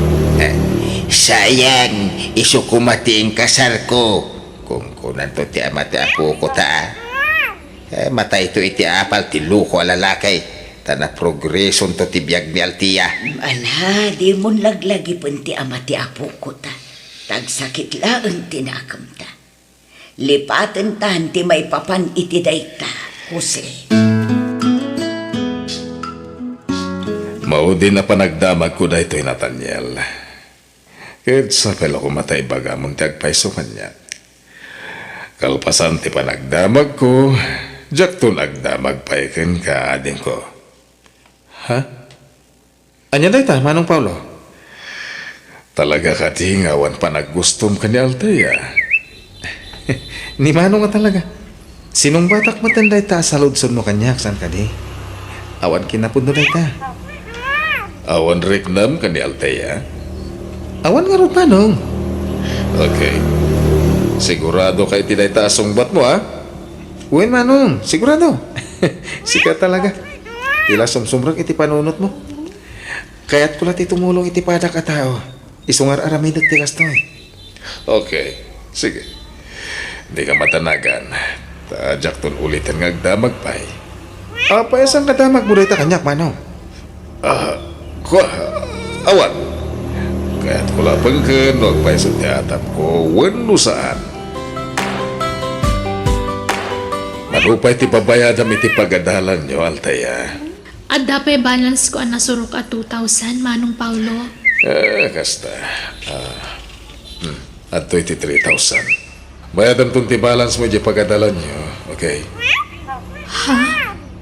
Speaker 8: Sayang, isu kumating kasar ko. Kung kunan to ti ama ti apo ko ta. Matay to iti apal ti luko alalakay. Tana progreson to ti biyag ni Altia.
Speaker 3: Ala, di mo laglagi pun ti ama ti apo ko ta. Tagsakit laang tinakam ta. Lipatan tahan ti may papan iti dayta, Jose.
Speaker 7: Maudi na panagdamag ko dahito Nathaniel. Kahit sa pala ko matay baga mong tagpaiso kanya. Kalpasan ti panagdamag ko, jak to nagdamag paikin ka ading ko.
Speaker 6: Ha? Anya day ta, Manong Paulo?
Speaker 7: Talaga ka tingawan pa naggustom ka ni Althea.
Speaker 6: Ni Manong nga talaga. Sinong batak matanday ta sa lodson mo kanyak, san ka di? Awan kinapundo day ta.
Speaker 7: Awan riknam ka ni Althea.
Speaker 6: Awan nga ron, Manong.
Speaker 7: Okay. Sigurado kay tinay taasong bat mo, ha?
Speaker 6: Uwin, Manong. Sigurado. Sika talaga. Tila sumsumrang iti panunot mo. Kaya't kulat itumulong iti padak at tao. Isungar aramidag ti kastoy.
Speaker 7: Okay. Sige. Di ka matanagan. Tadyak ton ulitin ngagdamag pa'y.
Speaker 6: Apa isang kadamag mo ta kanyak, Manong?
Speaker 7: Awan. Kaya't kulapang ka, huwag pa'y sa tiyatap ko, wano saan. Manupay ti pabayadam iti pagadalan nyo, Althea.
Speaker 1: At dapat balance ko ang nasurok at 2,000, Manong Paulo.
Speaker 7: Kasta. At 23,000. Bayadan tong ti balance mo di pagadalan nyo, okay?
Speaker 1: Ha?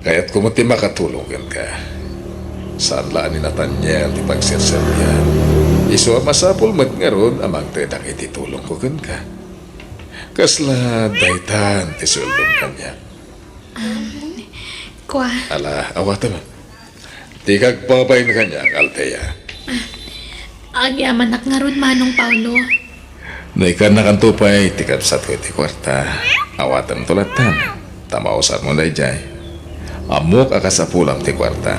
Speaker 7: Kaya't kumuti makatulungan ka. Saan laan ni Nathaniel ti pagsirsiryan. Iso masapul matngaron amang tedang ititulong ko ka. Kasla daytan ti suldong kanya.
Speaker 1: Kwa,
Speaker 7: Ala, awata mo. Ti kagpapay na kanya, Althea.
Speaker 1: agyaman nga ron, Manong Paulo.
Speaker 7: Naikan na kantupay, ti kapsat ko ti kwarta. Awatan tulatan. Tamausar mo na ijay. Amok akasapulang ti kwarta.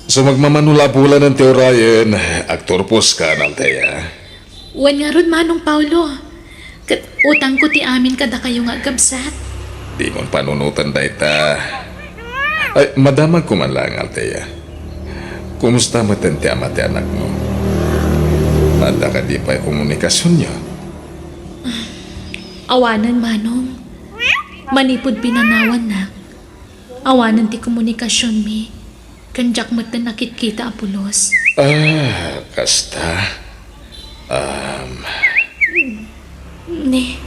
Speaker 7: So magmamanula-bula ng teorayan, aktor pos ka, Althea.
Speaker 1: Uwan nga ron, Manong Paulo. Kat utang ko ti amin kada kayo nga gabsat.
Speaker 7: Di mon panunutan dayta. Ay, madamag ko man lang, Althea. Kumusta mo ti ama ti anak mo? Ada ka di pa komunikasyon niyo.
Speaker 1: Awanan, Manong. Manipod pinanawan na. Awanan ti komunikasyon mi. Kanjak mo't na nakit-kita apulos.
Speaker 7: Kasta.
Speaker 1: Ni,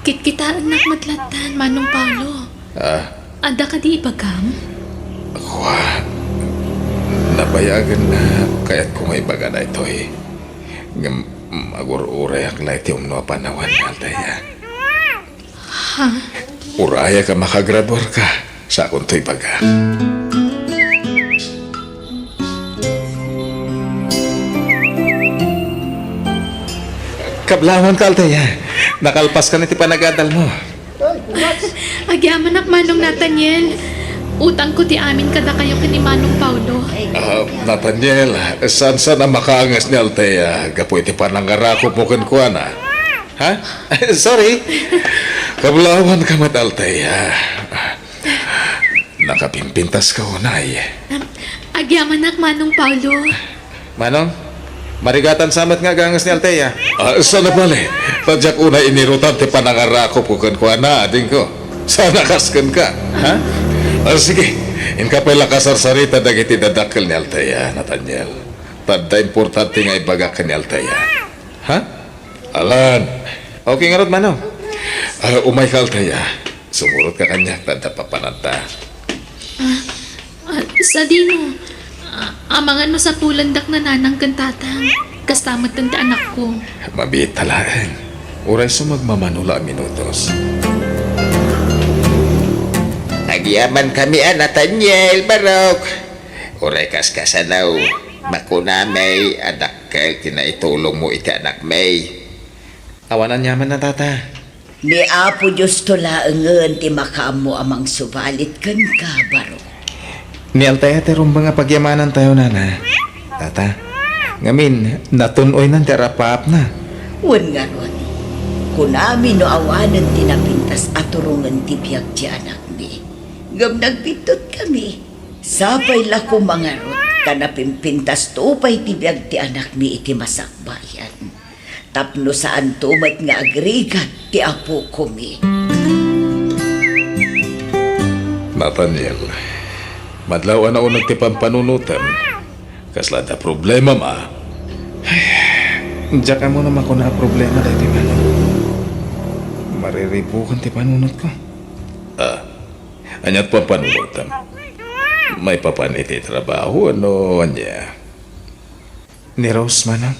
Speaker 1: kitkitaan nak matlatan, Manong Paulo. Ada ka di ibagam?
Speaker 7: Nabayagan na kaya't kung may baga na ito eh. Magur-uray ang lahat yung mga panawan na Altaya.
Speaker 1: Ha?
Speaker 7: Uraya ka makagraduar ka sa akong to'y baga.
Speaker 6: Kablawan ka, Altaya. Nakalpas ka na ti panagadal mo.
Speaker 1: Agyaman ak Manong Nathaniel. Utang ko ti amin kada kayo kini Manong Paulo.
Speaker 7: Nathaniel, saan na makaangas ni Altaya? Gapoy ti panangarako mo kuana.
Speaker 6: Ha? Sorry.
Speaker 7: Kablawan ka mat Altaya. Nakapimpintas ka unay.
Speaker 1: Agyaman ak Manong Paulo.
Speaker 6: Manong, marigatan samat nga gangas ni Altaya.
Speaker 7: Sana pala tadyak unay inirutan ti panangarako mo kuana, ading ko. Sana kaskan ka.
Speaker 6: Ha?
Speaker 7: Sige, inka pala kasarsarita dagiti dadakkel ni Altaya, Nathaniel. Tadda importante nga ibaga ka ni Altaya.
Speaker 6: Ha?
Speaker 7: Alan,
Speaker 6: Okay nga rod, Manong.
Speaker 7: umay ka Altaya. Sumurot ka kanya, tadda papananta.
Speaker 1: Sa dino, amangan mo sa pulandak na nanang kantatang. Kastamot ng anak ko.
Speaker 7: Mabit talaan. Uray sumagmamanula minutos.
Speaker 8: Nagyaman kami Nathaniel Barok. Uray kaskasanaw. Makuna may anak kay tinaitulong mo iti anak may.
Speaker 6: Awanan yaman na tata.
Speaker 3: Ni Apo Diyos tulaangan ti makaamo amang subalit kan ka, Baro.
Speaker 6: Ni Altaya terong mga pagyamanan tayo, Nana. Tata, ngamin, natunoy ng terapap na.
Speaker 3: Wan nga ron. Kunami no awanan tinapintas at turungan ti biyag ti anak mi. Gam nagpitot kami. Sapay la ko mga rot. Kanapimpintas tupay ti biyag ti anak mi iti masakbayan. Tapno saan tumat nga agrigat ti apo ko mi.
Speaker 7: Nathaniel, madlaw na unang ti pampanunutan. Kaslada problema ma.
Speaker 6: Diyak ka mo naman ko na problema dahil ti Manong. Mariribukan ti panunot ko.
Speaker 7: Anyat pampanunutan. May papaniti trabaho, ano, anya?
Speaker 6: Ni Rose, Manong.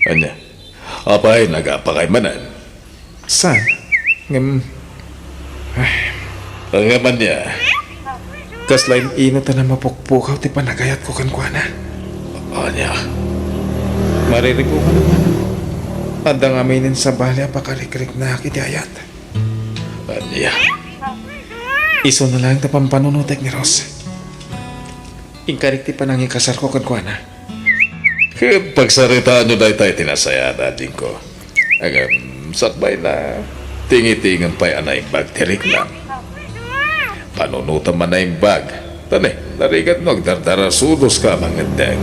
Speaker 7: Anya? Apay, nag-apakay manan.
Speaker 6: Saan? Ngam,
Speaker 7: Ang ngaman niya,
Speaker 6: kaslain inot na mapukpukaw ti panagayat ko kankwana.
Speaker 7: anya?
Speaker 6: Mariribukan naman. Adang aminin sa balya pakarikrik na kiti ayat.
Speaker 7: Anya?
Speaker 6: Iso na lang tapang panunutek ni Rose. Inkarik ti panangikasar ko kankwana.
Speaker 7: Pagsaritaan nyo dahil tayo tinasaya dating ko. Agam, sakbay na tingi-tingan pa'y anay bag tirik lang. Panunutan man na yung bag. Tane, narigat mo, dardara sudos ka mga deg.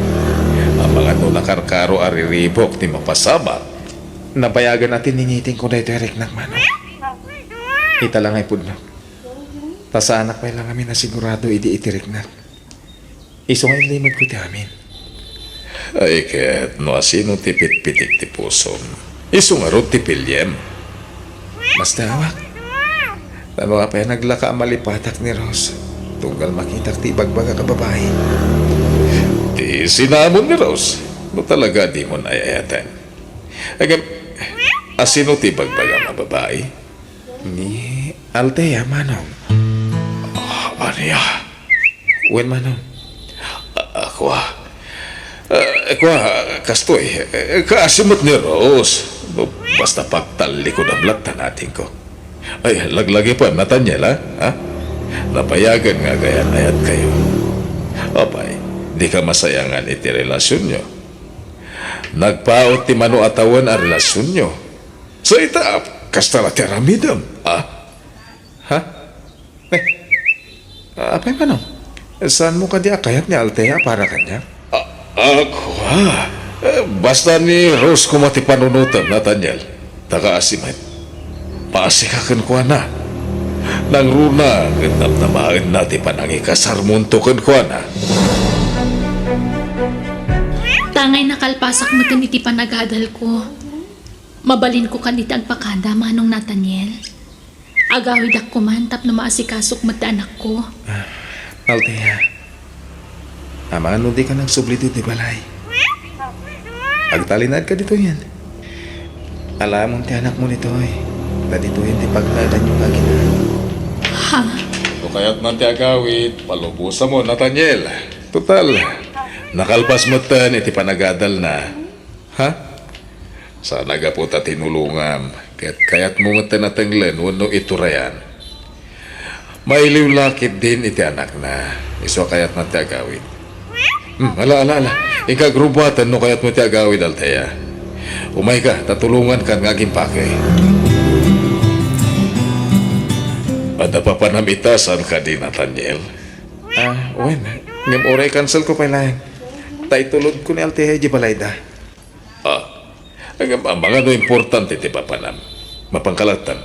Speaker 7: Ang mga no nakarkaro ariribok ti mapasama.
Speaker 6: Napayagan natin ningiting ko na ito Eric nak Manong. Ita lang ay pudno. Tasaanak pa lang kami na sigurado itirik na. Iso ngayon limod ko ti amin.
Speaker 7: Ay ket no asino ti pitpitik ti pusom. Isungarot ti pilyem.
Speaker 6: Mas tawag. Tano nga pa yung naglaka ang malipatak ni Rose. Tunggal makitak ti bagbaga ka babae.
Speaker 7: Di sinamon ni Rose. No talaga di mo nayayatan. Agam, asino ti bagbaga mga babae?
Speaker 6: Ni Althea, Manong.
Speaker 7: Anya?
Speaker 6: Wen, Manong.
Speaker 7: Ako kastoy, kaasimot ni Rose. No, basta pagtali ko na blata natin ko. Ay, laglagi pa, Nathaniel, ha? Napayagan nga gayan ayat kayo. Apay, di ka masayangan iti relasyon nyo. Nagpaot ti mano atawan a relasyon nyo. So ita, kasta na tiramidam, ha?
Speaker 6: Ha? Apay, Manong. Saan mo ka di akayat ni Althea para kanya?
Speaker 7: Ako, Basta ni Rose kumati panunutan, Nathaniel. Taka asimat. Paasikakan ko na. Nang runa, ganap na maagin natin panangi kasarmuntukan ko na.
Speaker 1: Tangay nakalpasak mo iti panagadal ko. Mabalin ko kanita agpakada, Manong Nathaniel. Agawid ako man, tap na maasikasok mata anak ko.
Speaker 6: Althea, ano di ka nagsubli dito, balay? Agtalinad ka dito yan. Alam mo, ti anak mo nito eh. Dito yun, ti pagladan yung agina.
Speaker 1: Ha?
Speaker 7: O kaya't nanti agawit, palubusan mo, Nathaniel. Total, nakalpas mo tan, iti panagadal na. Ha? Sana ga po ta tinulungam, kaya't mo matanatanglan, wano iturayan. Mailiw lakit din iti anak na, iso kaya't nanti agawit. Ala. Ikagrubatan no kaya't mo ti agawid, Althea. Umay ka, tatulungan ka ng aging pakay. At napapanamitasan ka din, Nathaniel.
Speaker 6: Wen, ngam oray cancel ko pa lang. Tay tulod ko ni Althea di balayda.
Speaker 7: Ang mga no importante ti papanam. Mapangkalatan.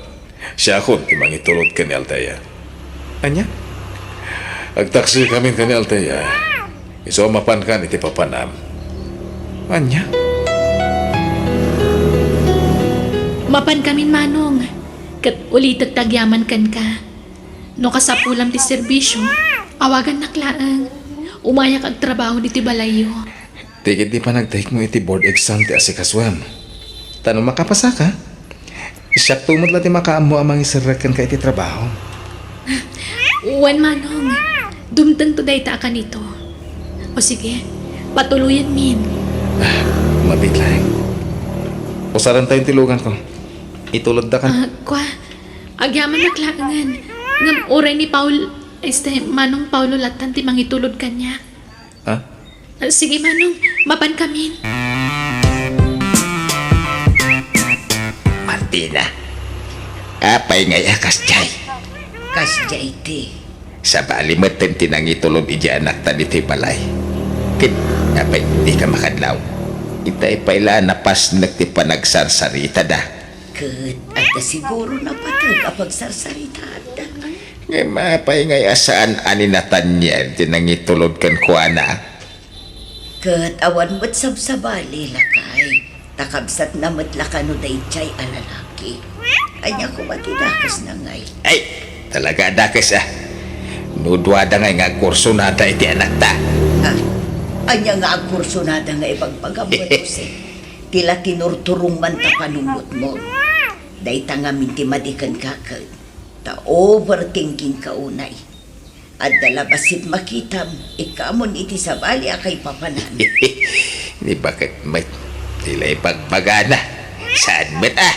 Speaker 7: Siya akong ti mangitulod ka ni Althea.
Speaker 6: Anya?
Speaker 7: Agtaksi kami ka ni Althea. Iso mapan ka ni ti papanam.
Speaker 6: Anya?
Speaker 1: Mapan kamin, Manong. Kat ulit tagyaman kan ka. No kasapulam ti serbisyo, awagan naklaang. Umayak ag trabaho di ti balayo.
Speaker 6: Tigit di pa nag-take mo iti board exam ti asikaswam. Tanong makapasa ka? Siyak tumot lang ti makaamo amang isarakan ka iti trabaho.
Speaker 1: Uwan, Manong. Dumtang to dayta ka nito. O sige, patuluyan min.
Speaker 6: Mabit lang. Usaran tayong tilugan ko. Itulod da ka.
Speaker 1: Agyaman naklaangan. Ngam oray ni Paul, Manong Paulo latan ti mangitulod kanya.
Speaker 6: Ha?
Speaker 1: Sige, Manong, mapan kamin.
Speaker 8: Martina, apay ngay akas jay.
Speaker 3: Kasya iti.
Speaker 8: Sa balimatan tinangitulog iji anak ta dito'y balay. Kit, apay di ka makadlaw. Itay paila napas nagti panagsarsarita da.
Speaker 3: Kat, at siguro na patag apag sarsaritada.
Speaker 8: Ngay mapay ngay asaan ani Nathaniel tinangitulog kan kuana.
Speaker 3: Kat, awan mo't sabsabali lakay. Takabsat na matlakano day chay alalaki. Anya ko matidakas na ngay.
Speaker 8: Ay, talaga dakas ah. Nudwada ngay nga kurso na da iti anak ta.
Speaker 3: Anya nga ang kurso nada nga ipagpagamunos eh. Tila tinurturong man ta panungot mo. Day ta nga minti madikan kakad. Ta overthinking ka unay. At dalabasit makitam, ikamon iti sabali akay papanan.
Speaker 8: Ni bakit may tila ipagpagana. Saan ba't ah?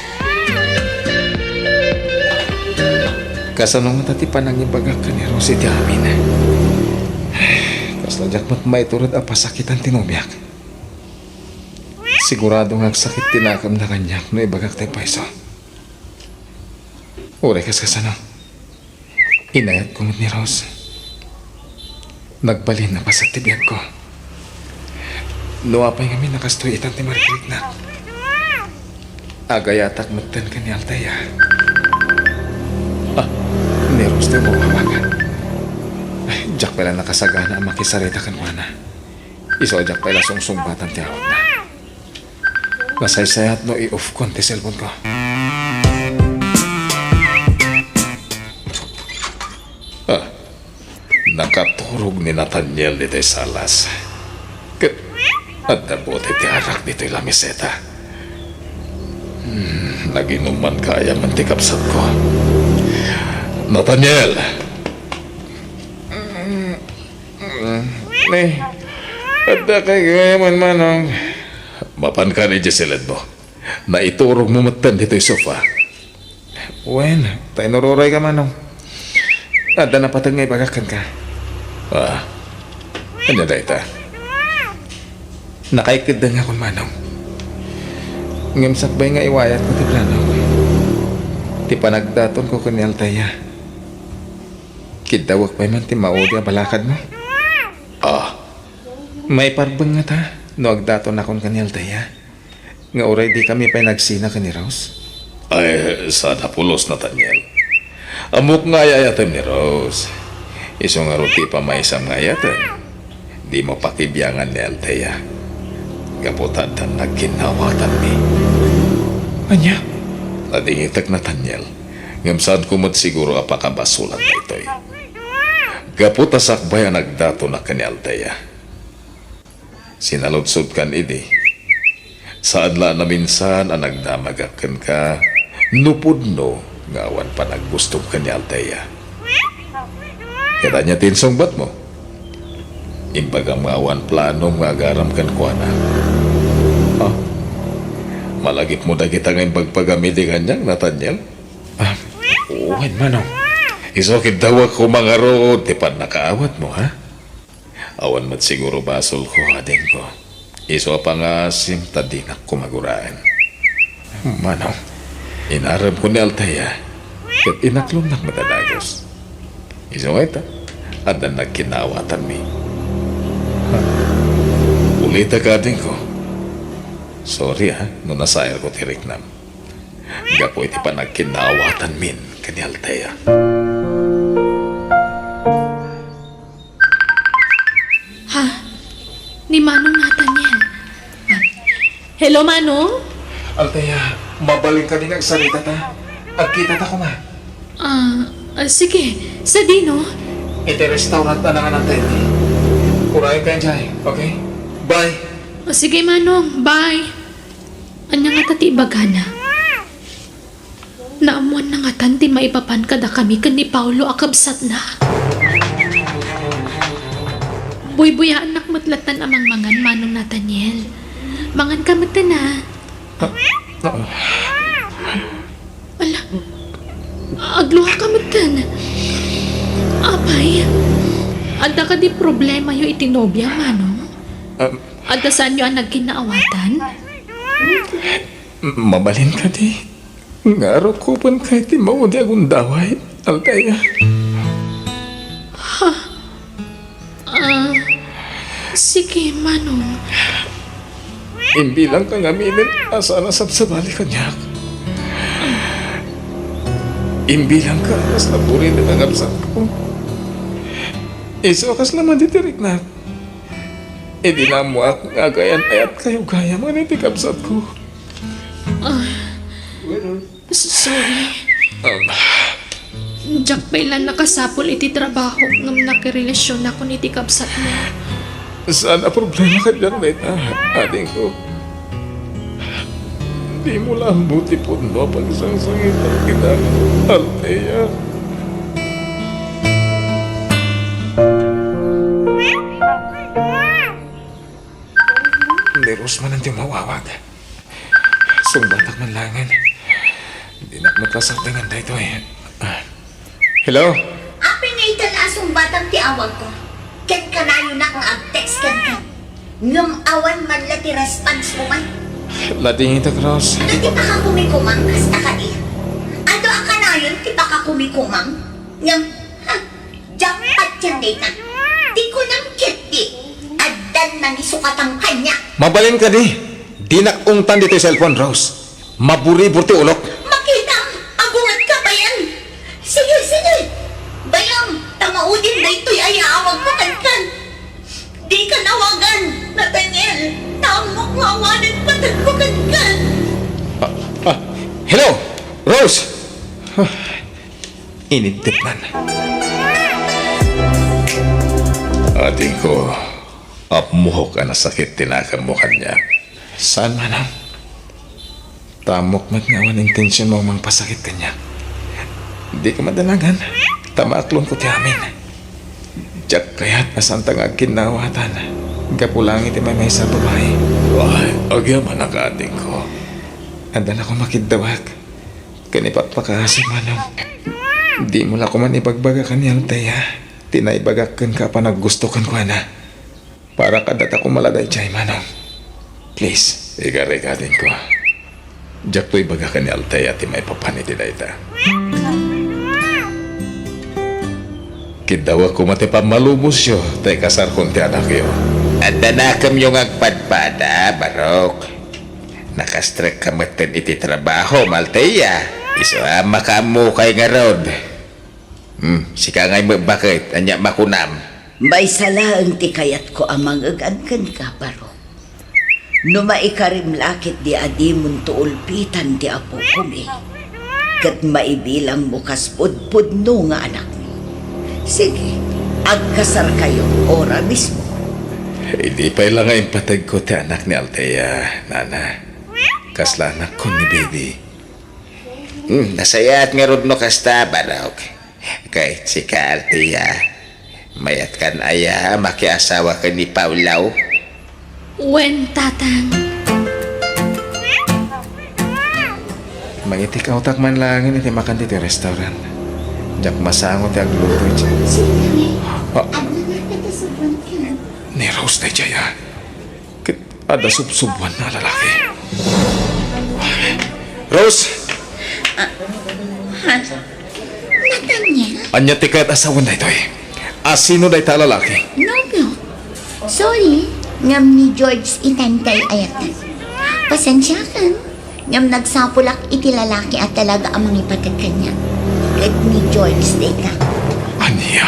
Speaker 6: Kasanong matati pa nang ibagak ka ni Rosy ti amin. Kasladyak mat may turad a pasakitan tinumyak. Sigurado nga sakit tinakam na kanyak no ibagak tayo paiso. Uray kas kasanong. Inayat ko ni Rose. Nagbalin na pa sa tibiyag ko. Nuwapay kami nakastoy itang ti Margaret na. Agayatak matan ka ni Althea. Ni Rose tayo mawawagan. Jack pala nakasagana ang makisarita kan wana. Iso Jack pala sungsung-batan ti awag na. Nasaysayat no i-off ko ti cellphone ko.
Speaker 7: Nakaturog ni Nathaniel dito'y salas. At nabuti ti arak dito'y lamiseta. Naginuman kaya mantikapsat ko. Nathaniel!
Speaker 6: At kay gayaman manong.
Speaker 7: Mapan ka ni Giselle mo. Naiturog mo matan dito'y sofa.
Speaker 6: Wen, tayo naruray ka manong. At na patag ngay bagakan ka.
Speaker 7: Ano da ita?
Speaker 6: Nakaikid nga kung manong. Ngamsak ba'y nga iwayat ko ti plano. Ti panagdaton ko ni Althea. Kidawak ba'y man ti maudi a balakad mo. May parbang nga ta. No agdato na kon kanil Altaya. Nga oray di kami pa nagsina ka ni Rose.
Speaker 7: Ay, sana pulos na Daniel. Amok nga yayatem ni Rose. Iso nga ruti pa may isang nga yatem. Di mo pakibiyangan ni Altaya. Gaputan tan nagkinawatan mi.
Speaker 6: Anya?
Speaker 7: Nadingitak na Daniel. Ngamsaan kumot siguro apakabasulan na ito'y. Gaputa sakbay ang nagdato na kani Altaya. Sinaludsod kan idi. Saan la na minsan ang nagdamagakan ka, nupudno nga awan pa naggusto ka ni Altaya. Kaya niya tinsong bat mo? Imbaga mga awan plano nga agaram kan kuana. Ah, malagip mo na kita ngayon pagpagamiti kanyang, Nathaniel?
Speaker 6: Uwan manong.
Speaker 7: Isokit daw ako mga rood, di pa nakaawat mo, ha? Awan mat siguro basol ko, ading ko. Iso pa nga asim, tadinak ko maguraan.
Speaker 6: Manong.
Speaker 7: Inaram ko ni Altaya, kat inaklong nak madadagos. Iso nga ito, at na nagkinawatan mi. Ulita ka ading ko. Sorry ha, no nasayar ko tiriknam. Gapo iti pa nagkinawatan min kani Altaya.
Speaker 1: Ha? Ni Manong Nathaniel. Hello, Manong?
Speaker 6: Altaya, mabaling ka din ang salita ta. Agkita ta ko ma.
Speaker 1: Sige. Sa Dino?
Speaker 6: Iti restaurant na nga natin. Kurayan ka dyan, okay? Bye.
Speaker 1: Sige, Manong. Bye. Anya nga tati bagana. Naamuan na nga tanti maipapan kada kami kan ni Paulo akabsat na. Buy-buyaan nak matlatan amang mangan Manong Nathaniel. Mangan ka matan na. Ala, agluha ka matan. Apay, ada ka di problema yung itinobya, Manong? Ada saan yung nagkinaawatan?
Speaker 6: Mabalin ka di. Ngaro ko pan kahit di maudi akong daway, Altaya.
Speaker 1: Sige, Manong.
Speaker 6: Imbilang kang aminin, asa na sabsabali ka niya. Imbilang ka, as napurin na nangapsat ko. Iso akas naman ditirik na. E di na mo ako ngagayan ayat kayo gaya mga nitikapsat ko.
Speaker 1: Sorry. Jack pailan nakasapol iti trabaho ngam nakirelasyon ako ni tikabsat mo.
Speaker 6: Sana problema ka dyan, Rita, ating ko. Di mo lang buti po no pag isang sangitan kita, Althea. Ni Rosman ang mawawag. Sumbatak man langan. Di na matlasaktingan da ito eh. Hello?
Speaker 5: Api na italasong batang tiawag ko. Ken kanayo na kang ag-text kan ka. Ngam awan man lati response mo man.
Speaker 6: Lating ito, Cross.
Speaker 5: Ano ti pa ka kumikumang kasta ka di? Ano ang kanayon ti pa ka kumikumang? Ngam, japat yan data. Di ko nang kiti. Adan nang isukatang kanya.
Speaker 6: Mabalin ka di. Di nakungtan dito yung cellphone, Rose. Maburi-burti ulok.
Speaker 5: Makita, abungat ka ba yan? Sige, sige. Bayang, tamaudin na ito'y ayaawag ko kankan. Di ka nawagan, Nathaniel. Tamok mawanin patag ko kankan.
Speaker 6: Hello, Rose. Inintip man.
Speaker 7: Ating ko, apmuhok ka na sakit tinakam mo kanya.
Speaker 6: Saan man ang? Tamok matngawan intensyon mo mang pasakit kanya. Di ka madalagan. Tamaklon ko ti amin. Diyak kaya't nasantang agkinawatan. Gapulang iti may sa babae.
Speaker 7: Ay, agyaman ang ating ko.
Speaker 6: Andan ako makidawag. Kanipat pakasim manong. Di mo la ko man ibagbaga ka ni Althea. Tinaibagakan ka pa naggustukan ko na. Para kadat ako maladay chay manong. Please.
Speaker 7: Ika-reka din ko. Diyak to'y baga ka ni Althea ti may papaniti na ita. Kidawa ko mati pa malubos yo, tay kasar kong ti anak yo.
Speaker 8: Anda na kam yung agpadpada, Barok. Nakastrek ka matan iti trabaho, Maltaya. Isama ka mo kay nga rod. Sika nga'y bakit, anya makunam.
Speaker 3: May salaang ti kayat ko amang agagkan ka, Barok. No maikarimlakit di adimon tuulpitan ti apo kumi. Kat maibilang mo kaspudpud no nga anak mo. Sige, agkasar kayo ora mismo.
Speaker 7: Hindi pa lang ang patag ko ti anak ni Althea, Nana. Kasla anak ko ni baby.
Speaker 8: Nasayat nga rod no kasta, Barok. Kahit si Althea, mayat kan aya, makiasawa ka ni Paulaw.
Speaker 1: Wen, tatang.
Speaker 6: Mangiti ka utak man lang iti makan ti restaurant. Jak masango ti agluto.
Speaker 7: Ni Rose na Jaya. Kit ada subsubuan na lalaki. Rose!
Speaker 5: Nathaniel?
Speaker 7: Anya tikat asawan na ito eh. Asino na ita lalaki?
Speaker 5: No. Sorry, ngam ni George itantay ayatan. Pasensya ka. Ngam nagsapulak iti lalaki at talaga ang mga ipatag kanya. Kat ni George data.
Speaker 7: Anya?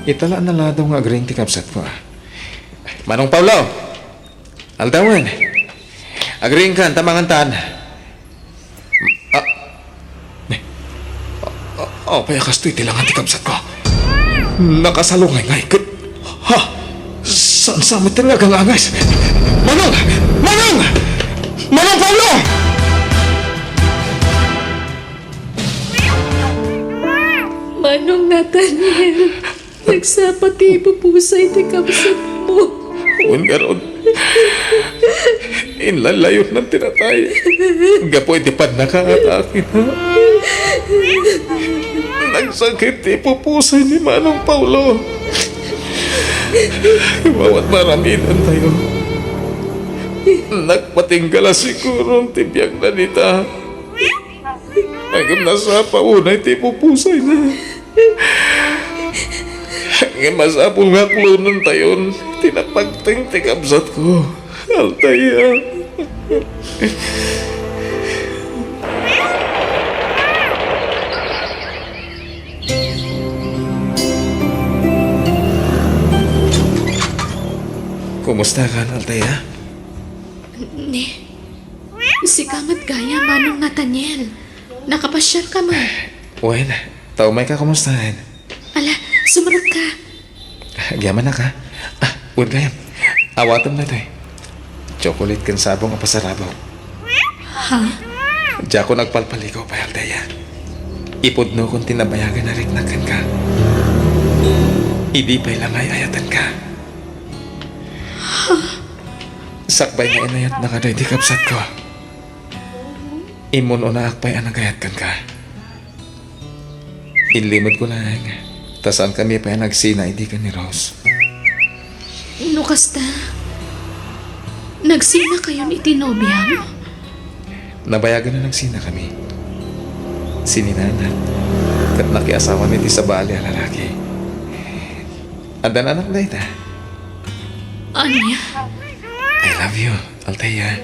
Speaker 6: Itala na ladaw nga agring ti kapsat ko. Manong Paulo! Aldawan! Agring ka, tamangan tan.
Speaker 7: Payakas to'y tilangan ti kapsat ko. Nakasalungay ngay. Ha? Saan sa mo talaga nga guys? Manong! Manong! Manong Paulo!
Speaker 1: Manong Nathaniel, nagsapati ipupusay ti kapsat mo.
Speaker 7: Uwan garon. Inlalayot ng tinatay. Gapoy di pa nakakatakin ha. Nagsakit ti pupusay ni Manong Paulo. Bawat maraminan tayo. Nagpatinggala siguro ang tibiyag na nita. Hanggang nasa paunay ti pupusay na. Hanggang masapul nga klunan tayon. Tinapagting ti kapsat ko. Althea.
Speaker 6: Kumusta ka, Althea?
Speaker 1: Si kamat gaya, Manong Nathaniel. Nakapasyal ka man.
Speaker 6: Uwan, taumay ka kumustahan?
Speaker 1: Ala, sumarap ka.
Speaker 6: Gyaman na ka? Uwan gayam. Awatam na ito eh. Chocolate kan sabong ang pasarabaw.
Speaker 1: Ha?
Speaker 6: Diya ko nagpalpaligaw pa, Althea. Ipudno kong tinabayagan na riknakan ka. Idi pa'y lang ay ayatan ka. Sakbay nga inayat na kaday di kapsat ko. Imon o naakpay anagayat kan ka. Inlimod ko lang. Tasan kami pa nagsina hindi ka ni Rose.
Speaker 1: Nukasta. Nagsina kayo ni tinobya mo?
Speaker 6: Nabayagan na nagsina kami. Sininanan. Kat nakiasawa ni sa bali ang lalaki. Andan anak na ita.
Speaker 1: Anya?
Speaker 6: I love you, Althea.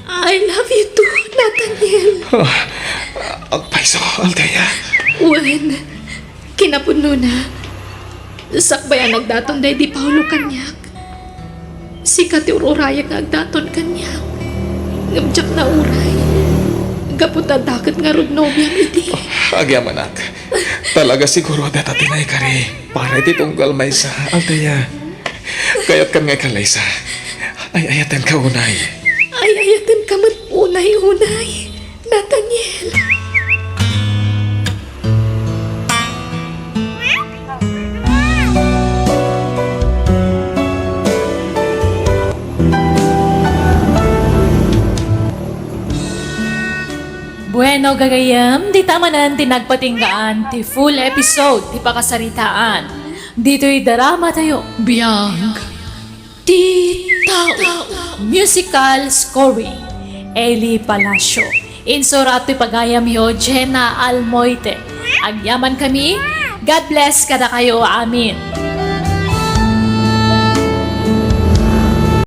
Speaker 1: I love you too, Nathaniel.
Speaker 6: Agpaiso, Althea.
Speaker 1: Wen, kinapuno na. Sakbayan nagdaton day di Paulo kanyak. Si Kati ururaya nga agdaton kanyak. Ngamjak na uray. Gaputa dakat nga rod nobyang iti.
Speaker 6: Agyam anak. Talaga siguro data tinay kari. Para iti tunggal may sa Althea. Kayat kan ngay kalaysa. Ay ayatan ka unay.
Speaker 1: Ay ayatan ka man unay-unay, Nathaniel.
Speaker 9: Bueno, gagayam, di tamanan tinagpatinggaan ti full episode ti pakasaritaan. Dito'y darama tayo.
Speaker 1: Biyag.
Speaker 9: Titaw. Musical scoring. Eli Palacio. Insura at pagayam yo, Jenna Almoite. Agyaman kami, God bless kada kayo, amin.